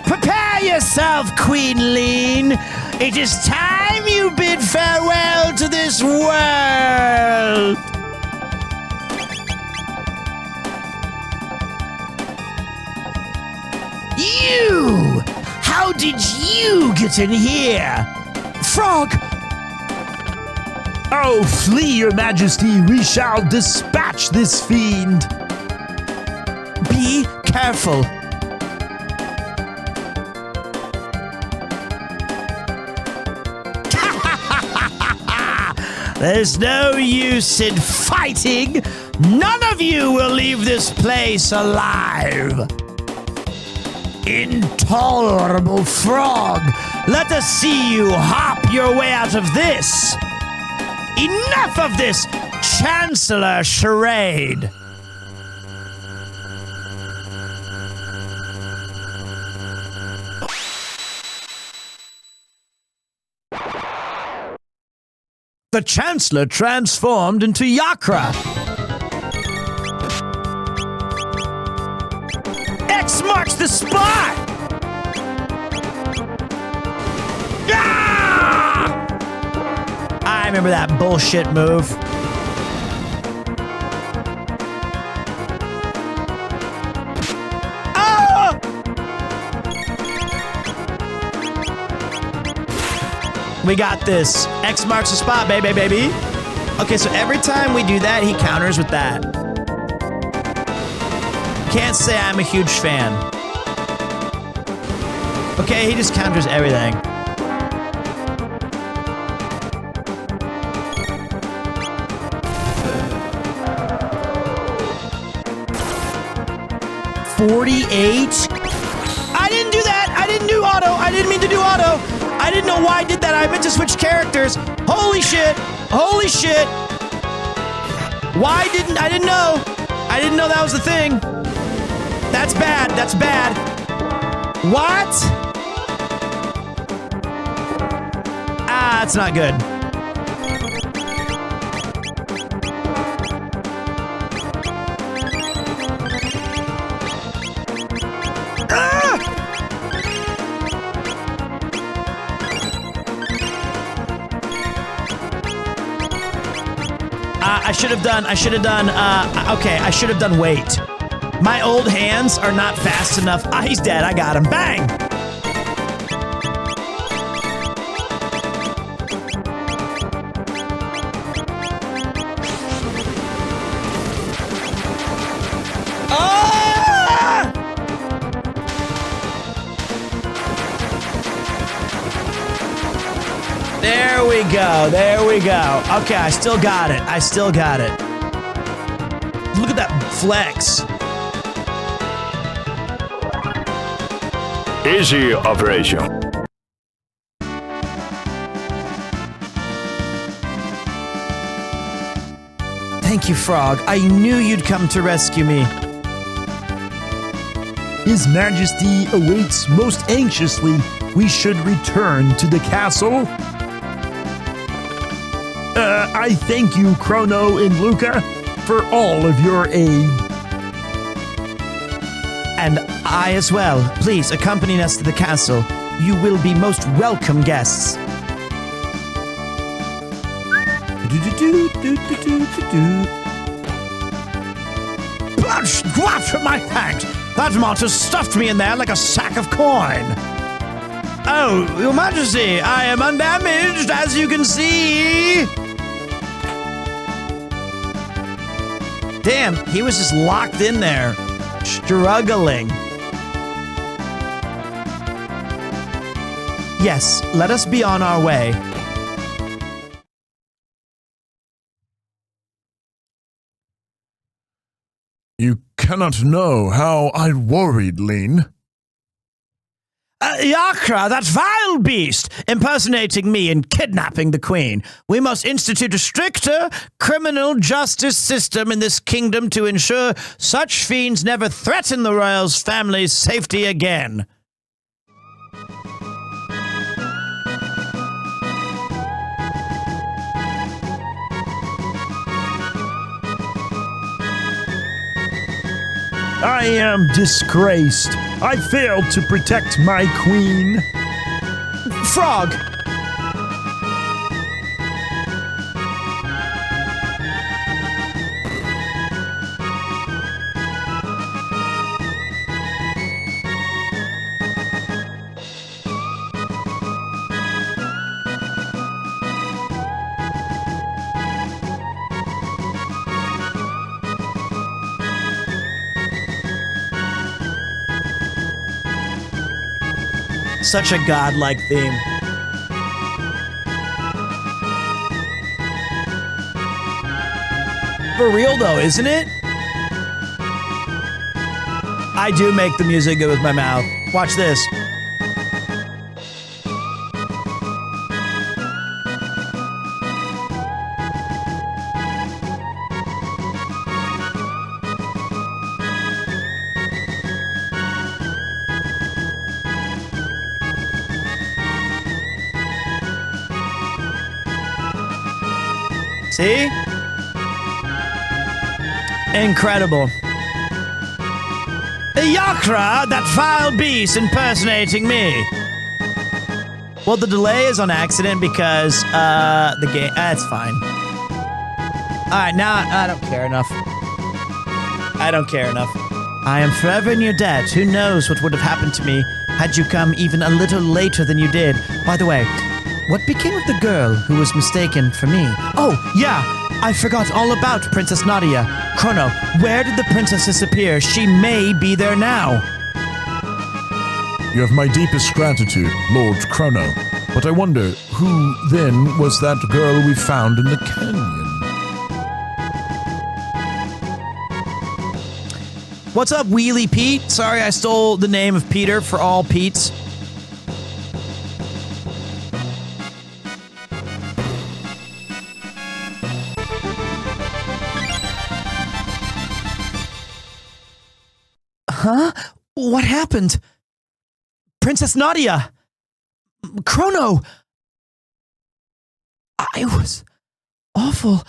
Prepare yourself, Queen Lean. It is time you bid farewell to this world. You! How did you get in here? Frog! Oh, flee, your majesty. We shall dispatch this fiend. Be careful. There's no use in fighting. None of you will leave this place alive. Intolerable frog. Let us see you hop your way out of this. Enough of this Chancellor charade. The Chancellor transformed into Yakra. X marks the spot! Ah! I remember that bullshit move. Ah! We got this. X marks the spot, baby, baby. Okay, so every time we do that, he counters with that. Can't say I'm a huge fan. Okay, he just counters everything. $48? I didn't do that! I didn't do auto! I didn't mean to do auto! I didn't know why I did that. I meant to switch characters. Holy shit. Holy shit. Why didn't I didn't know. I didn't know that was the thing. That's bad. That's bad. What? Ah, that's not good. I should have done wait. My old hands are not fast enough. Ah, he's dead. I got him. Bang! Ah! There we go. There we go. Okay, I still got it. I still got it. Look at that flex. Easy operation. Thank you, Frog. I knew you'd come to rescue me. His Majesty awaits most anxiously. We should return to the castle. I thank you, Chrono and Lucca, for all of your aid. And I as well. Please accompany us to the castle. You will be most welcome guests. Squash from my thanks! That monster stuffed me in there like a sack of coin. Oh, Your Majesty, I am undamaged, as you can see. Damn, he was just locked in there, struggling. Yes, let us be on our way. You cannot know how I worried, Lean. Yakra, that vile beast, impersonating me and kidnapping the queen. We must institute a stricter criminal justice system in this kingdom to ensure such fiends never threaten the royals' family's safety again. I am disgraced. I failed to protect my queen. Frog! Such a godlike theme. for real though, isn't it? I do make the music good with my mouth. Watch this. See? Incredible. Yakra, that vile beast impersonating me. Well, the delay is on accident because the game. That's fine. All right, now I don't care enough. I don't care enough. I am forever in your debt. Who knows what would have happened to me had you come even a little later than you did. By the way, what became of the girl who was mistaken for me? Oh, yeah, I forgot all about Princess Nadia. Chrono, where did the princess disappear? She may be there now. You have my deepest gratitude, Lord Chrono. But I wonder, who then was that girl we found in the canyon? What's up, Wheelie Pete? Sorry I stole the name of Peter for all Pete's. Huh? What happened? Princess Nadia! Chrono! I was awful.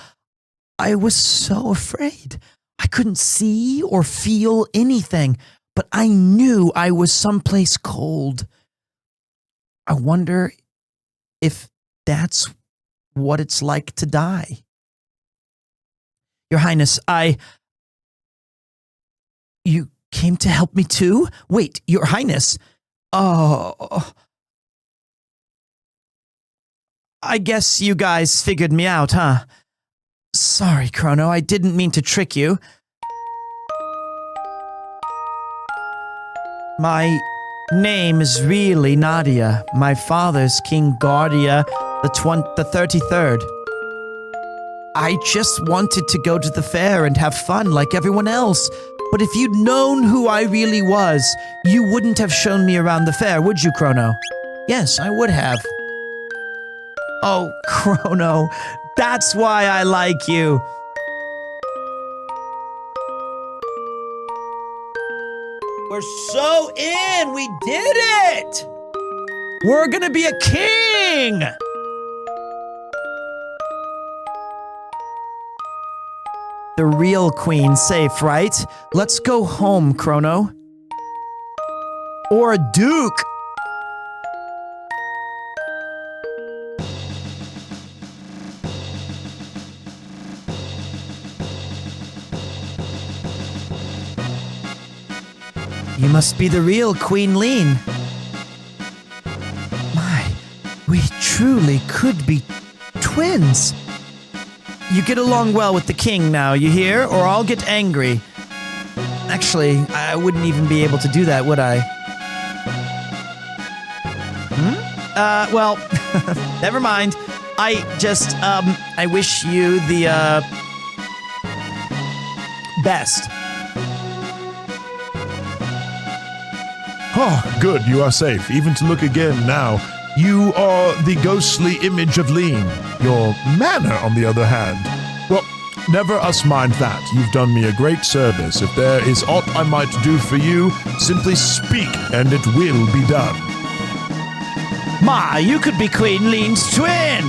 I was so afraid. I couldn't see or feel anything, but I knew I was someplace cold. I wonder if that's what it's like to die. Your Highness, You came to help me too? Wait, Your Highness. Oh. I guess you guys figured me out, huh? Sorry, Chrono, I didn't mean to trick you. My name is really Nadia. My father's King Guardia, the 33rd. I just wanted to go to the fair and have fun like everyone else. But if you'd known who I really was, you wouldn't have shown me around the fair, would you, Chrono? Yes, I would have. Oh, Chrono, that's why I like you. We're so in! We did it! We're gonna be a king! The real queen safe, right? Let's go home, Chrono. Or a duke. You must be the real Queen Lean. My, we truly could be twins. You get along well with the king now, you hear? Or I'll get angry. Actually, I wouldn't even be able to do that, would I? Well, never mind. I wish you the, best. Oh, good, you are safe, even to look again now. You are the ghostly image of Lean. Your manner, on the other hand. Well, never us mind that. You've done me a great service. If there is aught I might do for you, simply speak, and it will be done. My, you could be Queen Lean's twin!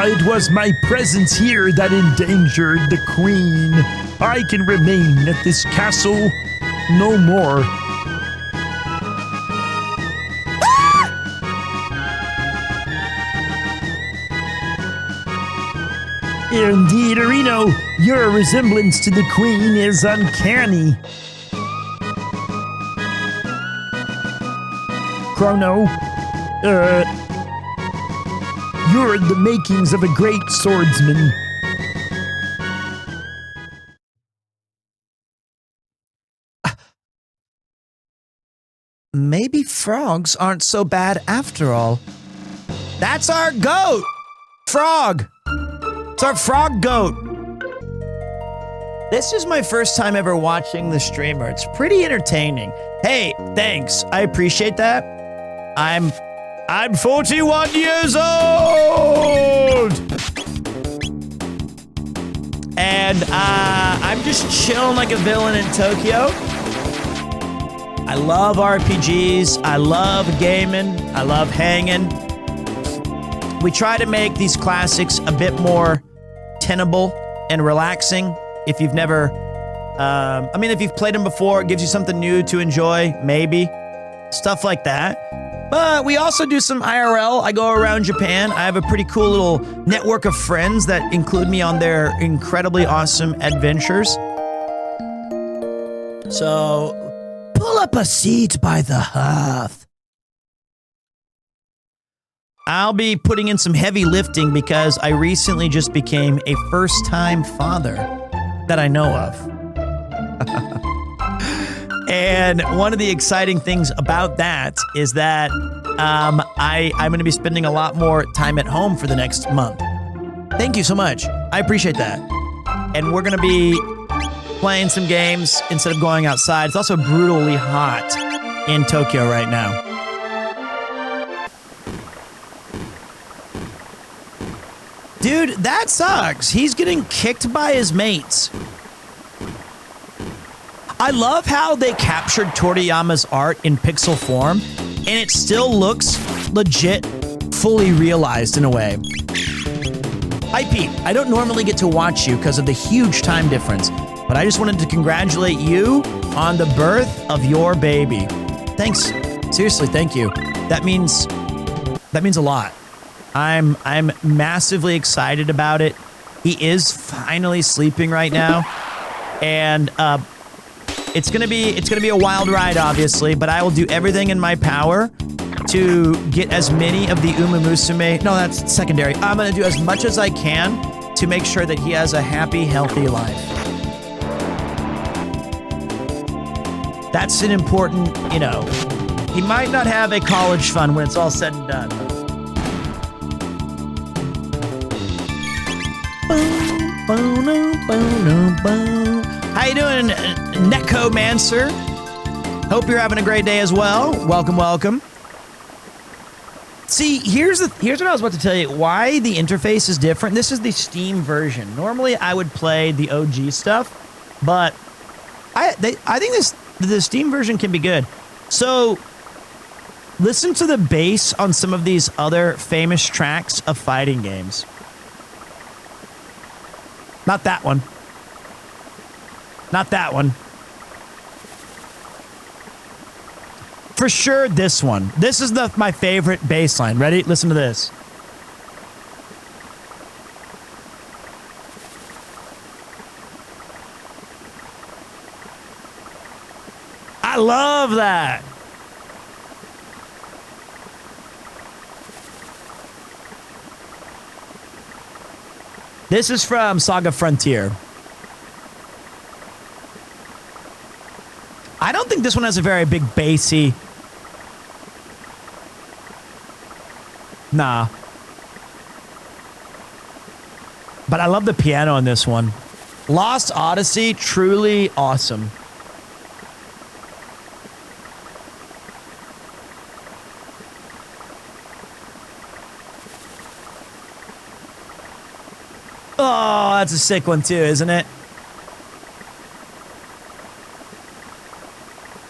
It was my presence here that endangered the queen. I can remain at this castle no more. Indeed, Reno, your resemblance to the queen is uncanny. Chrono, you're the makings of a great swordsman. maybe frogs aren't so bad after all. That's our goat! Frog! It's our frog goat. This is my first time ever watching the streamer. It's pretty entertaining. Hey, thanks. I appreciate that. I'm 41 years old! And I'm just chilling like a villain in Tokyo. I love RPGs. I love gaming. I love hanging. We try to make these classics a bit more tenable and relaxing. If you've never, if you've played them before, it gives you something new to enjoy, maybe. Stuff like that. But we also do some IRL. I go around Japan. I have a pretty cool little network of friends that include me on their incredibly awesome adventures. So, pull up a seat by the hearth. I'll be putting in some heavy lifting because I recently just became a first-time father that I know of. And one of the exciting things about that is that I'm going to be spending a lot more time at home for the next month. Thank you so much. I appreciate that. And we're going to be playing some games instead of going outside. It's also brutally hot in Tokyo right now. Dude, that sucks. He's getting kicked by his mates. I love how they captured Toriyama's art in pixel form, and it still looks legit, fully realized in a way. Hi, Pete. I don't normally get to watch you because of the huge time difference, but I just wanted to congratulate you on the birth of your baby. Thanks. Seriously, thank you. That means a lot. I'm massively excited about it. He is finally sleeping right now, and it's gonna be a wild ride, obviously. But I will do everything in my power to get as many of the Umamusume. No, that's secondary. I'm gonna do as much as I can to make sure that he has a happy, healthy life. That's an important, he might not have a college fund when it's all said and done. How you doing, Necomancer? Hope you're having a great day as well. Welcome, welcome. See, here's what I was about to tell you. Why the interface is different. This is the Steam version. Normally, I would play the OG stuff, but I think the Steam version can be good. So, listen to the bass on some of these other famous tracks of fighting games. Not that one. Not that one. For sure, this one. This is my favorite bass line. Ready? Listen to this. I love that. This is from Saga Frontier. I don't think this one has a very big bassy. Nah. But I love the piano on this one. Lost Odyssey, truly awesome. Oh, that's a sick one too, isn't it?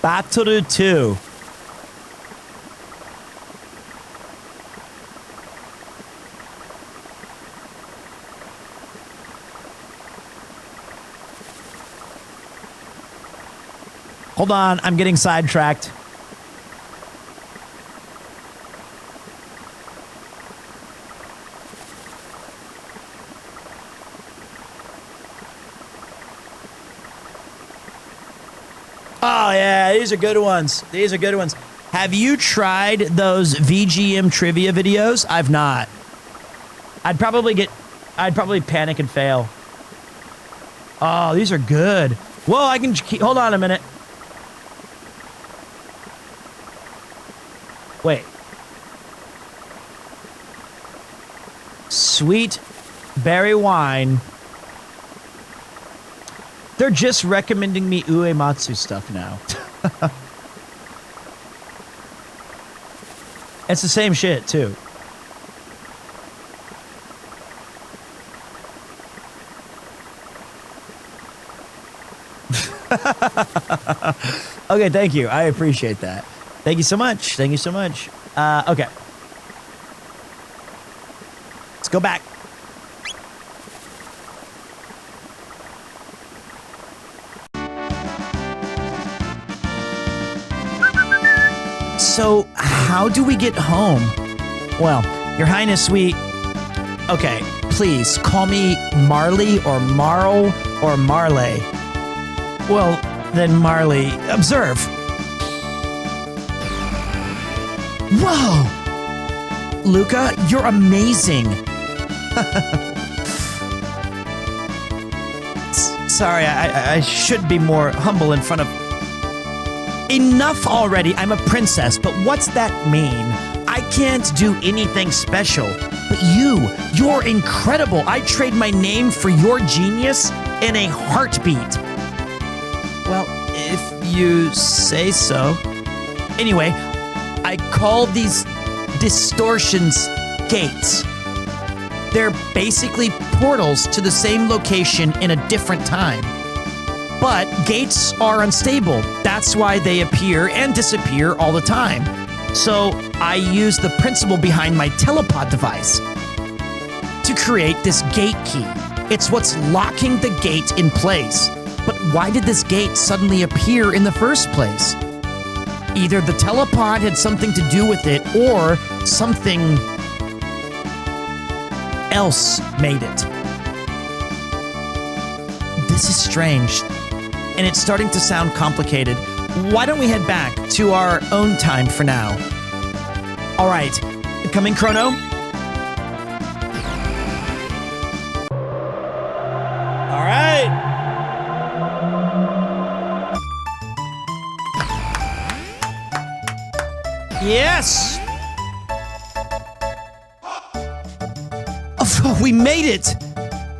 Battle 2. Hold on, I'm getting sidetracked. Oh, yeah, these are good ones. These are good ones. Have you tried those VGM trivia videos? I've not. I'd probably panic and fail. Oh, these are good. Whoa, hold on a minute. Wait. Sweet berry wine. They're just recommending me Uematsu stuff now. It's the same shit, too. Okay, thank you. I appreciate that. Thank you so much. Thank you so much. Okay. Let's go back. So, how do we get home? Well, Your Highness, Okay, please, call me Marley or Marle or Marle. Well, then Marley, observe. Whoa! Lucca, you're amazing. Sorry, I should be more humble in front of... Enough already, I'm a princess, but what's that mean? I can't do anything special. But you're incredible. I trade my name for your genius in a heartbeat. Well, if you say so. Anyway, I call these distortions gates. They're basically portals to the same location in a different time. But gates are unstable. That's why they appear and disappear all the time. So I use the principle behind my telepod device to create this gate key. It's what's locking the gate in place. But why did this gate suddenly appear in the first place? Either the telepod had something to do with it, or something else made it. This is strange, and it's starting to sound complicated. Why don't we head back to our own time for now? All right, coming, Chrono. All right. Yes! Oh, we made it!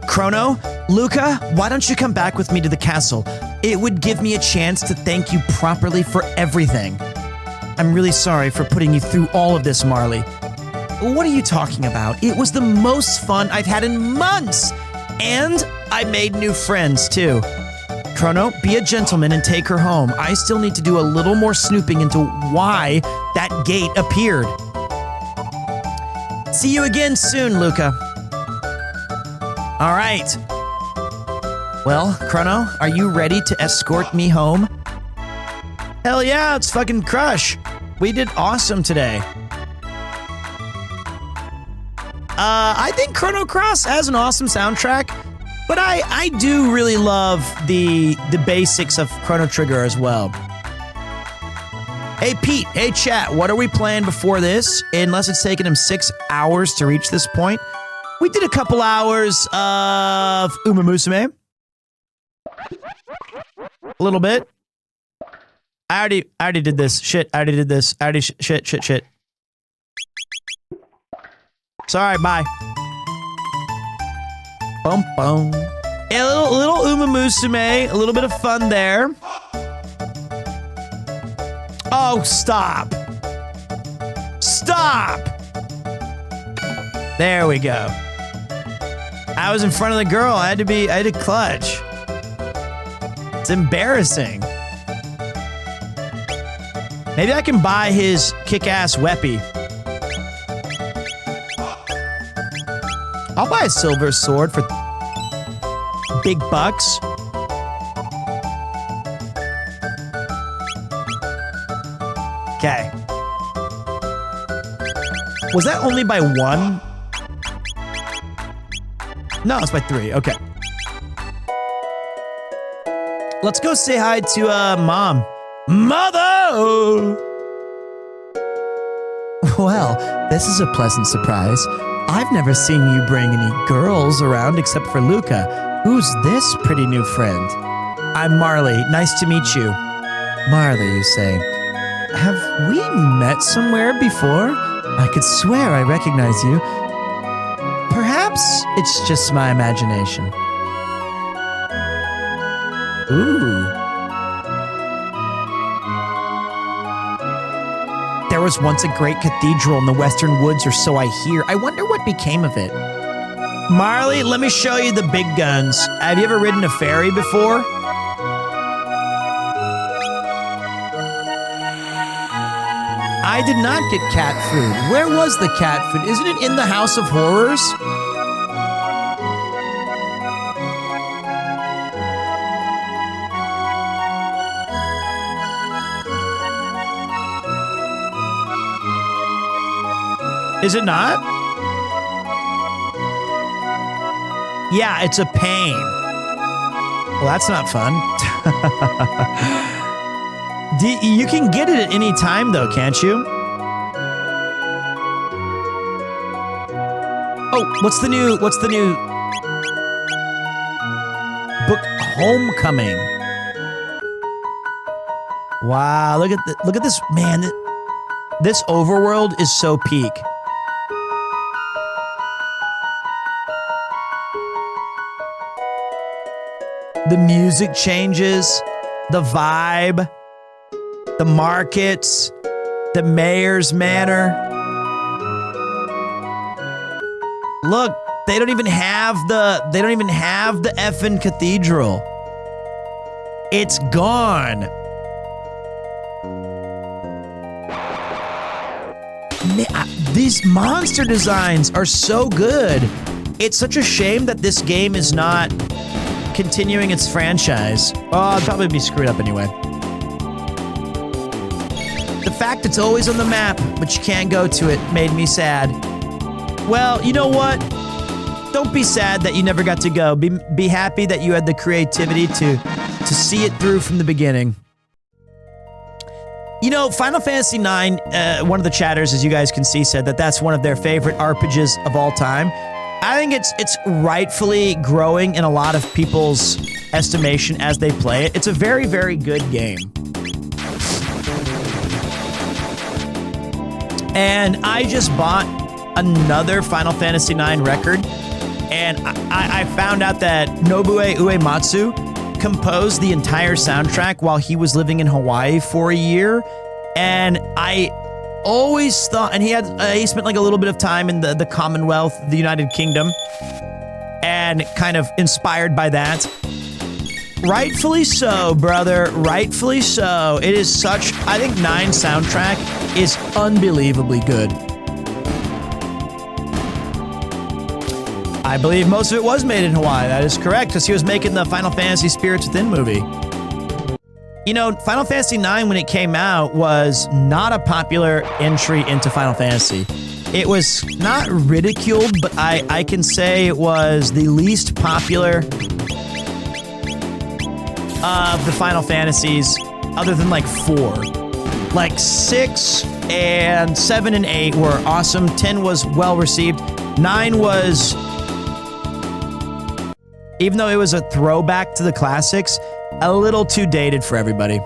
Chrono, Lucca, why don't you come back with me to the castle? It would give me a chance to thank you properly for everything. I'm really sorry for putting you through all of this, Marley. What are you talking about? It was the most fun I've had in months! And I made new friends, too. Chrono, be a gentleman and take her home. I still need to do a little more snooping into why that gate appeared. See you again soon, Lucca. All right. Well, Chrono, are you ready to escort me home? Hell yeah, it's fucking Crush. We did awesome today. I think Chrono Cross has an awesome soundtrack, but I do really love the basics of Chrono Trigger as well. Hey, Pete. Hey, chat. What are we playing before this? Unless it's taken him 6 hours to reach this point. We did a couple hours of Uma Musume. A little bit. I already did this. Shit, I already did this. I already shit. Sorry, bye. Boom, boom. A little Uma Musume. A little bit of fun there. Oh, stop. Stop. There we go. I was in front of the girl. I had to clutch. It's embarrassing. Maybe I can buy his kick-ass weppy. I'll buy a silver sword for big bucks. Okay. Was that only by 1? No, it's by 3. Okay. Let's go say hi to Mom. Mother! Well, this is a pleasant surprise. I've never seen you bring any girls around except for Lucca. Who's this pretty new friend? I'm Marley. Nice to meet you. Marley, you say. have we met somewhere before? I could swear I recognize you. Perhaps it's just my imagination. Ooh. There was once a great cathedral in the western woods, or so I hear. I wonder what became of it. Marley, let me show you the big guns. Have you ever ridden a ferry before? I did not get cat food. Where was the cat food? Isn't it in the House of Horrors? Is it not? Yeah, it's a pain. Well, that's not fun. You can get it at any time, though, can't you? Oh, what's the new book? Homecoming. Wow, look at this, man. This overworld is so peak. The music changes, the vibe, the markets, the mayor's manor. Look, they don't even have the effing cathedral. It's gone. These monster designs are so good. It's such a shame that this game is not continuing its franchise. Oh, it'd probably be screwed up anyway. The fact it's always on the map, but you can't go to it, made me sad. Well, you know what? Don't be sad that you never got to go. Be happy that you had the creativity to see it through from the beginning. You know, Final Fantasy IX, one of the chatters, as you guys can see, said that that's one of their favorite RPGs of all time. I think it's rightfully growing in a lot of people's estimation as they play it. It's a very, very good game. And I just bought another Final Fantasy IX record, and I found out that Nobuo Uematsu composed the entire soundtrack while he was living in Hawaii for a year. And I always thought, and he spent like a little bit of time in the Commonwealth, the United Kingdom, and kind of inspired by that. Rightfully so, brother. Rightfully so. It is such, I think 9 soundtrack is unbelievably good. I believe most of it was made in Hawaii. That is correct, because he was making the Final Fantasy Spirits Within movie. You know, Final Fantasy IX, when it came out, was not a popular entry into Final Fantasy. It was not ridiculed, but I can say it was the least popular of the Final Fantasies, other than like 4. Like 6 and 7 and 8 were awesome. 10 was well received. 9 was, even though it was a throwback to the classics, a little too dated for everybody.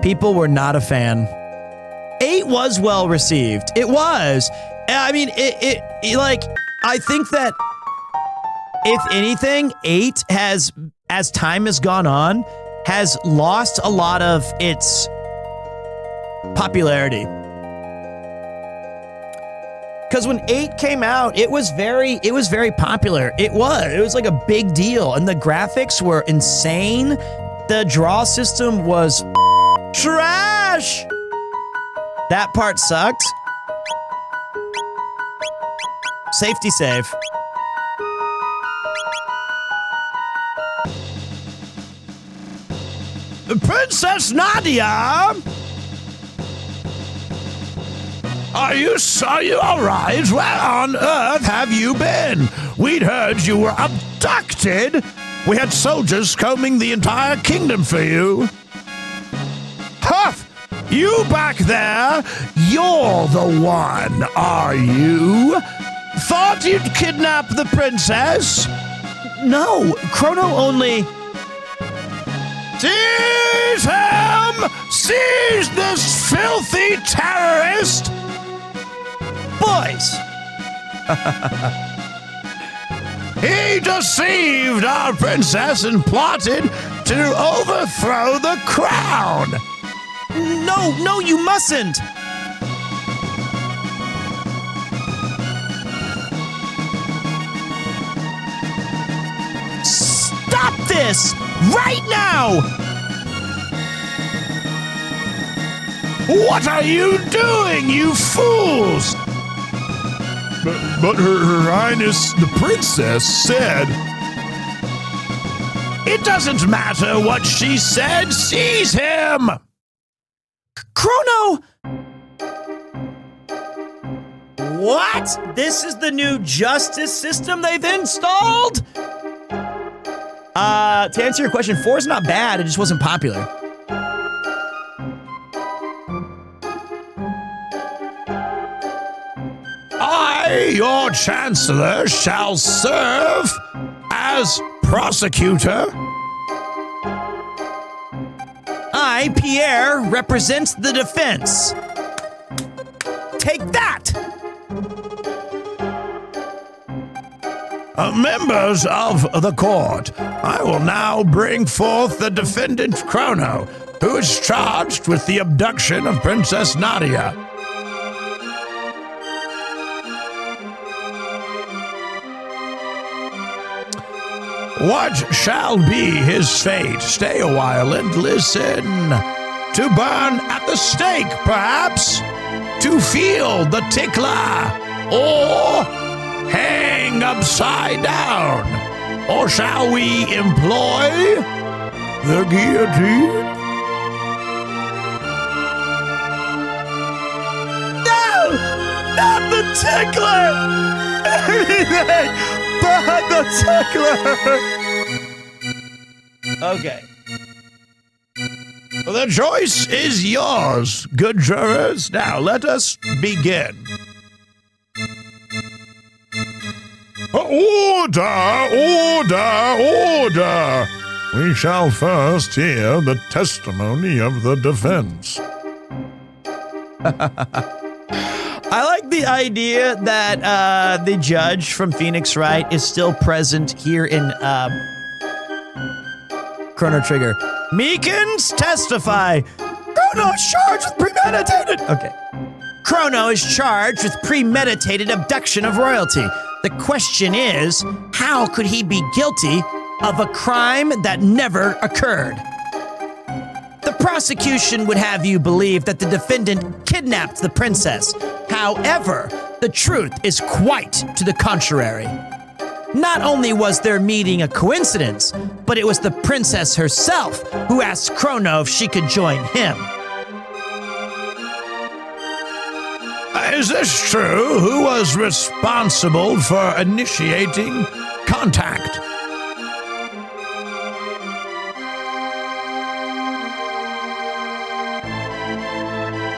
People were not a fan. 8 was well received. It was. I mean, it like, I think that if anything, 8 has, as time has gone on, has lost a lot of its popularity. Because when 8 came out, it was very popular. It was like a big deal, and the graphics were insane. The draw system was trash. That part sucked. Safety save. Princess Nadia! Are you all right? Where on earth have you been? We'd heard you were abducted. We had soldiers combing the entire kingdom for you. Huff! You back there? You're the one, are you? Thought you'd kidnap the princess? No, Chrono only Seize him! Seize this filthy terrorist! Boys, He deceived our princess and plotted to overthrow the crown! no, you mustn't. Stop this right now! What are you doing, you fools? But her Highness, the princess, said... It doesn't matter what she said. Seize him! Chrono! What? This is the new justice system they've installed? To answer your question, 4 is not bad, it just wasn't popular. I, your chancellor, shall serve as prosecutor. I, Pierre, represents the defense. Take that! Members of the court, I will now bring forth the defendant Chrono, who is charged with the abduction of Princess Nadia. What shall be his fate? Stay a while and listen. To burn at the stake, perhaps? To feel the tickler? Or hang upside down? Or shall we employ the guillotine? No! Not the tickler! Everything but the tickler! Okay. The choice is yours, good jurors. Now let us begin. Order! Order! Order! We shall first hear the testimony of the defense. I like the idea that the judge from Phoenix Wright is still present here in Chrono Trigger. Meekins, testify. Chrono is charged with premeditated. Okay. Chrono is charged with premeditated abduction of royalty. The question is, how could he be guilty of a crime that never occurred? The prosecution would have you believe that the defendant kidnapped the princess. However, the truth is quite to the contrary. Not only was their meeting a coincidence, but it was the princess herself who asked Chrono if she could join him. Is this true? Who was responsible for initiating contact?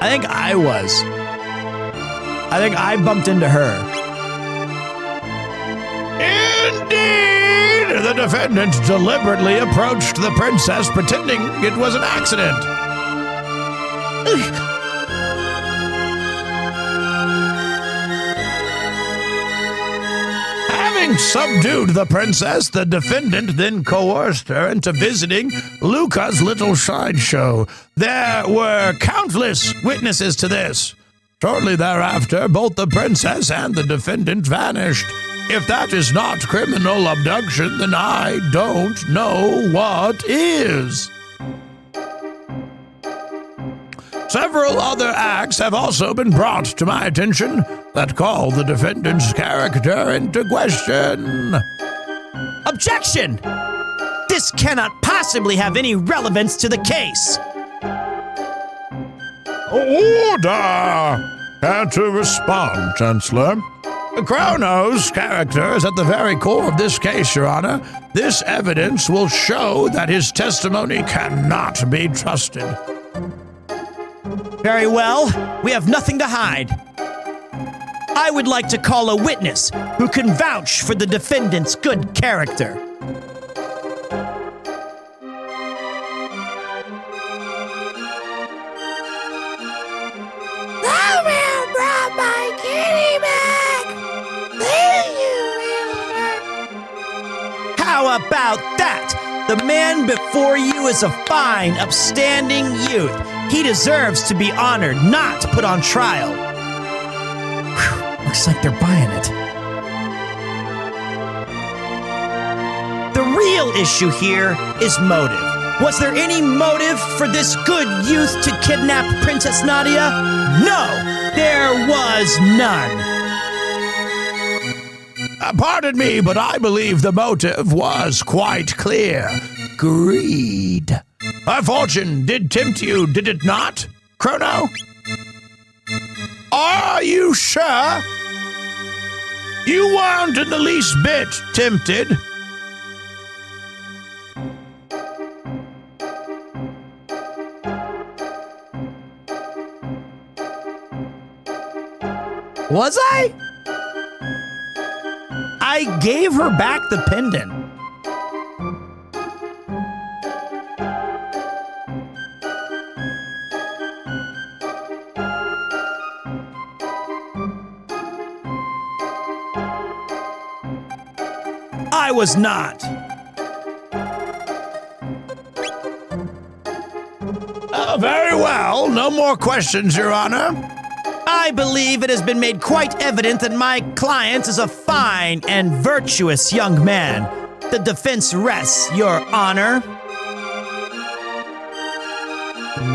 I think I was. I think I bumped into her. Indeed! The defendant deliberately approached the princess pretending it was an accident. Having subdued the princess, the defendant then coerced her into visiting Lucca's little sideshow. There were countless witnesses to this. Shortly thereafter, both the princess and the defendant vanished. If that is not criminal abduction, then I don't know what is. Several other acts have also been brought to my attention that call the defendant's character into question. Objection! This cannot possibly have any relevance to the case. Order! Care to respond, Chancellor? Chrono's character is at the very core of this case, Your Honor. This evidence will show that his testimony cannot be trusted. Very well, we have nothing to hide. I would like to call a witness who can vouch for the defendant's good character. about that? The man before you is a fine, upstanding youth. He deserves to be honored, not put on trial. Whew, looks like they're buying it. The real issue here is motive. Was there any motive for this good youth to kidnap Princess Nadia? No, there was none. Pardon me, but I believe the motive was quite clear. Greed. Her fortune did tempt you, did it not, Chrono? Are you sure? You weren't in the least bit tempted. Was I? I gave her back the pendant. I was not. Very well. No more questions, Your Honor. I believe it has been made quite evident that my client is a fine and virtuous young man. The defense rests, Your Honor.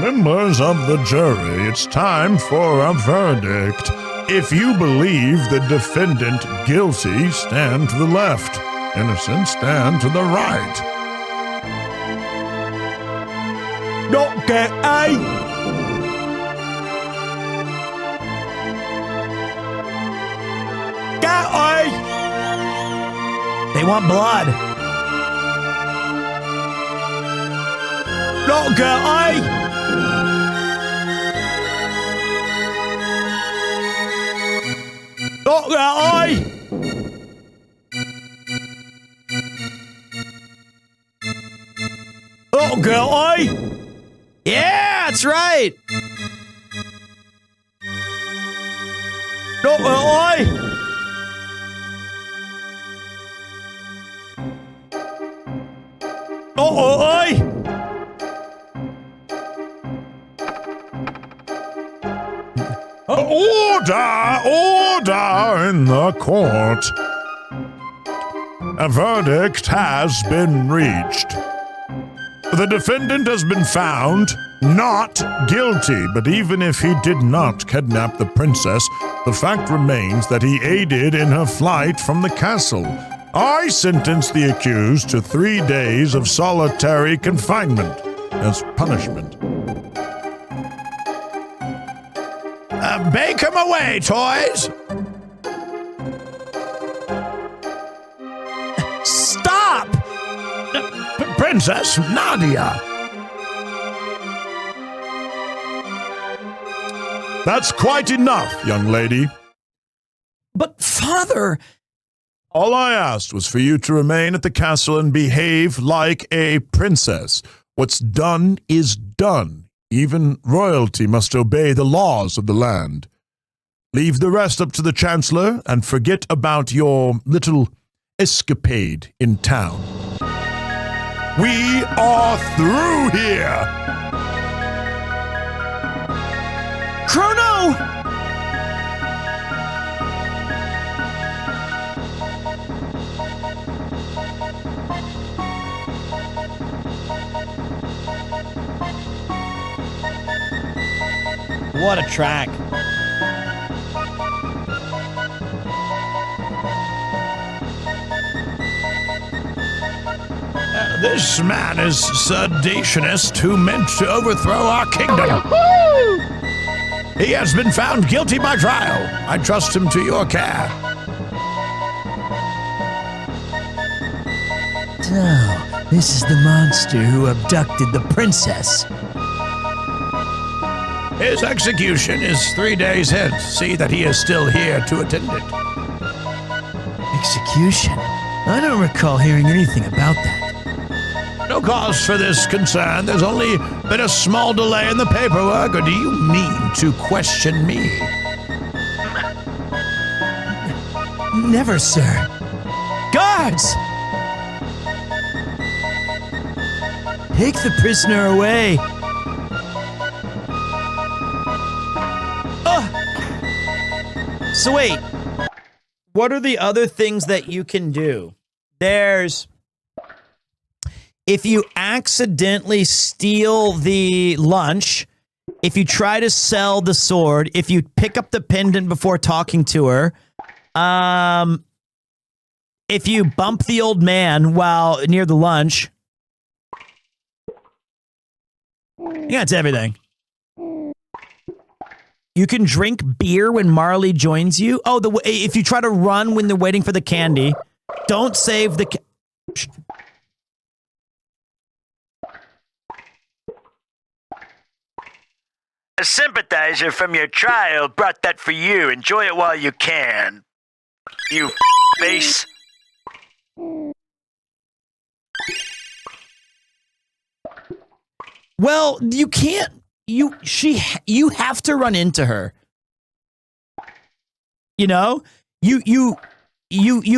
Members of the jury, it's time for a verdict. If you believe the defendant guilty, stand to the left. Innocent, stand to the right. Not get a. They want blood. Not guilty. Not guilty. Not guilty. Yeah, that's right. Not guilty. Oi! Order in the court. A verdict has been reached. The defendant has been found not guilty, but even if he did not kidnap the princess, the fact remains that he aided in her flight from the castle. I sentence the accused to 3 days of solitary confinement as punishment. Bake 'em away, toys! Stop! Princess Nadia! That's quite enough, young lady. But, Father... All I asked was for you to remain at the castle and behave like a princess. What's done is done. Even royalty must obey the laws of the land. Leave the rest up to the Chancellor and forget about your little escapade in town. We are through here! Chrono! What a track. This man is Sedationist who meant to overthrow our kingdom. He has been found guilty by trial. I trust him to your care. So, this is the monster who abducted the princess. His execution is 3 days hence. See that he is still here to attend it. Execution? I don't recall hearing anything about that. No cause for this concern. There's only been a small delay in the paperwork, or do you mean to question me? Never, sir. Guards! Take the prisoner away. So wait, what are the other things that you can do? There's, if you accidentally steal the lunch, if you try to sell the sword, if you pick up the pendant before talking to her, if you bump the old man while near the lunch, yeah, it's everything. You can drink beer when Marle joins you. Oh, if you try to run when they're waiting for the candy, don't save the. A sympathizer from your trial brought that for you. Enjoy it while you can. You face. Well, you can't. You have to run into her. You know, you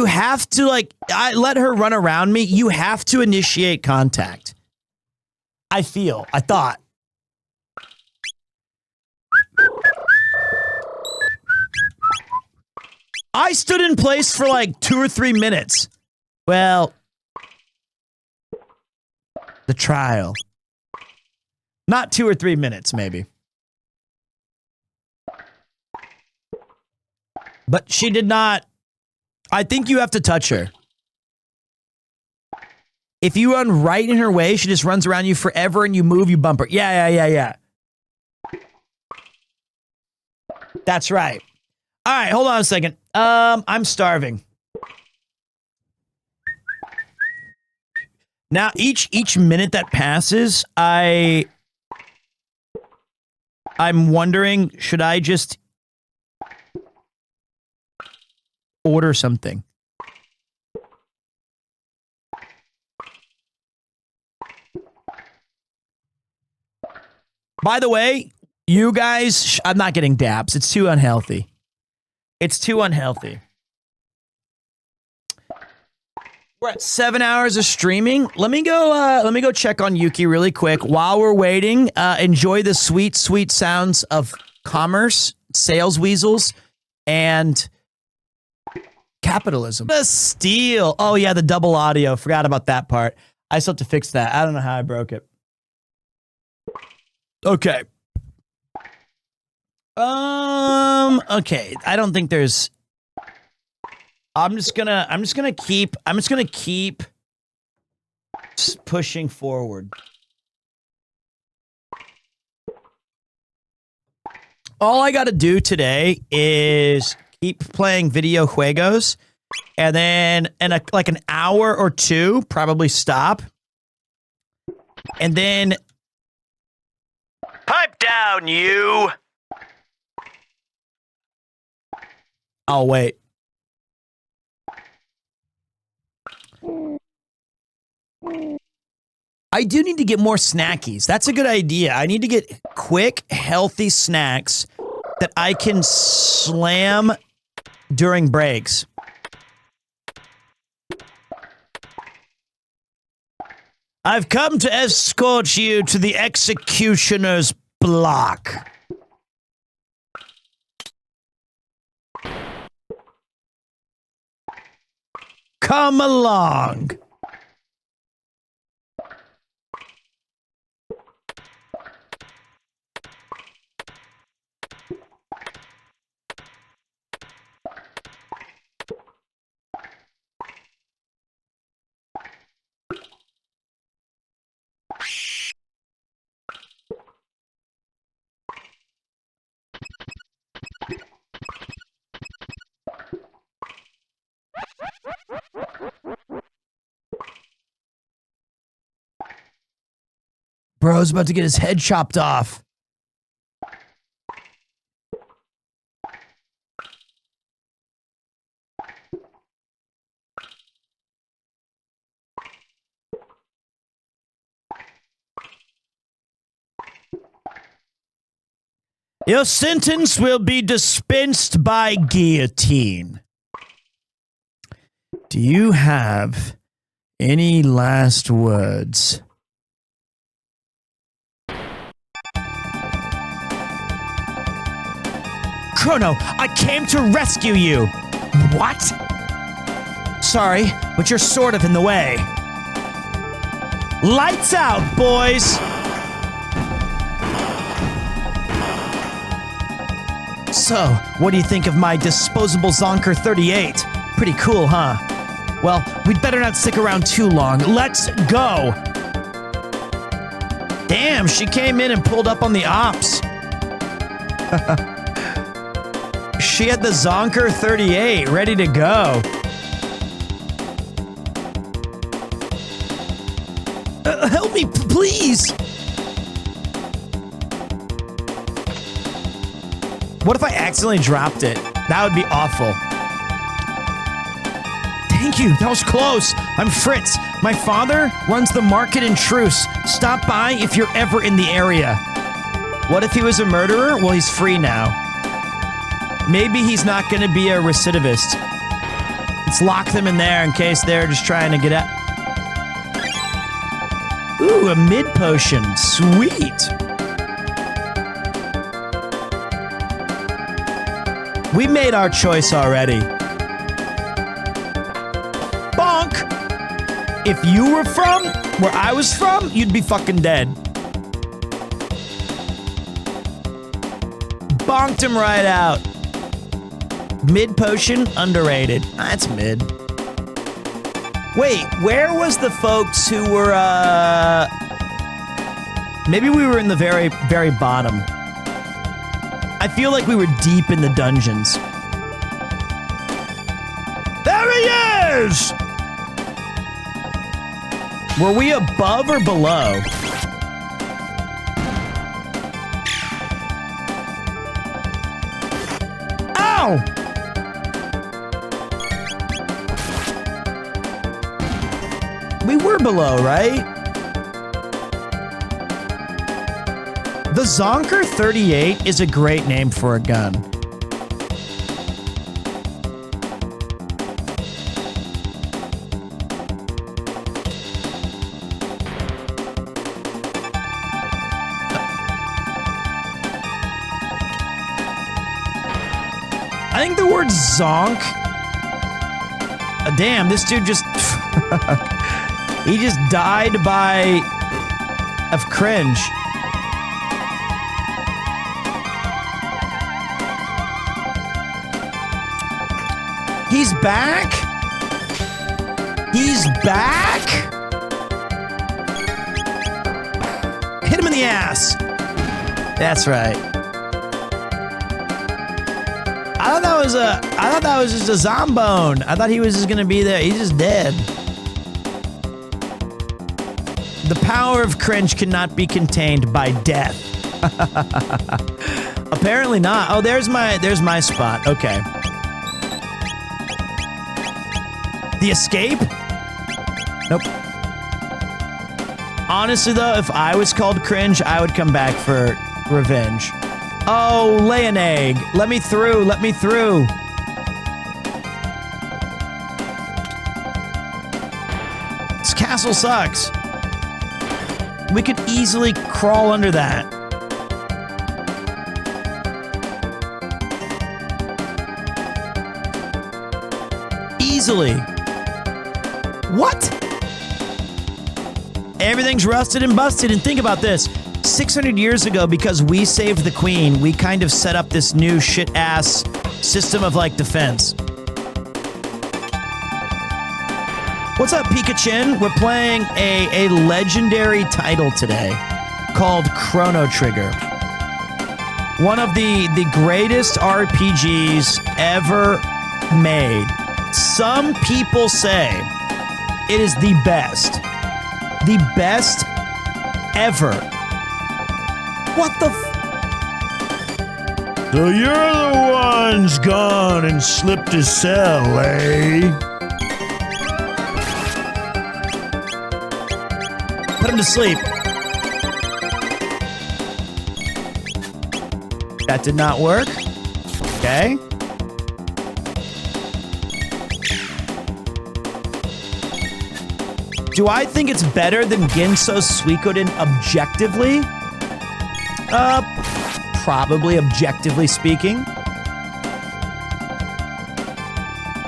have to, like, I let her run around me. You have to initiate contact. I thought. I stood in place for like 2 or 3 minutes. Well, the trial. Not 2 or 3 minutes, maybe. But she did not. I think you have to touch her. If you run right in her way, she just runs around you forever and you move, you bump her. Yeah. That's right. All right, hold on a second. I'm starving. Now, each minute that passes, I'm wondering, should I just order something? By the way, you guys, I'm not getting dabs. It's too unhealthy. It's too unhealthy. We're at 7 hours of streaming. Let me go check on Yuki really quick. While we're waiting, enjoy the sweet, sweet sounds of commerce, sales weasels, and capitalism. The steal. Oh yeah, the double audio. Forgot about that part. I still have to fix that. I don't know how I broke it. Okay. Okay. I don't think there's. I'm just gonna keep pushing forward. All I gotta do today is keep playing video juegos, and then like an hour or two, probably stop, and then Pipe down, you. I'll wait. I do need to get more snackies. That's a good idea. I need to get quick, healthy snacks that I can slam during breaks. I've come to escort you to the executioner's block. Come along. Bro's about to get his head chopped off. Your sentence will be dispensed by guillotine. Do you have any last words? Chrono, I came to rescue you. What? Sorry, but you're sort of in the way. Lights out, boys! So, what do you think of my disposable Zonker 38? Pretty cool, huh? Well, we'd better not stick around too long. Let's go! Damn, she came in and pulled up on the ops. She had the Zonker 38 ready to go. Help me, please! What if I accidentally dropped it? That would be awful. Thank you, that was close. I'm Fritz. My father runs the market in Truce. Stop by if you're ever in the area. What if he was a murderer? Well, he's free now. Maybe he's not going to be a recidivist. Let's lock them in there in case they're just trying to get out. Ooh, a mid potion. Sweet. We made our choice already. Bonk! If you were from where I was from, you'd be fucking dead. Bonked him right out. Mid potion, underrated. That's mid. Wait, where was the folks who were, maybe we were in the very, very bottom. I feel like we were deep in the dungeons. There he is! Were we above or below? Ow! We were below, right? The Zonker 38 is a great name for a gun. I think the word zonk. Damn, this dude just he just died of cringe. He's back? He's back? Hit him in the ass. That's right. I thought that was just a zombone. I thought he was just gonna be there. He's just dead. The power of cringe cannot be contained by death. Apparently not. Oh, there's my spot. Okay. The escape? Nope. Honestly, though, if I was called cringe, I would come back for revenge. Oh, lay an egg. Let me through. Let me through. This castle sucks. We could easily crawl under that. Easily. What? Everything's rusted and busted, and think about this. 600 years ago, because we saved the queen, we kind of set up this new shit-ass system of, like, defense. What's up, Pikachu? We're playing a legendary title today called Chrono Trigger. One of the greatest RPGs ever made. Some people say it is the best. The best ever. What the So you're the ones gone and slipped a cell, eh? Put him to sleep. That did not work. Okay. Do I think it's better than Ginso Suikoden objectively? Probably objectively speaking.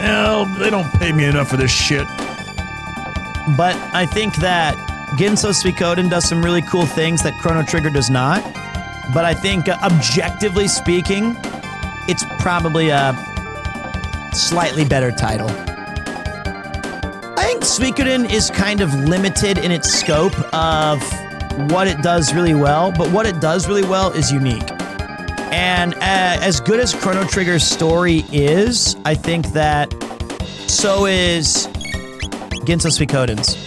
Hell, they don't pay me enough for this shit. But I think that Ginso Suikoden does some really cool things that Chrono Trigger does not. But I think, objectively speaking, it's probably a slightly better title. I think Suikoden is kind of limited in its scope of what it does really well, but what it does really well is unique. And as good as Chrono Trigger's story is, I think that so is Ginso Suikoden's.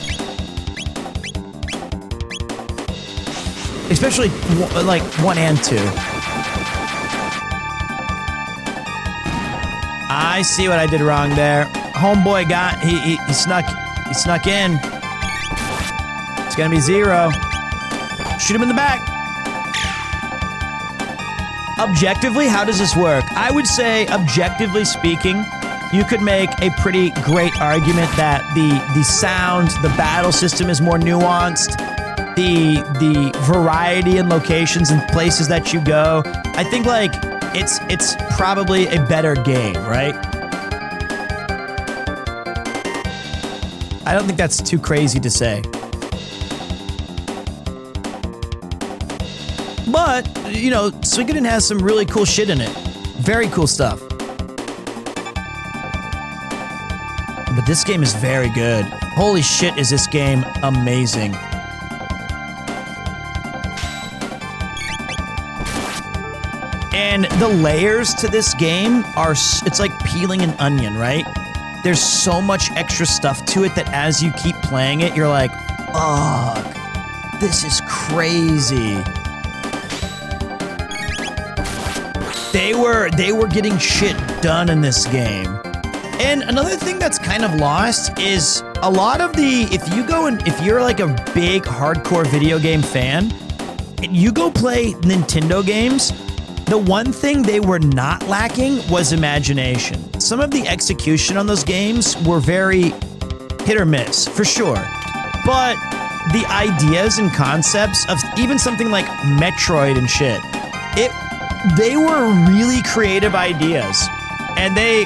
Especially like 1 and 2. I see what I did wrong there. Homeboy got he snuck in. It's gonna be 0. Shoot him in the back. Objectively, how does this work? I would say, objectively speaking, you could make a pretty great argument that the sound, the battle system is more nuanced. The variety in locations and places that you go. I think like it's probably a better game, right? I don't think that's too crazy to say. But, you know, Suikoden has some really cool shit in it. Very cool stuff. But this game is very good. Holy shit, is this game amazing. And the layers to this game are, it's like peeling an onion, right? There's so much extra stuff to it that as you keep playing it, you're like, fuck, this is crazy. They were getting shit done in this game. And another thing that's kind of lost is a lot of if you're like a big hardcore video game fan, and you go play Nintendo games, the one thing they were not lacking was imagination. Some of the execution on those games were very hit or miss, for sure. But the ideas and concepts of even something like Metroid and shit, they were really creative ideas. And they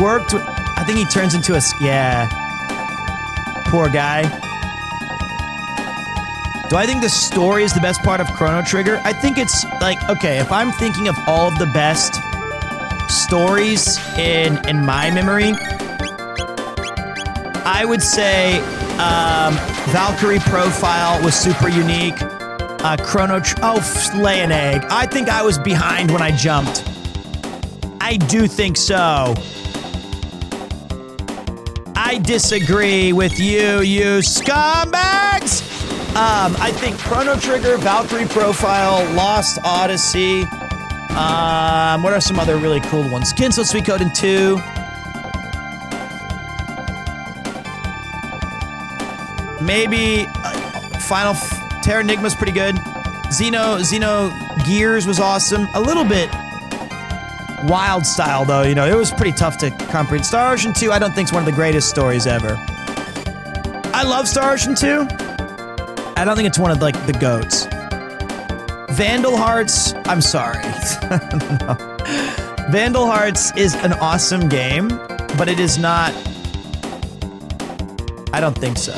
worked with, I think he turns into a, yeah, poor guy. Do I think the story is the best part of Chrono Trigger? I think it's like, okay, if I'm thinking of all of the best stories in my memory, I would say Valkyrie Profile was super unique. Lay an egg. I think I was behind when I jumped. I do think so. I disagree with you, you scumbags! I think Chrono Trigger, Valkyrie Profile, Lost Odyssey. What are some other really cool ones? Ginso Suikoden 2. Maybe Final Terra Enigma's pretty good. Xeno Gears was awesome. A little bit wild style though, you know, it was pretty tough to comprehend. Star Ocean 2, I don't think is one of the greatest stories ever. I love Star Ocean 2. I don't think it's one of like the GOATs. Vandal Hearts, I'm sorry. No. Vandal Hearts is an awesome game, but it is not. I don't think so.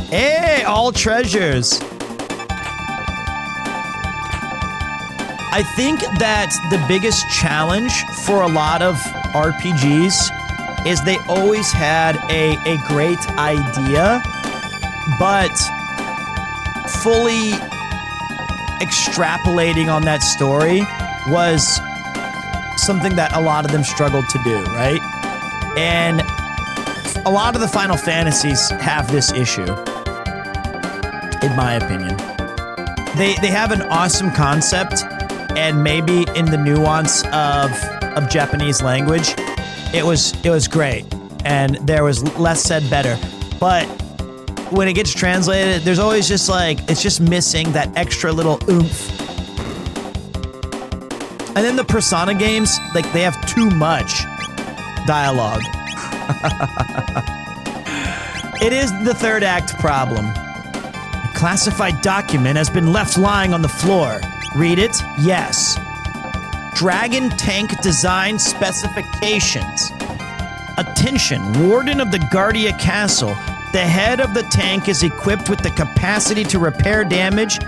Hey, all treasures. I think that the biggest challenge for a lot of RPGs is they always had a great idea, but fully extrapolating on that story was something that a lot of them struggled to do, right? And a lot of the Final Fantasies have this issue, in my opinion. They have an awesome concept, and maybe in the nuance of Japanese language, it was great, and there was less said better. But when it gets translated, there's always just like, it's just missing that extra little oomph. And then the Persona games, like they have too much dialogue. It is the third act problem. A classified document has been left lying on the floor. Read it? Yes. Dragon tank design specifications. Attention, Warden of the Guardia Castle. The head of the tank is equipped with the capacity to repair damage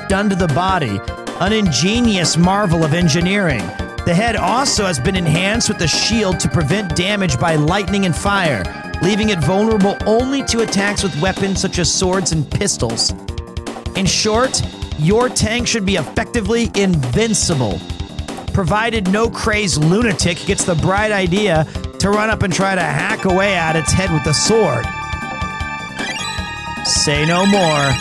done to the body. An ingenious marvel of engineering. The head also has been enhanced with a shield to prevent damage by lightning and fire, leaving it vulnerable only to attacks with weapons such as swords and pistols. In short, your tank should be effectively invincible, provided no crazed lunatic gets the bright idea to run up and try to hack away at its head with a sword. Say no more.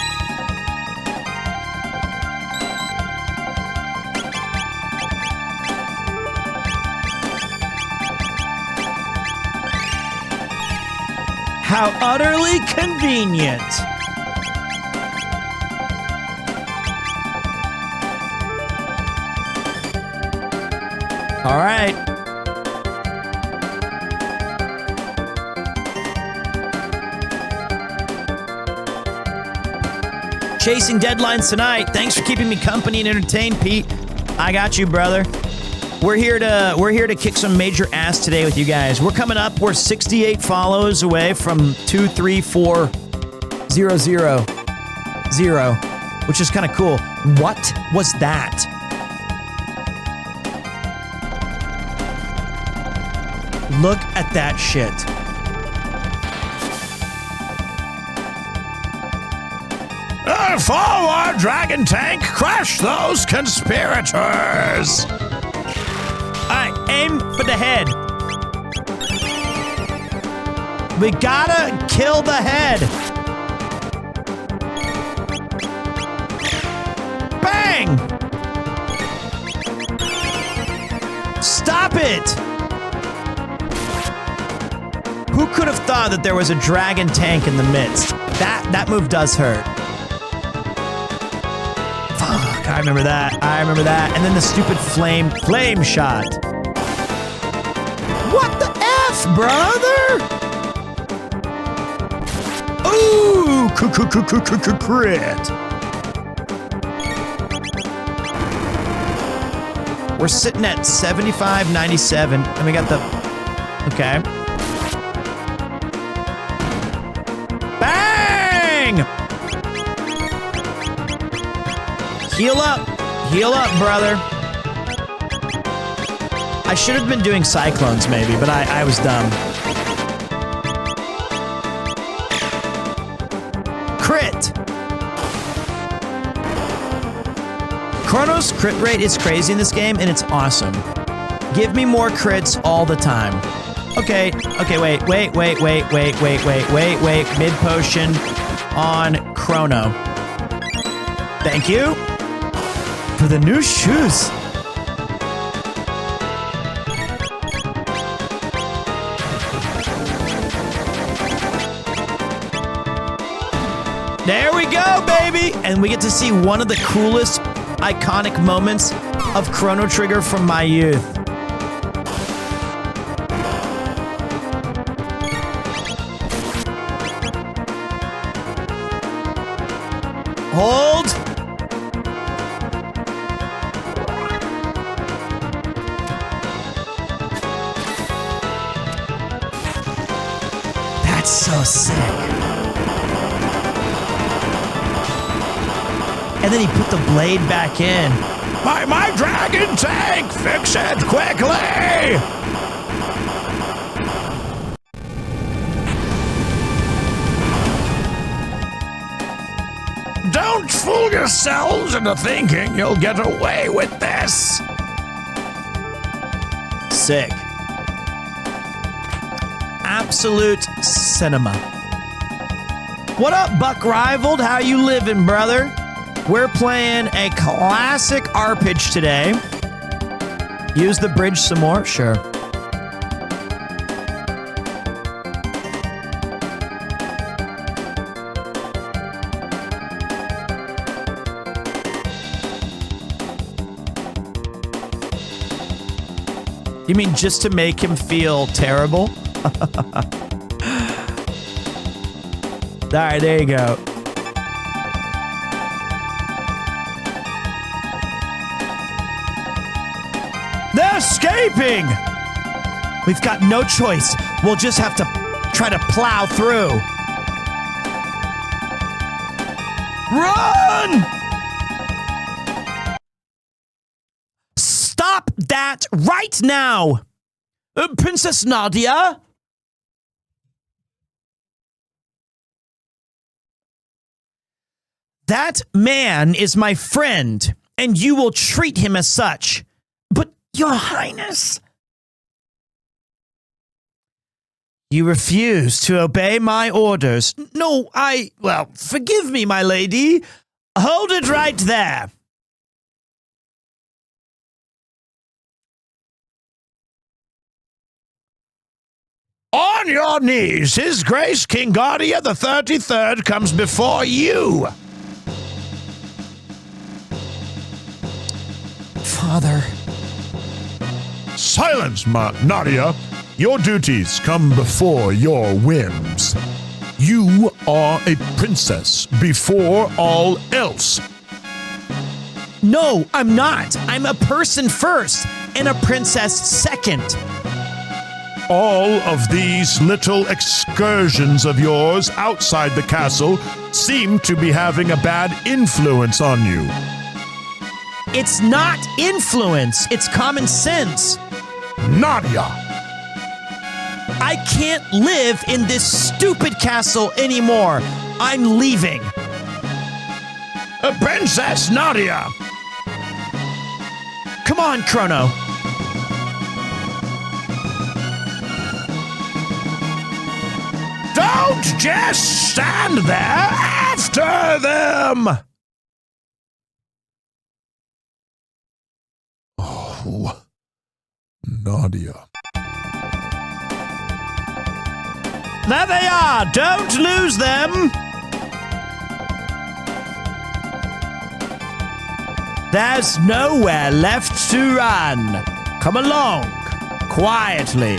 How utterly convenient. All right. Chasing deadlines tonight. Thanks for keeping me company and entertained, Pete. I got you, brother. We're here to kick some major ass today with you guys. We're coming up. We're 68 follows away from 234,000, which is kind of cool. What was that? Look at that shit. Forward, Dragon Tank! Crush those conspirators! Alright, aim for the head. We gotta kill the head. Bang! Stop it! Who could have thought that there was a dragon tank in the midst? That move does hurt. Fuck, I remember that. And then the stupid flame shot. What the F, brother? Ooh, crit. We're sitting at 75.97, and we got the... Okay. Bang! Heal up, brother. I should have been doing cyclones maybe, but I was dumb. Crit! Chrono's crit rate is crazy in this game, and it's awesome. Give me more crits all the time. Okay, wait. Mid potion on Chrono. Thank you for the new shoes. There we go, baby! And we get to see one of the coolest, iconic moments of Chrono Trigger from my youth. Hold. That's so sick. And then he put the blade back in. My dragon tank! Fix it quickly! Don't fool yourselves into thinking you'll get away with this. Sick. Absolute cinema. What up, Buck Rivaled? How you living, brother? We're playing a classic arpege today. Use the bridge some more? Sure. You mean just to make him feel terrible? All right, there you go. escaping! We've got no choice. We'll just have to try to plow through. Run! Stop that right now! Princess Nadia? That man is my friend, and you will treat him as such. But, Your Highness... You refuse to obey my orders. No, well, forgive me, my lady. Hold it right there. On your knees, His Grace King Guardia the 33rd comes before you. Father. Silence, Nadia. Your duties come before your whims. You are a princess before all else. No, I'm not. I'm a person first and a princess second. All of these little excursions of yours outside the castle seem to be having a bad influence on you. It's not influence. It's common sense. Nadia! I can't live in this stupid castle anymore. I'm leaving. Princess Nadia! Come on, Chrono. Don't just stand there after them! Oh, Nadia. There they are! Don't lose them! There's nowhere left to run. Come along, quietly.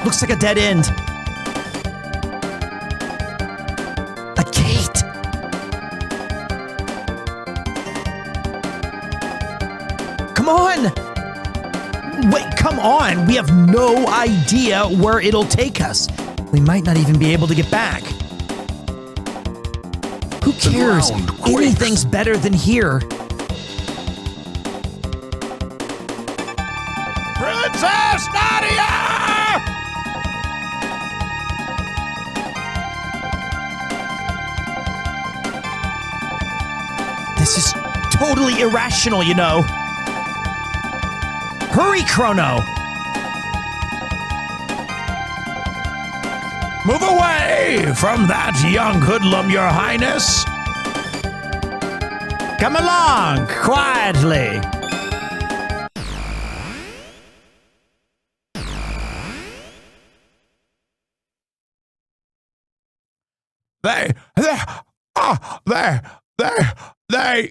Looks like a dead end. A gate. Come on! Wait, come on! We have no idea where it'll take us. We might not even be able to get back. Who cares? Anything's better than here. Princess Nadia! This is totally irrational, you know. Hurry, Chrono! Move away from that young hoodlum, Your Highness. Come along, quietly.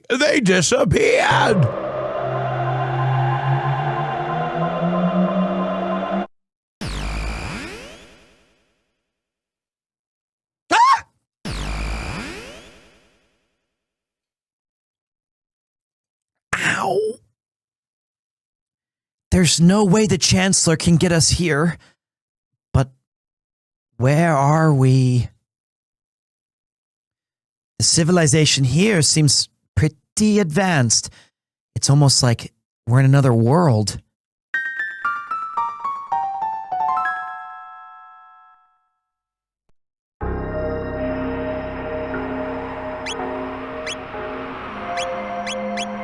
They disappeared. Ow! There's no way the Chancellor can get us here. But where are we? The civilization here seems pretty advanced. It's almost like we're in another world.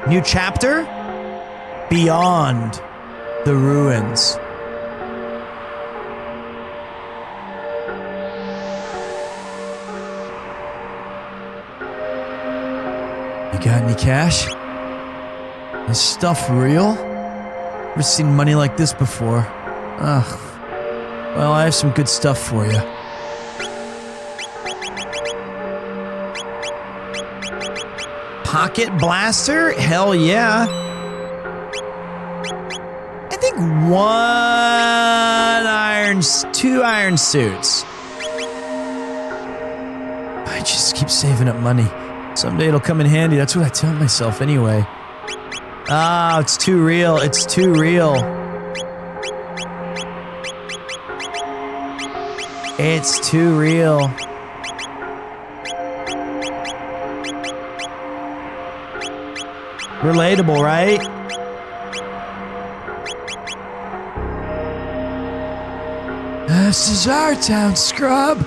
New chapter? Beyond the ruins. You got any cash? Is stuff real? Never seen money like this before. Ugh. Well, I have some good stuff for you. Pocket blaster? Hell yeah. I think two iron suits. I just keep saving up money. Someday it'll come in handy. That's what I tell myself anyway. Ah, it's too real. It's too real. It's too real. Relatable, right? This is our town, scrub.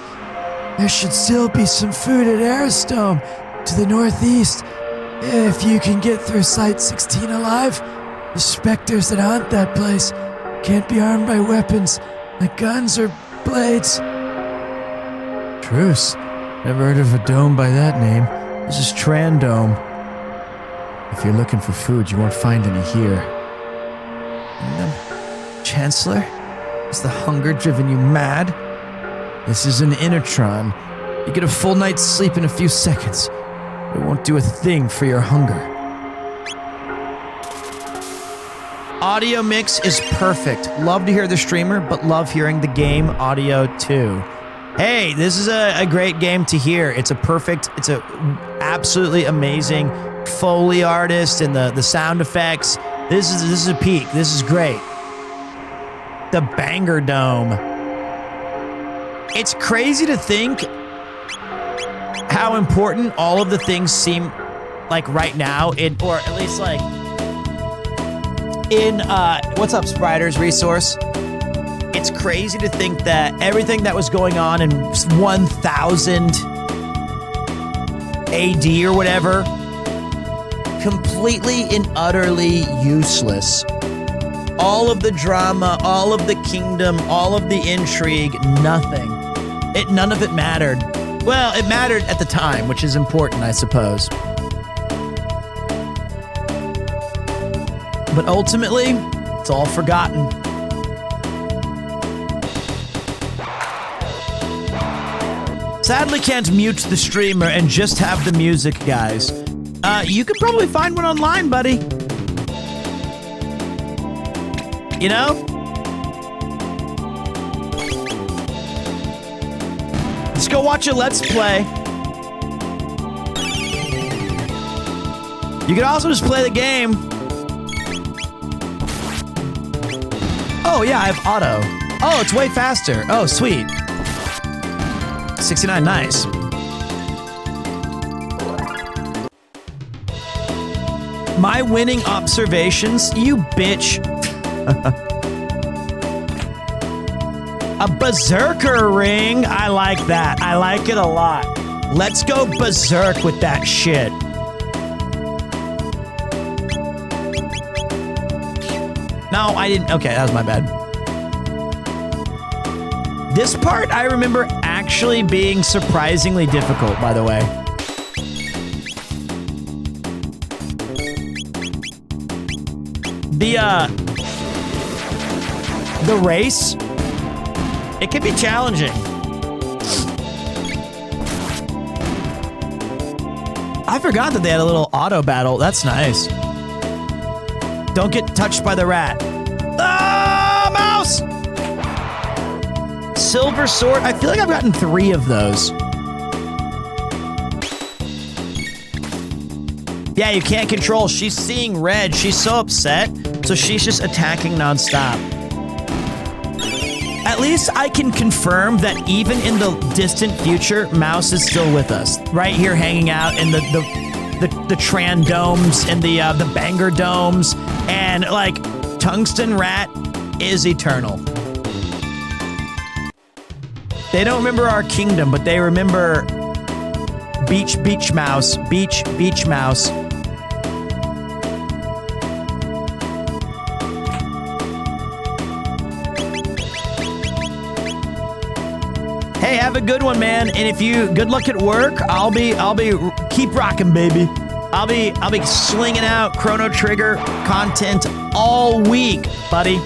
There should still be some food at Aristome to the northeast. If you can get through Site 16 alive, the specters that haunt that place can't be armed by weapons like guns or blades. Truce. Never heard of a dome by that name. This is Trandome. If you're looking for food, you won't find any here. Chancellor? Has the hunger driven you mad? This is an Innertron. You get a full night's sleep in a few seconds. It won't do a thing for your hunger. Audio mix is perfect. Love to hear the streamer, but love hearing the game audio too. Hey, this is a great game to hear. It's a absolutely amazing Foley artist and the sound effects. This is a peak. This is great. The Banger Dome. It's crazy to think how important all of the things seem like right now, or at least like in what's up, Spiders Resource? It's crazy to think that everything that was going on in 1000 AD or whatever, completely and utterly useless. All of the drama, all of the kingdom, all of the intrigue, nothing. None of it mattered. Well, it mattered at the time, which is important, I suppose. But ultimately, it's all forgotten. Sadly, can't mute the streamer and just have the music, guys. You could probably find one online, buddy. You know? Let's go watch a Let's Play. You can also just play the game. Oh, yeah, I have auto. Oh, it's way faster. Oh, sweet. 69, nice. My winning observations, you bitch. A berserker ring. I like that. I like it a lot. Let's go berserk with that shit. No, I didn't. Okay, that was my bad. This part I remember actually being surprisingly difficult, by the way. The race, it can be challenging. I forgot that they had a little auto battle. That's nice. Don't get touched by the rat. Ah, mouse! Silver sword. I feel like I've gotten 3 of those. Yeah, you can't control. She's seeing red. She's so upset. So she's just attacking nonstop. At least I can confirm that even in the distant future, Mouse is still with us. Right here hanging out in the Tran domes and the Banger domes. And like, Tungsten Rat is eternal. They don't remember our kingdom, but they remember Beach Mouse. Beach Mouse. Hey, have a good one, man. And if you good luck at work, I'll be keep rocking, baby. I'll be slinging out Chrono Trigger content all week, buddy.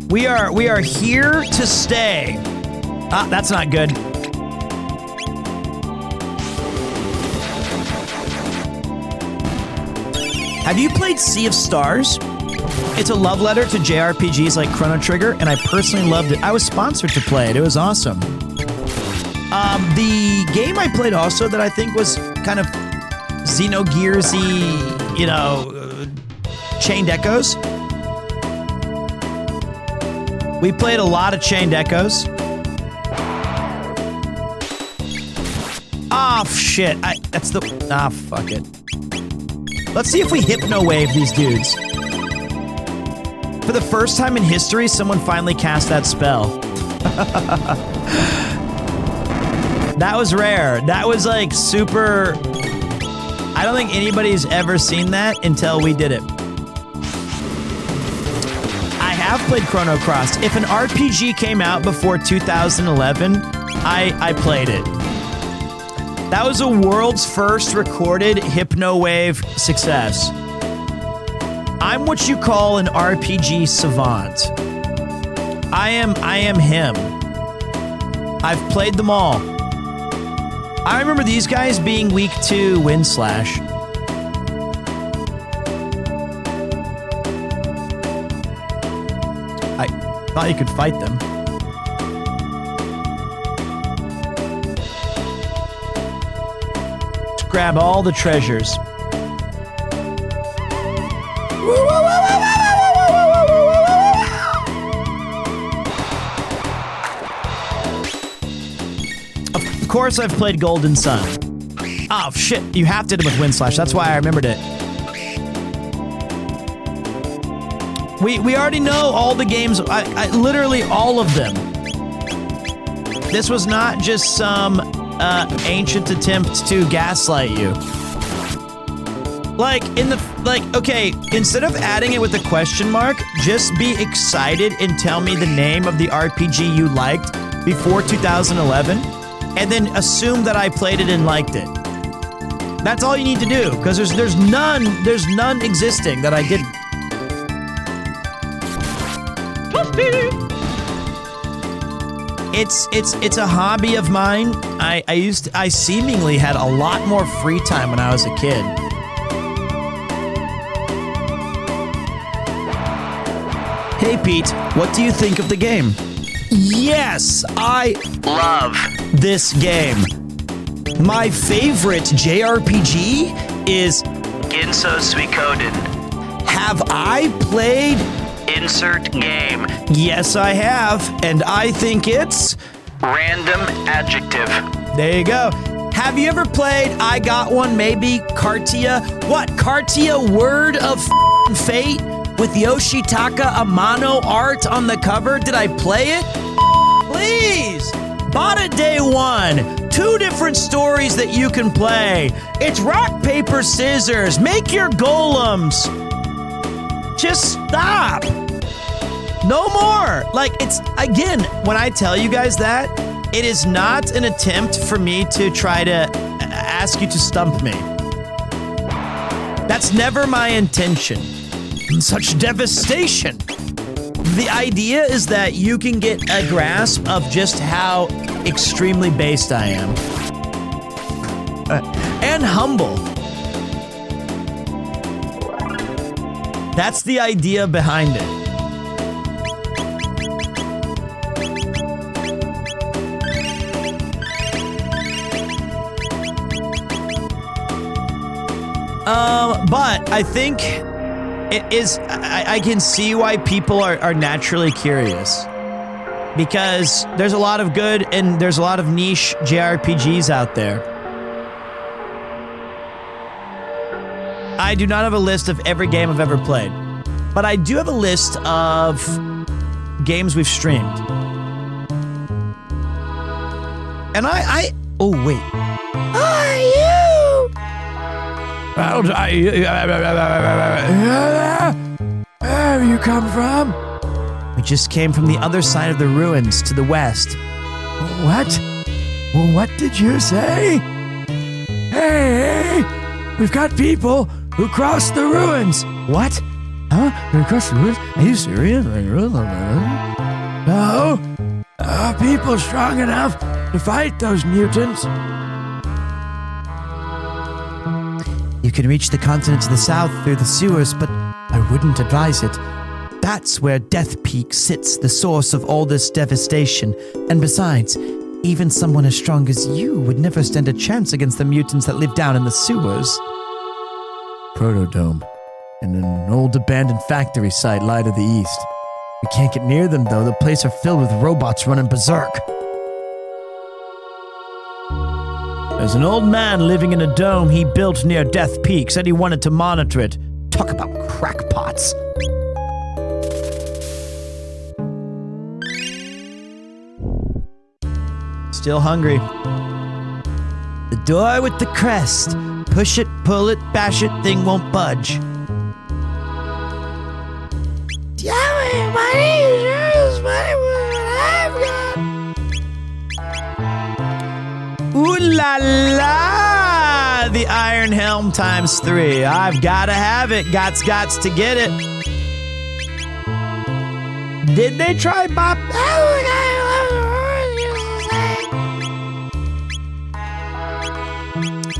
We are here to stay. Ah, that's not good. Have you played Sea of Stars? It's a love letter to JRPGs like Chrono Trigger, and I personally loved it. I was sponsored to play it. It was awesome. The game I played also that I think was kind of Xenogears-y, Chained Echoes. We played a lot of Chained Echoes. Oh, shit. Fuck it. Let's see if we hypno-wave these dudes. For the first time in history, someone finally cast that spell. That was rare. That was like super... I don't think anybody's ever seen that until we did it. I have played Chrono Cross. If an RPG came out before 2011, I played it. That was a world's first recorded hypno-wave success. I'm what you call an RPG savant. I am him. I've played them all. I remember these guys being weak to Wind Slash. I thought you could fight them. To grab all the treasures. Of course I've played Golden Sun. Oh, shit. You have to hit him with Wind Slash. That's why I remembered it. We already know all the games. Literally all of them. This was not just some ancient attempt to gaslight you. Okay, instead of adding it with a question mark, just be excited and tell me the name of the RPG you liked before 2011. And then assume that I played it and liked it. That's all you need to do, because there's none existing that I didn't. It's a hobby of mine. I seemingly had a lot more free time when I was a kid. Hey Pete, what do you think of the game? Yes, I love this game. My favorite JRPG is Ginso Suikoden. Have I played Insert Game? Yes, I have, and I think it's Random Adjective. There you go. Have you ever played I Got One Maybe Cartia? What, Cartia Word of Fate? With Yoshitaka Amano art on the cover? Did I play it? Please! Bought it day one. 2 different stories that you can play. It's rock, paper, scissors. Make your golems. Just stop. No more. It's, again, when I tell you guys that, it is not an attempt for me to try to ask you to stump me. That's never my intention. Such devastation. The idea is that you can get a grasp of just how extremely based I am. And humble. That's the idea behind it. But I think it is, I can see why people are naturally curious. Because there's a lot of good and there's a lot of niche JRPGs out there. I do not have a list of every game I've ever played. But I do have a list of games we've streamed. And oh wait. Are you? Where you come from? We just came from the other side of the ruins to the west. What? What did you say? Hey, we've got people who crossed the ruins. What? Huh? They crossed the ruins? Are you serious? No. Are people strong enough to fight those mutants? You can reach the continent to the south through the sewers, but I wouldn't advise it. That's where Death Peak sits, the source of all this devastation. And besides, even someone as strong as you would never stand a chance against the mutants that live down in the sewers. Protodome and an old abandoned factory site lie to the east. We can't get near them, though. The place are filled with robots running berserk. There's an old man living in a dome he built near Death Peak. Said he wanted to monitor it. Talk about crackpots. Still hungry. The door with the crest. Push it, pull it, bash it, thing won't budge. Ooh la la! The Iron Helm times 3. I've gotta have it. Gots to get it. Did they try bop?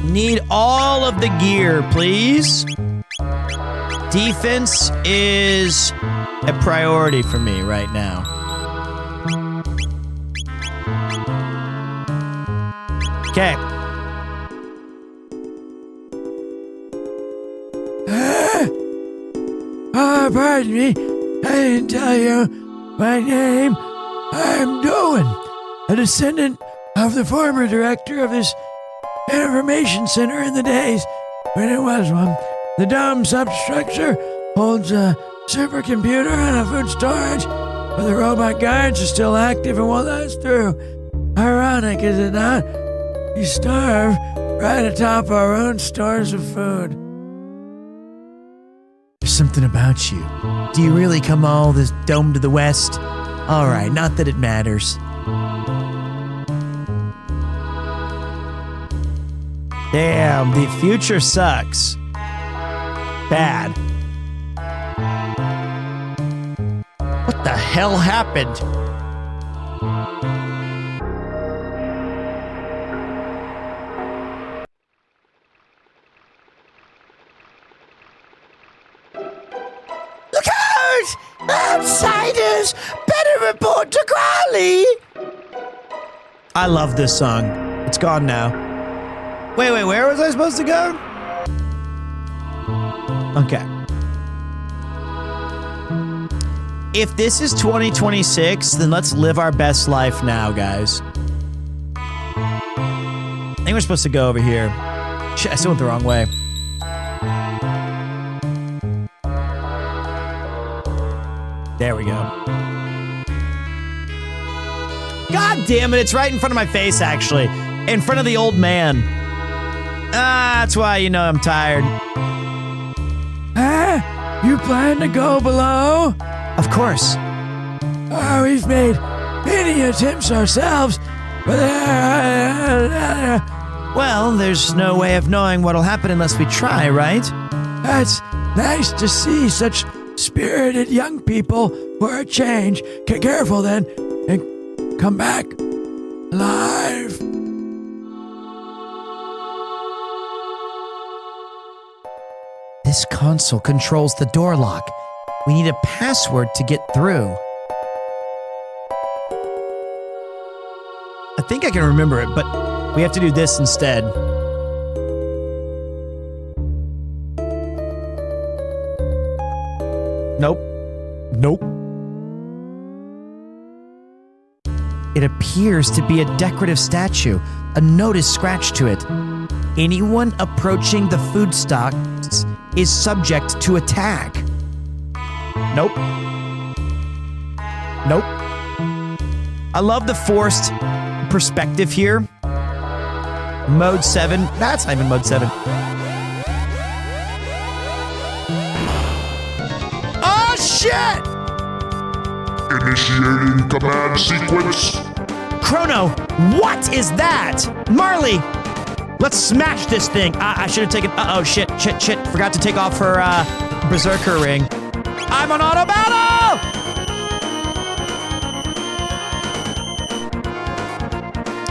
Need all of the gear, please. Defense is a priority for me right now. Okay. Pardon me. I didn't tell you my name. I'm Doan, a descendant of the former director of this information center in the days when it was one. The dome substructure holds a supercomputer and a food storage, but the robot guards are still active and won't let us through. Ironic, is it not? We starve right atop our own stores of food. There's something about you. Do you really come all this dome to the west? All right, not that it matters. Damn, the future sucks. Bad. What the hell happened? Look out! Outsiders! Better report to Crowley! I love this song. It's gone now. Wait, where was I supposed to go? Okay. If this is 2026, then let's live our best life now, guys. I think we're supposed to go over here. Shit, I still went the wrong way. There we go. God damn it, it's right in front of my face, actually. In front of the old man. That's why you know I'm tired. You plan to go below? Of course. We've made many attempts ourselves, but well, there's no way of knowing what'll happen unless we try, right? That's nice to see such spirited young people for a change. Careful then, and come back alive. This console controls the door lock. We need a password to get through. I think I can remember it, but we have to do this instead. Nope. It appears to be a decorative statue, a notice scratched to it. Anyone approaching the food stocks is subject to attack. Nope. I love the forced perspective here. Mode 7. That's not even mode 7. Oh, shit! Initiating command sequence. Chrono, what is that? Marle, let's smash this thing. I should have taken... Uh-oh, shit. Forgot to take off her berserker ring. I'm on auto battle!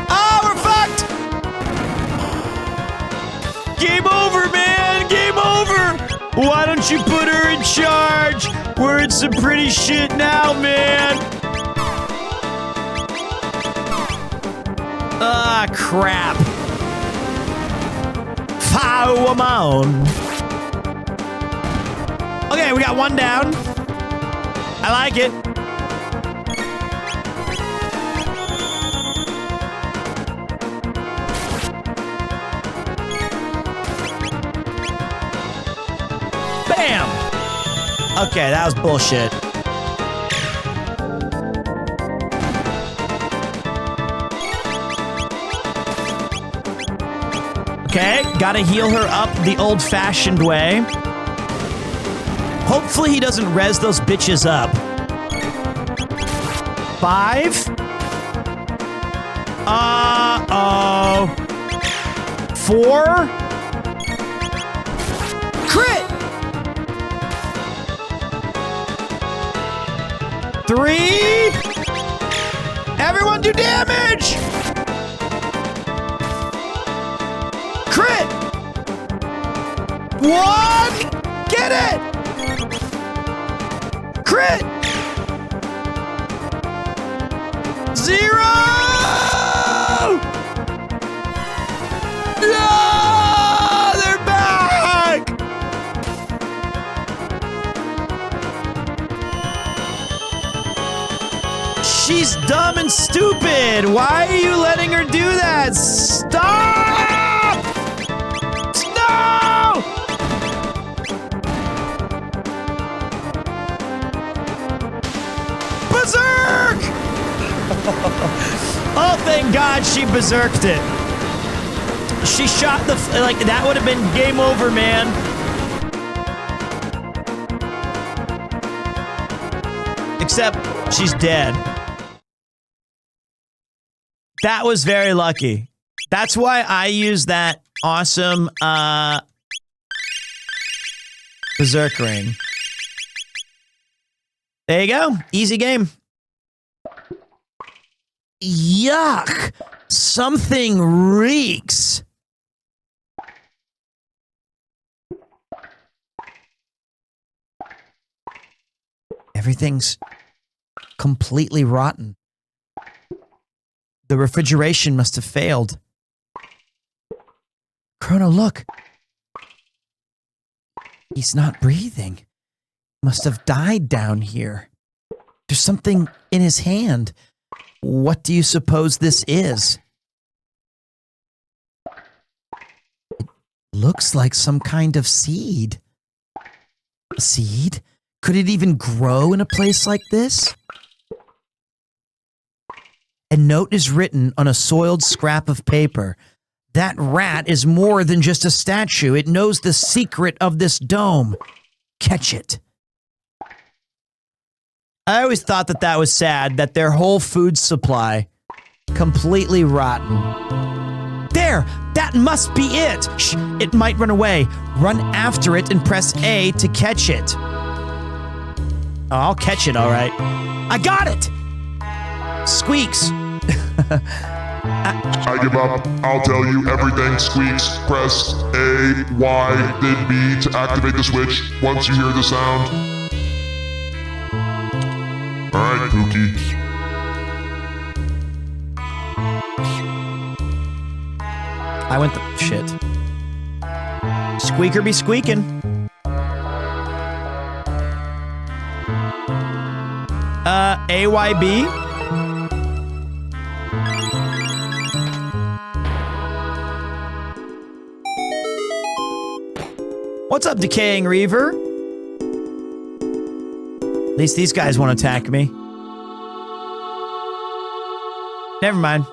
Oh, we're fucked! Game over, man! Game over! Why don't you put her in charge? We're in some pretty shit now, man. Ah, crap. Woman. Okay, we got one down. I like it. Bam! Okay, that was bullshit. Okay, gotta heal her up the old-fashioned way. Hopefully he doesn't res those bitches up. 5. Uh-oh. 4. Crit! 3. Everyone do damage! Crit! 1! Get it! Crit! 0! No! They're back! She's dumb and stupid! Why are you letting her do that? Stop! No! Berserk! Oh, thank God she berserked it. She shot the... like, that would have been game over, man. Except, she's dead. That was very lucky. That's why I use that awesome, berserk ring. There you go. Easy game. Yuck! Something reeks. Everything's completely rotten. The refrigeration must have failed. Chrono, look. He's not breathing. Must have died down here. There's something in his hand. What do you suppose this is? It looks like some kind of seed. A seed? Could it even grow in a place like this? A note is written on a soiled scrap of paper. That rat is more than just a statue. It knows the secret of this dome. Catch it. I always thought that that was sad, that their whole food supply, completely rotten. There! That must be it! Shh! It might run away. Run after it and press A to catch it. Oh, I'll catch it, all right. I got it! Squeaks. I give up. I'll tell you everything, Squeaks. Press A, Y, then B to activate the switch once you hear the sound. Alright, Pookie. I went the... shit. Squeaker be squeaking. AYB. What's up, Decaying Reaver? At least these guys won't attack me. Never mind.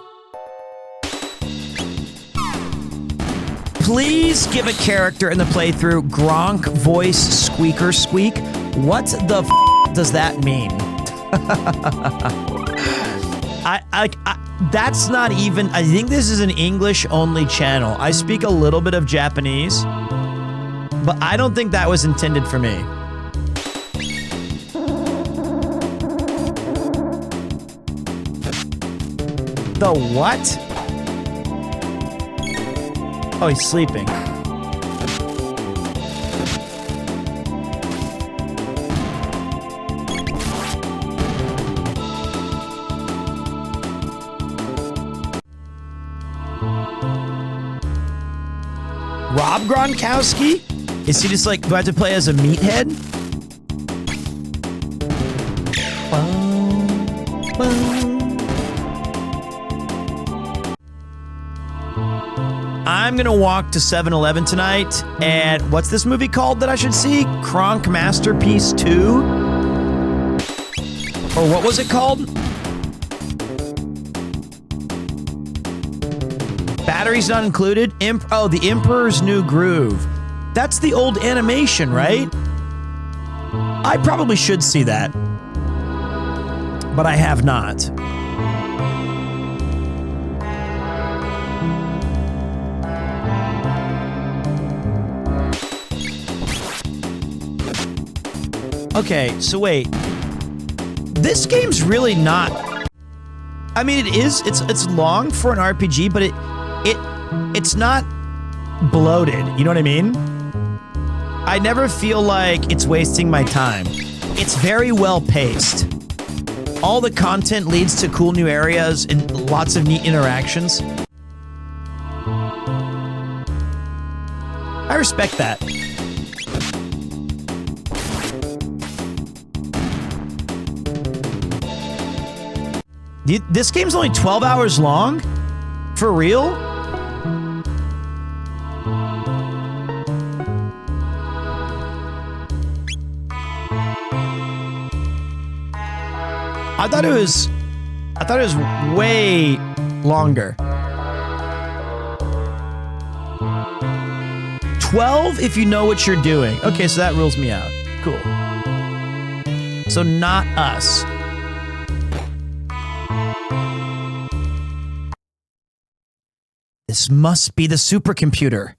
Please give a character in the playthrough Gronk voice squeaker squeak. What the f does that mean? That's not even... I think this is an English-only channel. I speak a little bit of Japanese, but I don't think that was intended for me. The what? Oh, he's sleeping. Rob Gronkowski? Is he just like, do I have to play as a meathead? I'm gonna walk to 7-Eleven tonight, and what's this movie called that I should see? Kronk Masterpiece 2? Or what was it called? Batteries not included? The Emperor's New Groove. That's the old animation, right? I probably should see that. But I have not. Okay, so wait. This game's really not... I mean, it's long for an RPG, but it's not bloated. You know what I mean? I never feel like it's wasting my time. It's very well paced. All the content leads to cool new areas and lots of neat interactions. I respect that. This game's only 12 hours long? For real? I thought it was way longer. 12 if you know what you're doing. Okay, so that rules me out. Cool. So not us. This must be the supercomputer.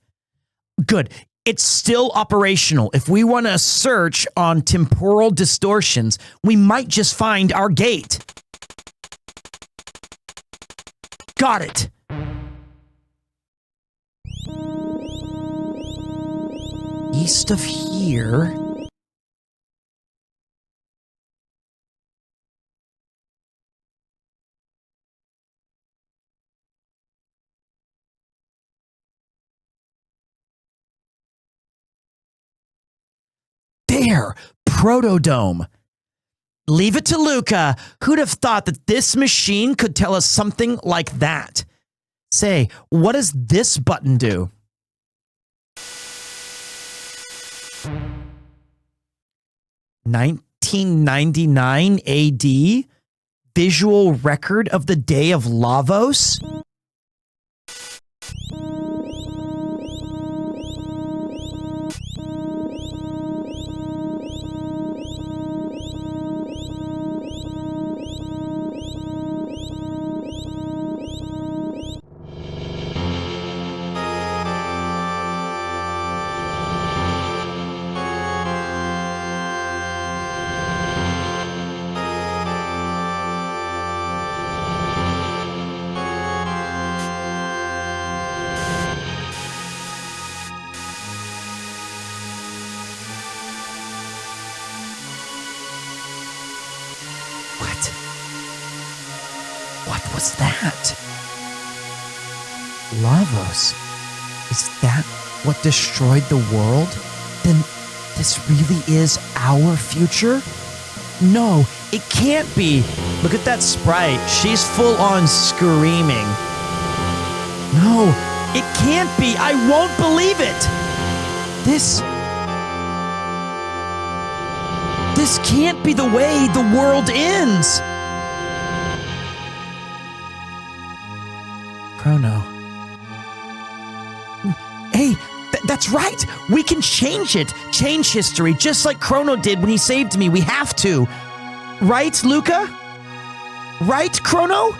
Good. It's still operational. If we want to search on temporal distortions, we might just find our gate. Got it. East of here. There, Protodome. Leave it to Lucca. Who'd have thought that this machine could tell us something like that? Say, what does this button do? (1999 AD? Visual record of the day of Lavos? What was that? Lavos. Is that what destroyed the world? Then this really is our future? No, it can't be. Look at that sprite. She's full on screaming. No, it can't be. I won't believe it. This can't be the way the world ends. Chrono. Hey, that's right. We can change it. Change history, just like Chrono did when he saved me. We have to. Right, Lucca? Right, Chrono?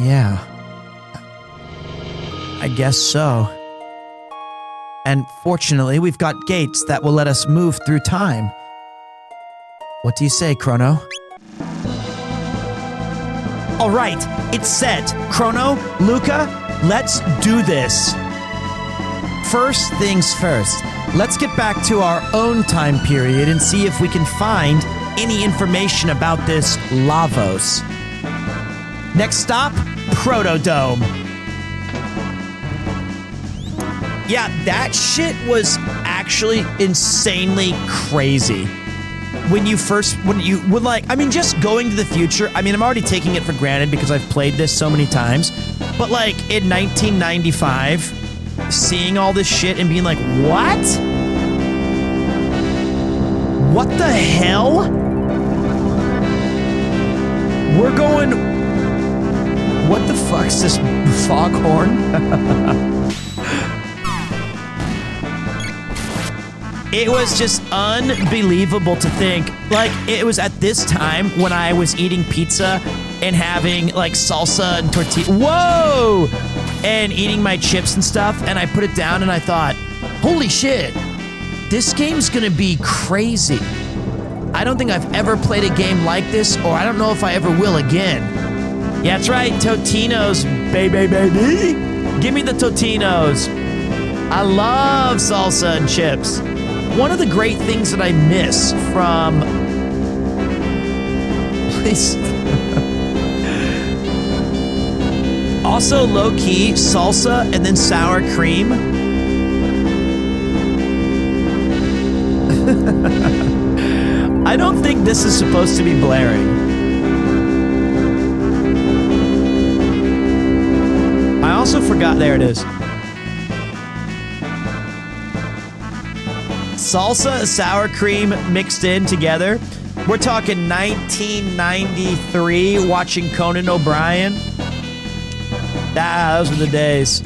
Yeah. I guess so. And fortunately, we've got gates that will let us move through time. What do you say, Chrono? All right, it's set. Chrono, Lucca, let's do this. First things first, let's get back to our own time period and see if we can find any information about this Lavos. Next stop, Protodome. Yeah, that shit was actually insanely crazy. When just going to the future, I mean, I'm already taking it for granted because I've played this so many times, but like in 1995, seeing all this shit and being like, what? What the hell? We're going, what the fuck's this foghorn? It was just unbelievable to think, like, it was at this time when I was eating pizza and having, like, salsa and tortilla. Whoa! And eating my chips and stuff, and I put it down and I thought, holy shit, this game's gonna be crazy. I don't think I've ever played a game like this, or I don't know if I ever will again. Yeah, that's right, Totino's, baby. Give me the Totinos. I love salsa and chips. One of the great things that I miss from... Please. Also, low-key, salsa and then sour cream. I don't think this is supposed to be blaring. I also forgot, there it is. Salsa, sour cream mixed in together. We're talking 1993, watching Conan O'Brien. Those were the days.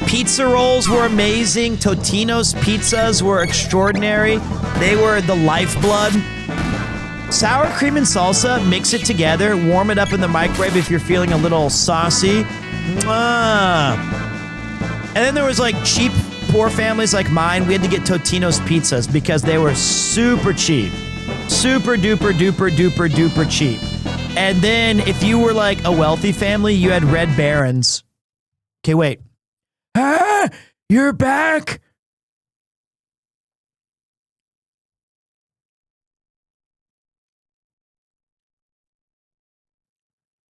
Pizza rolls were amazing. Totino's pizzas were extraordinary. They were the lifeblood. Sour cream and salsa, mix it together, warm it up in the microwave if you're feeling a little saucy. Mwah. And then there was like cheap, poor families like mine. We had to get Totino's pizzas because they were super cheap. Super duper duper duper duper cheap. And then if you were like a wealthy family, you had Red Barons. Okay, wait. Ah, you're back.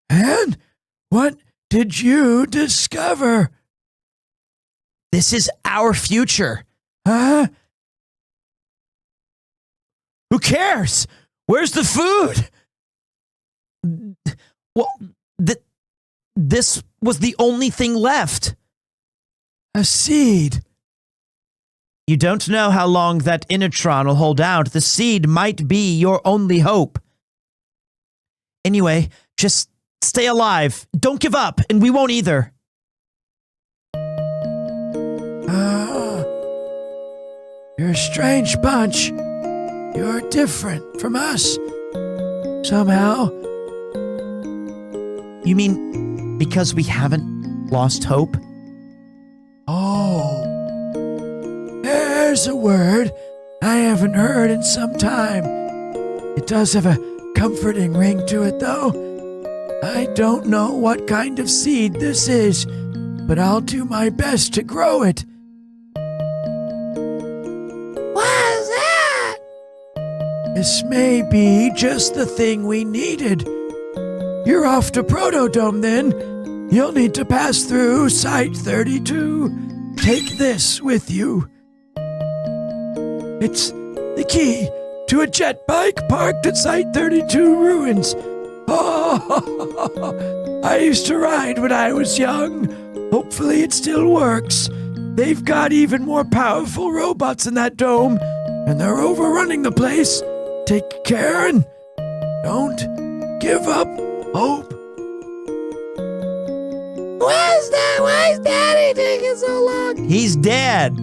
And what did you discover? This is our future. Huh? Who cares? Where's the food? Well, this was the only thing left. A seed. You don't know how long that Initron will hold out. The seed might be your only hope. Anyway, just stay alive. Don't give up, and we won't either. You're a strange bunch. You're different from us. Somehow. You mean because we haven't lost hope? Oh. There's a word I haven't heard in some time. It does have a comforting ring to it, though. I don't know what kind of seed this is, but I'll do my best to grow it. What's that? This may be just the thing we needed. You're off to Protodome, then. You'll need to pass through Site 32. Take this with you. It's the key to a jet bike parked at Site 32 ruins. Oh, I used to ride when I was young. Hopefully it still works. They've got even more powerful robots in that dome, and they're overrunning the place. Take care and don't give up hope. Where's that? Why is Daddy taking so long? He's dead.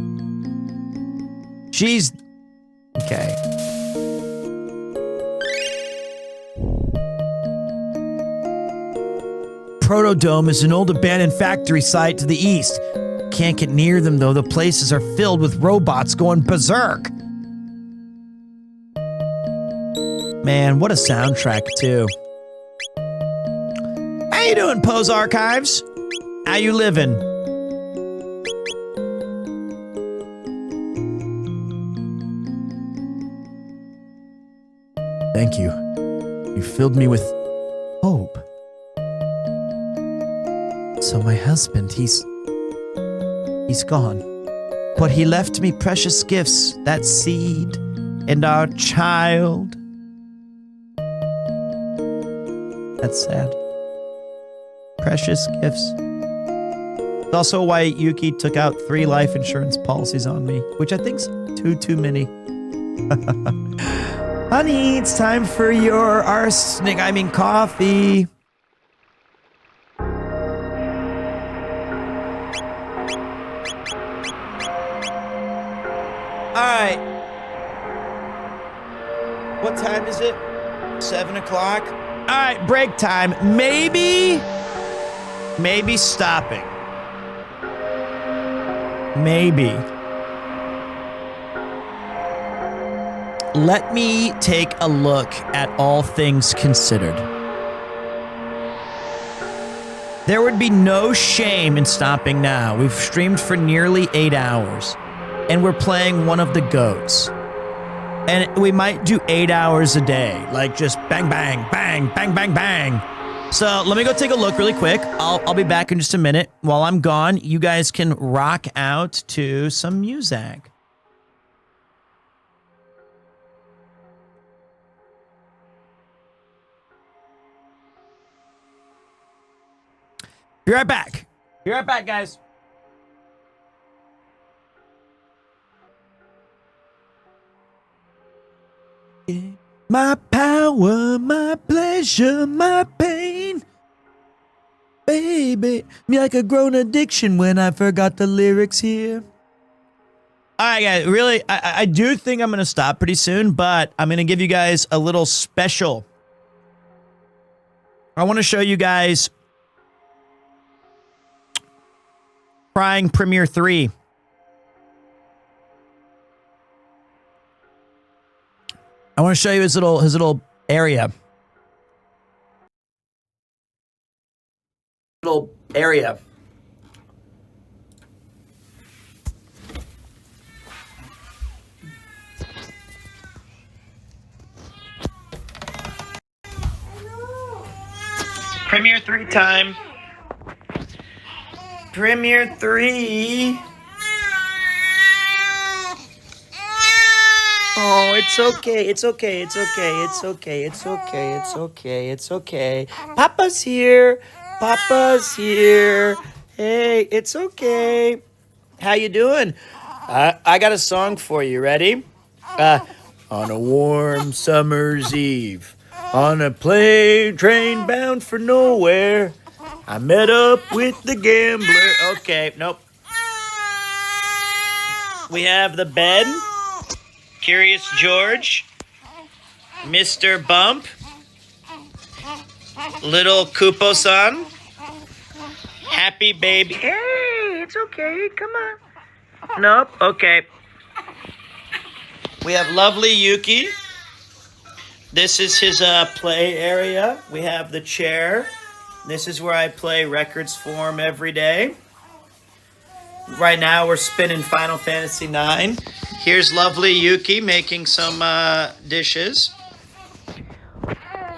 She's... Okay. Protodome is an old abandoned factory site to the east. Can't get near them, though. The places are filled with robots going berserk. Man, what a soundtrack, too. How you doing, Pose Archives? How you living? Thank you. You filled me with hope. So my husband, he's gone. But he left me precious gifts, that seed, and our child. That's sad. Precious gifts. It's also why Yuki took out 3 life insurance policies on me, which I think's too many. Honey, it's time for your coffee. Alright. What time is it? 7 o'clock? Alright, break time. Maybe stopping. Maybe. Let me take a look at all things considered. There would be no shame in stopping now. We've streamed for nearly 8 hours, and we're playing one of the goats. And we might do 8 hours a day, like just bang, bang, bang, bang, bang, bang. So let me go take a look really quick. I'll be back in just a minute. While I'm gone, you guys can rock out to some music. Be right back. Be right back, guys. My power, my pleasure, my pain. Baby, me like a grown addiction when I forgot the lyrics here. All right, guys, really, I do think I'm going to stop pretty soon, but I'm going to give you guys a little special. I want to show you guys Crying Premiere 3. I want to show you his little area. Little area. Premiere 3 time. Premiere 3. Oh, it's okay. It's okay. It's okay. It's okay. It's okay. It's okay. It's okay. Papa's here. Papa's here. Hey, it's okay. How you doing? I got a song for you. Ready? On a warm summer's eve, on a plane train bound for nowhere, I met up with the gambler. Okay, nope. We have the bed. Curious George, Mr. Bump, Little Kupo-san, Happy Baby. Hey, it's okay, come on. Nope, okay. We have lovely Yuki. This is his play area. We have the chair. This is where I play records for him every day. Right now we're spinning Final Fantasy IX. Here's lovely Yuki making some dishes.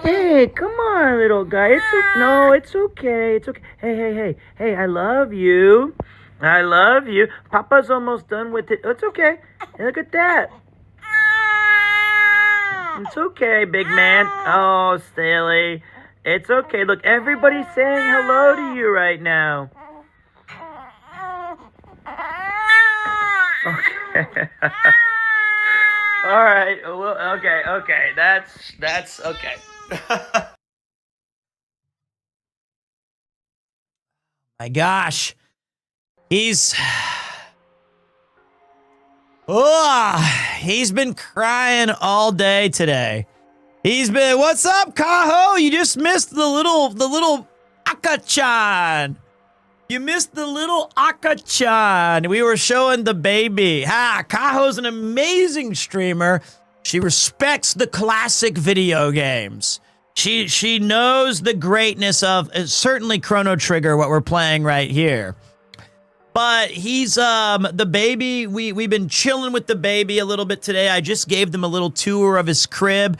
Hey, come on, little guy. No, it's okay. It's okay. Hey, I love you. I love you. Papa's almost done with it. It's okay. Hey, look at that. It's okay, big man. Oh, silly. It's okay. Look, everybody's saying hello to you right now. Okay. All right. Well, okay. That's okay. My gosh. He's been crying all day today. What's up, Kaho? You just missed the little Aka-chan. You missed the little Aka-chan. We were showing the baby. Kaho's an amazing streamer. She respects the classic video games. She knows the greatness of certainly Chrono Trigger, what we're playing right here. But he's the baby. We've been chilling with the baby a little bit today. I just gave them a little tour of his crib.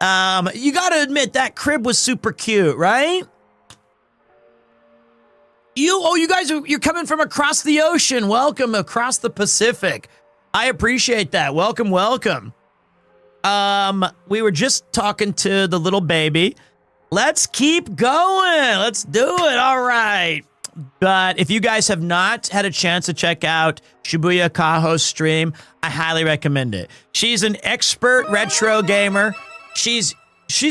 You gotta admit that crib was super cute, right? You guys you're coming from across the ocean. Welcome across the Pacific. I appreciate that. Welcome, welcome. We were just talking to the little baby. Let's keep going. Let's do it. All right. But if you guys have not had a chance to check out Shibuya Kaho's stream, I highly recommend it. She's an expert retro gamer. She's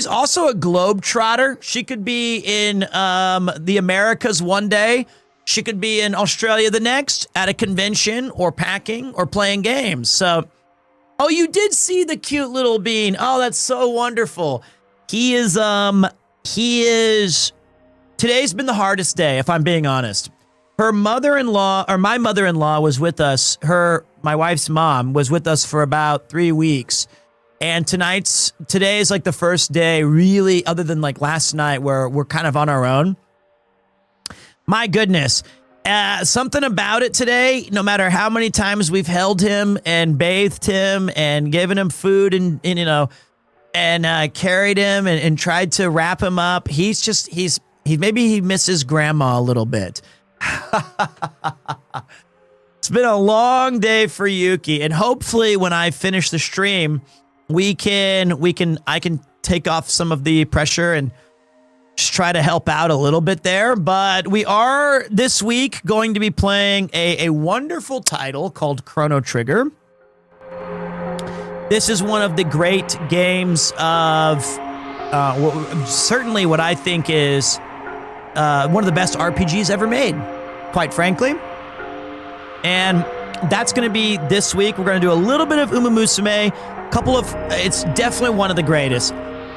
also a globetrotter. She could be in the Americas one day. She could be in Australia the next, at a convention or packing or playing games. So, oh, you did see the cute little bean. Oh, that's so wonderful. Today's been the hardest day, if I'm being honest. Her mother-in-law, or my mother-in-law was with us. My wife's mom was with us for about 3 weeks. And today is like the first day really, other than like last night where we're kind of on our own. My goodness. Something about it today, no matter how many times we've held him and bathed him and given him food and carried him and tried to wrap him up. Maybe he misses grandma a little bit. It's been a long day for Yuki, and hopefully when I finish the stream, I can take off some of the pressure and just try to help out a little bit there. But we are this week going to be playing a wonderful title called Chrono Trigger. This is one of the great games of certainly what I think is one of the best RPGs ever made, quite frankly. And that's going to be this week. We're going to do a little bit of Uma Musume. It's definitely one of the greatest.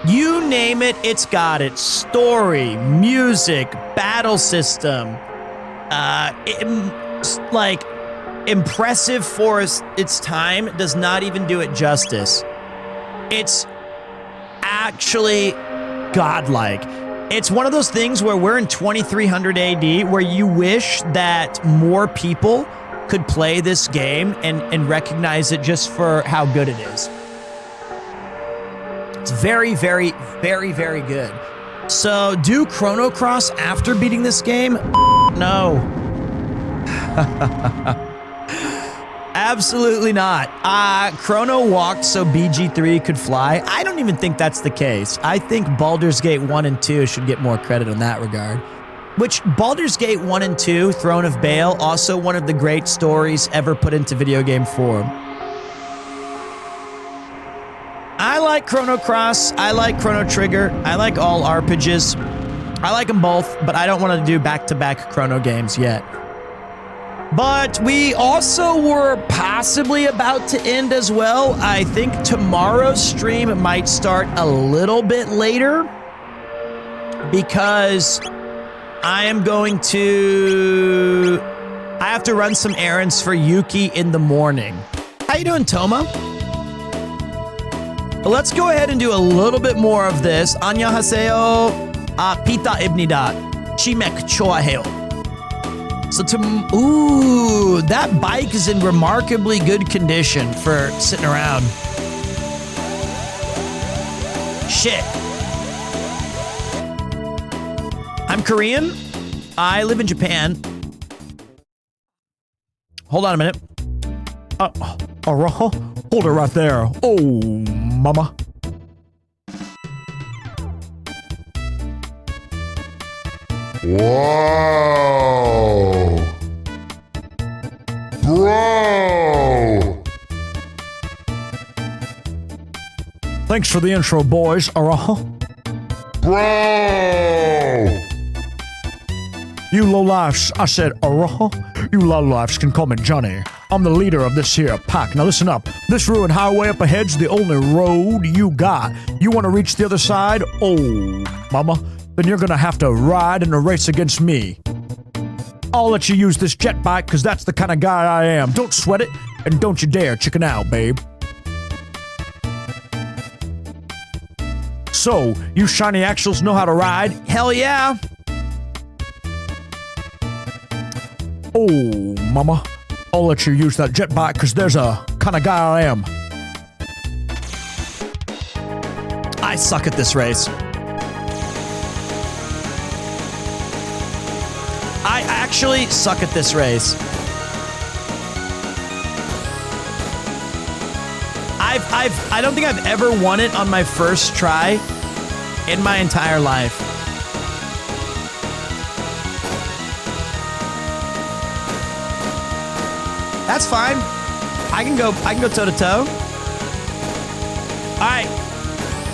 You name it, it's got it. Story, music, battle system, impressive for its time, does not even do it justice. It's actually godlike. It's one of those things where we're in 2300 AD, where you wish that more people could play this game and recognize it just for how good it is. It's very, very, very, very good. So do Chrono Cross after beating this game? No. Absolutely not. Chrono walked so BG3 could fly. I don't even think that's the case. I think Baldur's Gate 1 and 2 should get more credit in that regard. Which, Baldur's Gate 1 and 2, Throne of Baal, also one of the great stories ever put into video game form. I like Chrono Cross. I like Chrono Trigger. I like all RPGs. I like them both, but I don't want to do back-to-back Chrono games yet. But we also were possibly about to end as well. I think tomorrow's stream might start a little bit later because I have to run some errands for Yuki in the morning. How you doing, Toma? Let's go ahead and do a little bit more of this. Annyeonghaseyo, pita ibnida, chimek choaheo. So that bike is in remarkably good condition for sitting around. Shit. I'm Korean. I live in Japan. Hold on a minute. Hold it right there. Oh, mama. Whoa! Bro! Thanks for the intro, boys. Bro! You lowlifes, I said, you lowlifes can call me Johnny. I'm the leader of this here pack. Now listen up. This ruined highway up ahead's the only road you got. You want to reach the other side? Oh, mama. Then you're gonna have to ride in a race against me. I'll let you use this jet bike, because that's the kind of guy I am. Don't sweat it, and don't you dare chicken out, babe. So, you shiny axles know how to ride? Hell yeah. Oh, mama. I'll let you use that jet bike, because there's a kind of guy I am. I suck at this race. I actually suck at this race. I don't think I've ever won it on my first try in my entire life. That's fine. I can go toe to toe. All right.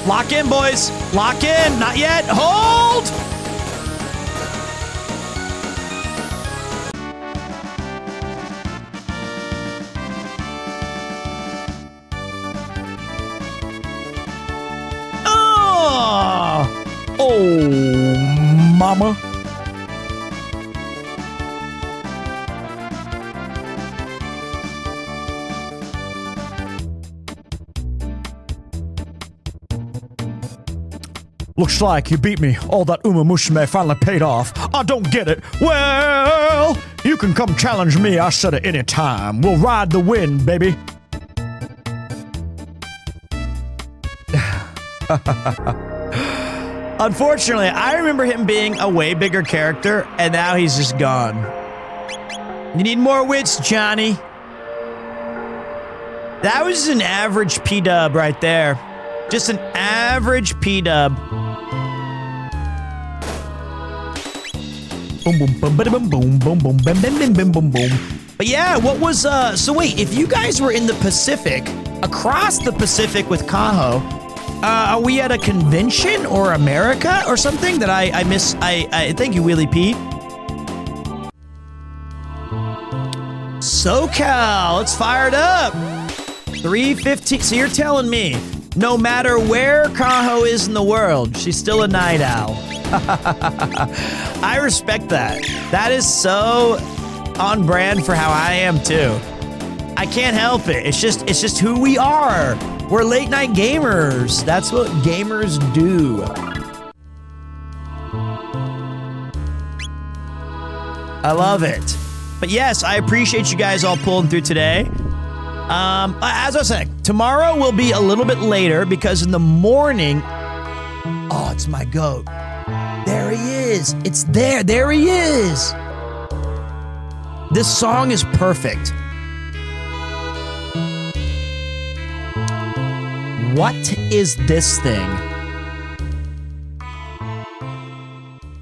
Lock in, boys. Lock in. Not yet. Hold. Oh, mama. Looks like you beat me. All that Mushme finally paid off. I don't get it. Well, you can come challenge me, I said, at any time. We'll ride the wind, baby. Unfortunately, I remember him being a way bigger character, and now he's just gone. You need more wits, Johnny. That was an average P-dub right there. Just an average P-dub. Boom, boom, boom, boom, boom, boom, boom, boom, boom, boom, boom, boom. But yeah, what was, so wait, if you guys were in the Pacific, across the Pacific with Kaho, are we at a convention or America or something that I miss? Thank you, Wheelie Pete. SoCal, it's fired up. 3:15. So you're telling me, no matter where Kaho is in the world, she's still a night owl. I respect that. That is so on brand for how I am too. I can't help it. It's just who we are. We're late night gamers. That's what gamers do. I love it. But yes, I appreciate you guys all pulling through today. As I was saying, tomorrow will be a little bit later because in the morning, oh, it's my goat. There he is. It's there. There he is. This song is perfect. What is this thing?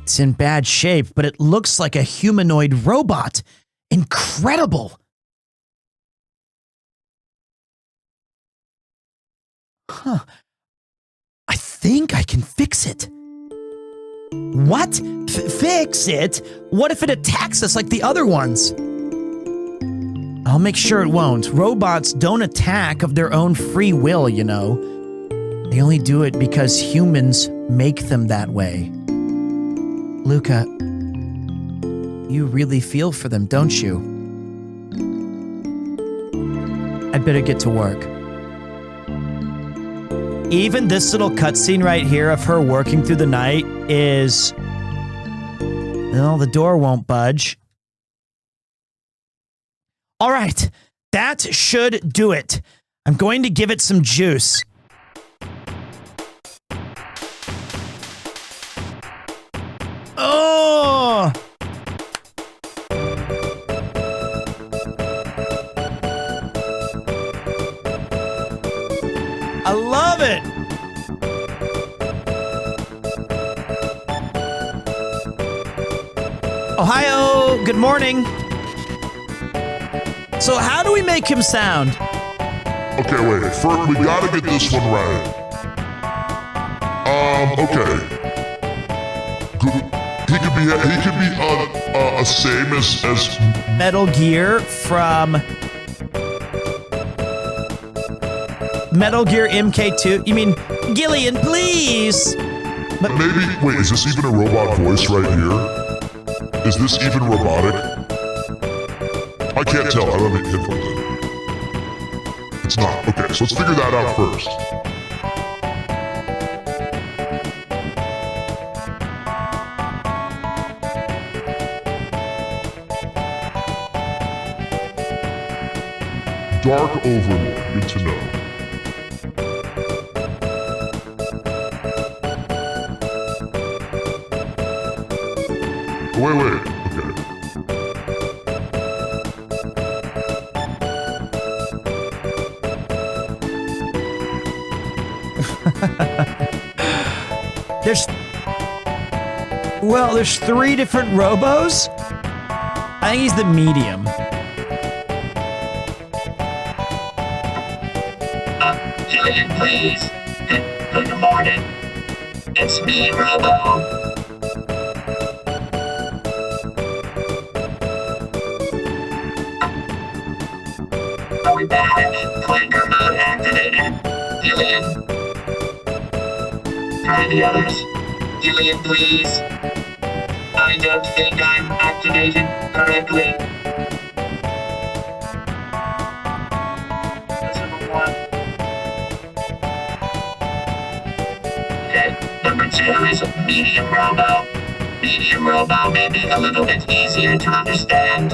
It's in bad shape, but it looks like a humanoid robot. Incredible. Huh. I think I can fix it. What? Fix it? What if it attacks us like the other ones? I'll make sure it won't. Robots don't attack of their own free will, you know. They only do it because humans make them that way. Lucca, you really feel for them, don't you? I'd better get to work. Even this little cutscene right here of her working through the night is... well, the door won't budge. All right, that should do it. I'm going to give it some juice. Oh! I love it. Ohio, good morning. So how do we make him sound? Okay, wait. First, we gotta get this one right. Okay. He could be a same as Metal Gear from Metal Gear MK2. You mean Gillian, please? But maybe. Wait, is this even a robot voice right here? Is this even robotic? I can't tell. I don't have headphones in. It's not. Okay, so let's figure that out first. Dark Overlord. Good to know. wait. Okay. There's 3 different Robos. I think he's the medium. Julian, please. Good morning. It's me, Robo. Are we back? Clanker mode activated. Julian. Try the others. Julian, please. I don't think I'm activated correctly. That's number 1. Okay, number 2 is medium Robo. Medium Robo may be a little bit easier to understand.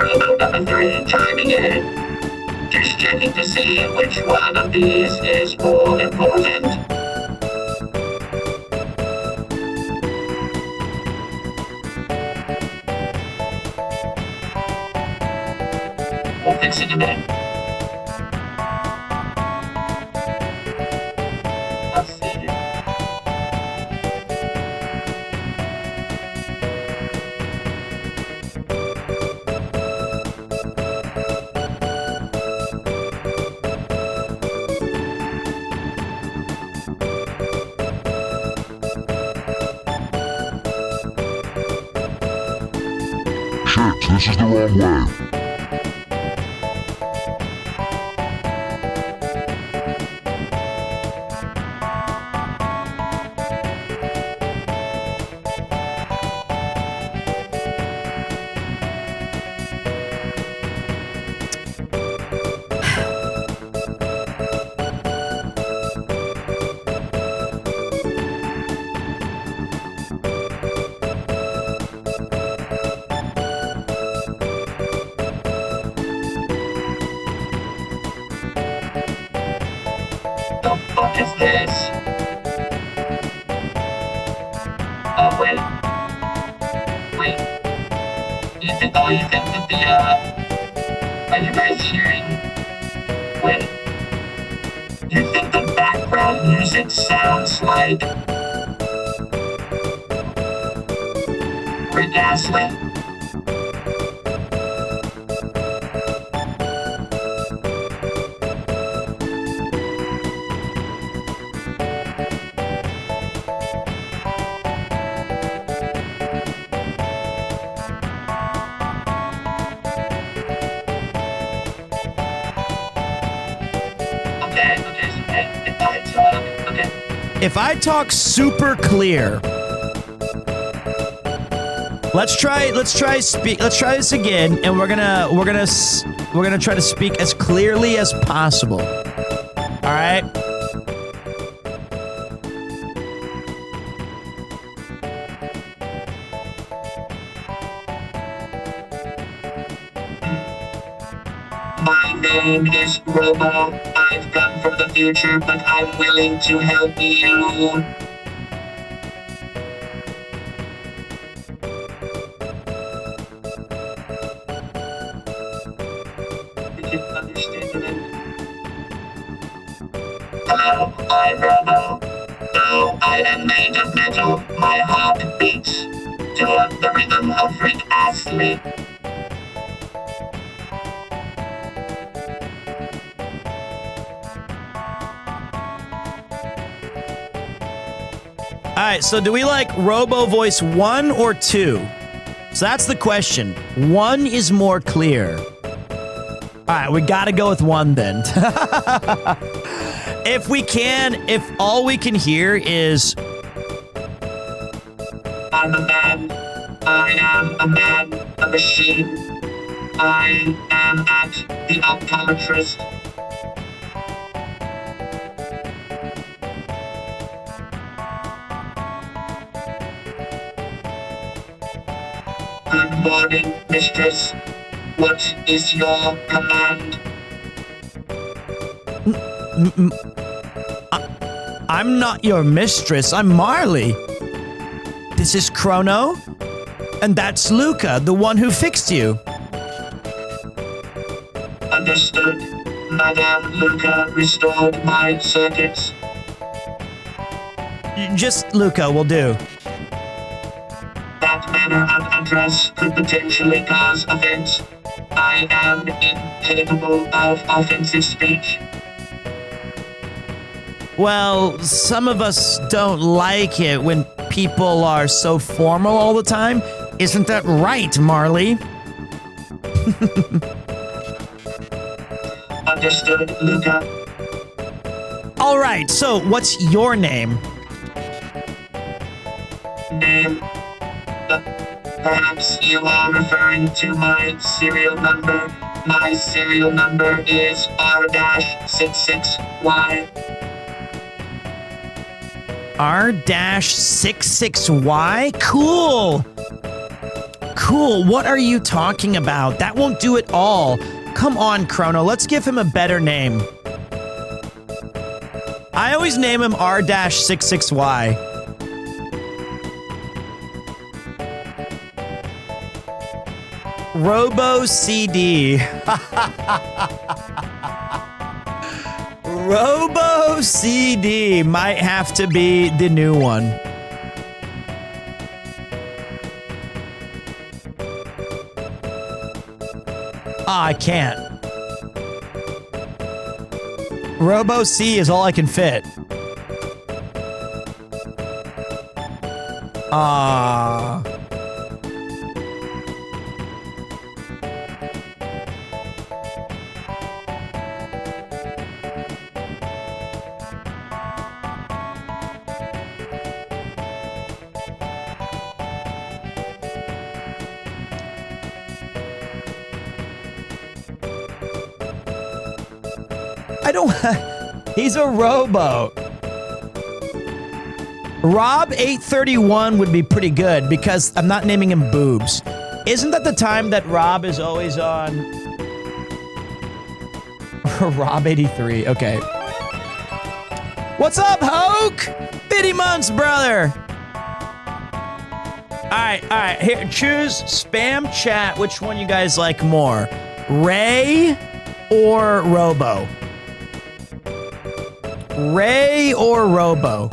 Robo number 3, timing it. Just checking to see which one of these is more important. We'll fix it in a minute. Let's see. Shit, this is the wrong way. The fuck is this? Oh, wait. You think that the, are you guys hearing? Wait. You think the background music sounds like Rick Astley? If I talk super clear, let's try this again, and we're gonna try to speak as clearly as possible. All right. My name is Robo. I've come from the future, but I'm willing to help you. Did you understand it? Hello, I'm Robo. Though I am made of metal, my heart beats to the rhythm of Rick Astley. All right, so do we like Robo voice 1 or 2? So that's the question. 1 is more clear. All right, we got to go with 1 then. If all we can hear is I'm a man. I am a man, a machine. I am at the optometrist. Good morning, mistress. What is your command? I'm not your mistress. I'm Marle. this is Chrono, and that's Lucca, the one who fixed you. Understood. Madame Lucca restored my circuits. Just Lucca will do. That manner of address could potentially cause offense. I am incapable of offensive speech. Well, some of us don't like it when people are so formal all the time. Isn't that right, Marle? Understood, Lucca. All right, so what's your name? Name. Perhaps you are referring to my serial number. My serial number is R-66Y. R-66Y? Cool. Cool. What are you talking about? That won't do it all. Come on, Chrono. Let's give him a better name. I always name him R-66Y. Robo CD. Robo CD might have to be the new one. I can't. Robo C is all I can fit. I don't. He's a Robo. Rob 831 would be pretty good because I'm not naming him Boobs. Isn't that the time that Rob is always on? Rob 83. Okay. What's up, Hoke? 50 months, brother. All right. Here, choose spam chat. Which one you guys like more, Ray or Robo? Ray or Robo?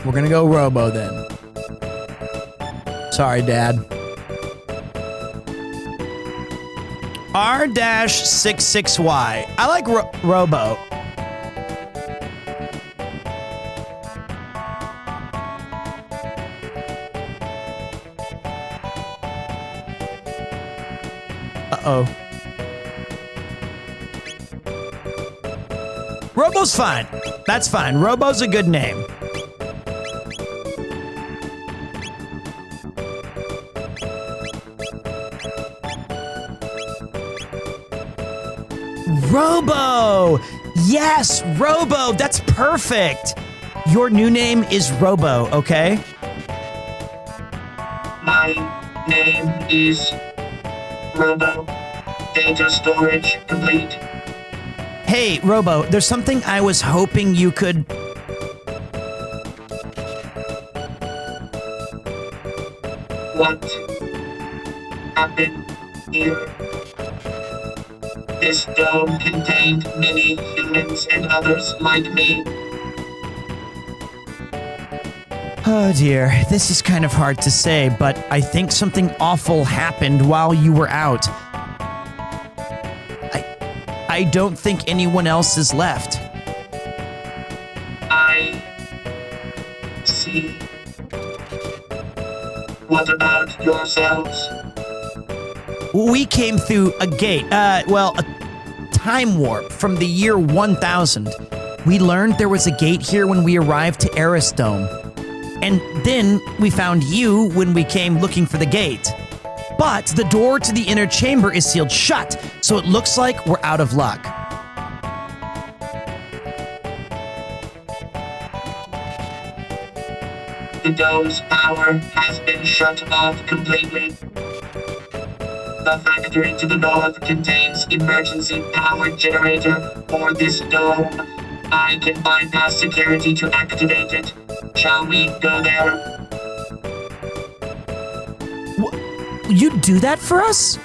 We're gonna go Robo then. Sorry, Dad. R-66Y. I like Robo. Uh-oh. Robo's fine. That's fine. Robo's a good name. Robo! Yes, Robo! That's perfect! Your new name is Robo, okay? My name is Robo. Data storage complete. Hey, Robo, there's something I was hoping you could... What happened here? This dome contained many humans and others like me. Oh dear, this is kind of hard to say, but I think something awful happened while you were out. I don't think anyone else is left. I see. What about yourselves? We came through a gate, a time warp from the year 1000. We learned there was a gate here when we arrived to Eris Dome. And then we found you when we came looking for the gate. But the door to the inner chamber is sealed shut, so it looks like we're out of luck. The dome's power has been shut off completely. The factory to the north contains emergency power generator for this dome. I can bypass security to activate it. Shall we go there? You do that for us?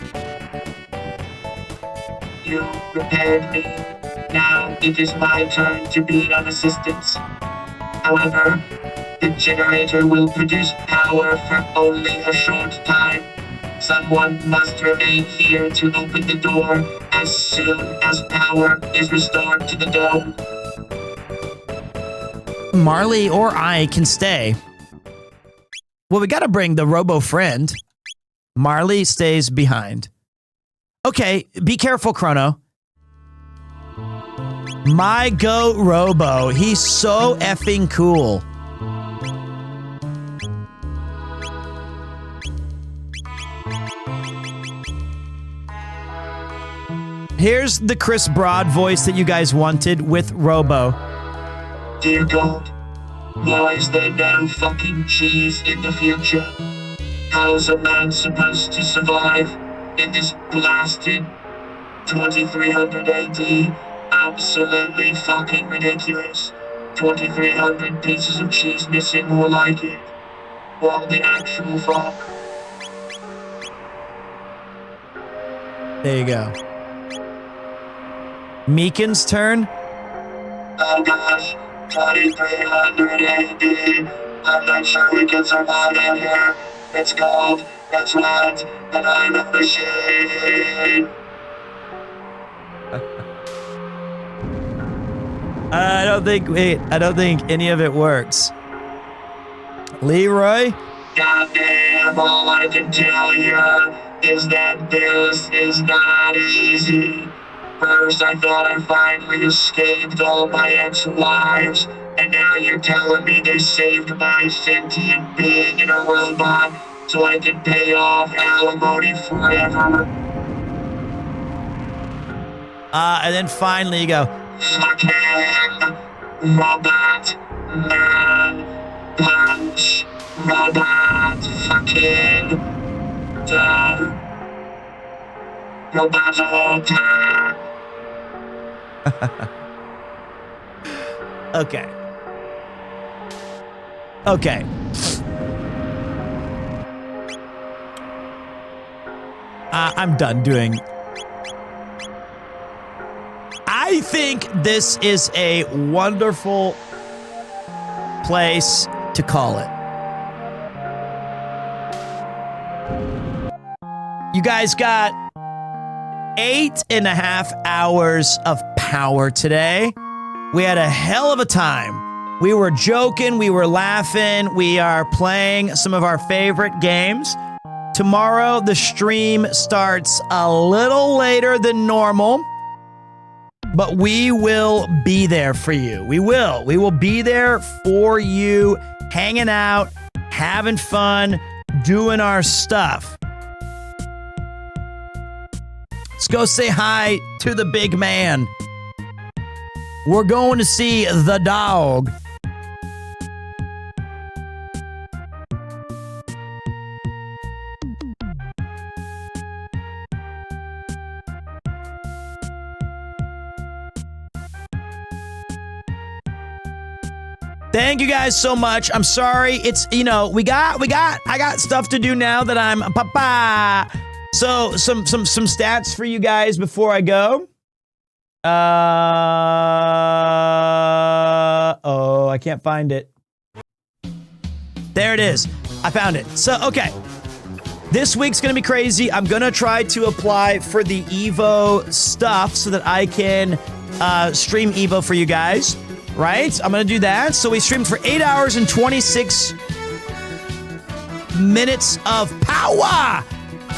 You repaired me. Now it is my turn to be of assistance. However, the generator will produce power for only a short time. Someone must remain here to open the door as soon as power is restored to the dome. Marle or I can stay. Well, we gotta bring the Robo friend. Marle stays behind. Okay, be careful, Chrono. My goat Robo, he's so effing cool. Here's the Chris Broad voice that you guys wanted with Robo. Dear God, why is there no fucking cheese in the future? How's a man supposed to survive in this blasted 2300 AD? Absolutely fucking ridiculous. 2300 pieces of cheese missing more like it. What the actual fuck? There you go. Meekin's turn. Oh gosh, 2300 AD. I'm not sure we can survive out here. It's cold, it's wet, and I'm a machine. I don't think any of it works. Leroy? Goddamn, all I can tell you is that this is not easy. First, I thought I finally escaped all my ex-wives, and now you're telling me they saved my sentient being in a robot so I can pay off alimony forever. And then finally you go, Fucking robot man punch robot fucking done robot all time. okay. Okay. I'm done doing. I think this is a wonderful place to call it. You guys got 8.5 hours of power today. We had a hell of a time. We were joking, we were laughing, we are playing some of our favorite games. Tomorrow, the stream starts a little later than normal, but we will be there for you. We will. We will be there for you, hanging out, having fun, doing our stuff. Let's go say hi to the big man. We're going to see the dog. Thank you guys so much. I'm sorry. It's, I got stuff to do now that I'm papa. So some stats for you guys before I go. Oh, I can't find it. There it is. I found it. So, okay. This week's gonna be crazy. I'm gonna try to apply for the Evo stuff so that I can stream Evo for you guys. Right? I'm gonna do that. So we streamed for 8 hours and 26 minutes of power.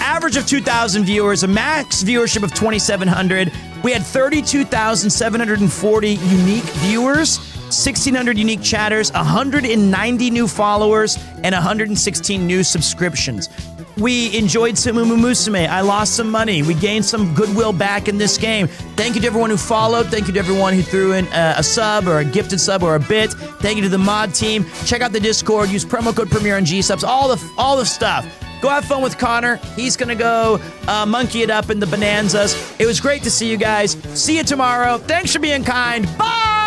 Average of 2,000 viewers, a max viewership of 2,700. We had 32,740 unique viewers, 1,600 unique chatters, 190 new followers, and 116 new subscriptions. We enjoyed Sumumu Musume. I lost some money. We gained some goodwill back in this game. Thank you to everyone who followed. Thank you to everyone who threw in a sub or a gifted sub or a bit. Thank you to the mod team. Check out the Discord. Use promo code Premier on G-Subs. All the stuff. Go have fun with Connor. He's going to go monkey it up in the bonanzas. It was great to see you guys. See you tomorrow. Thanks for being kind. Bye!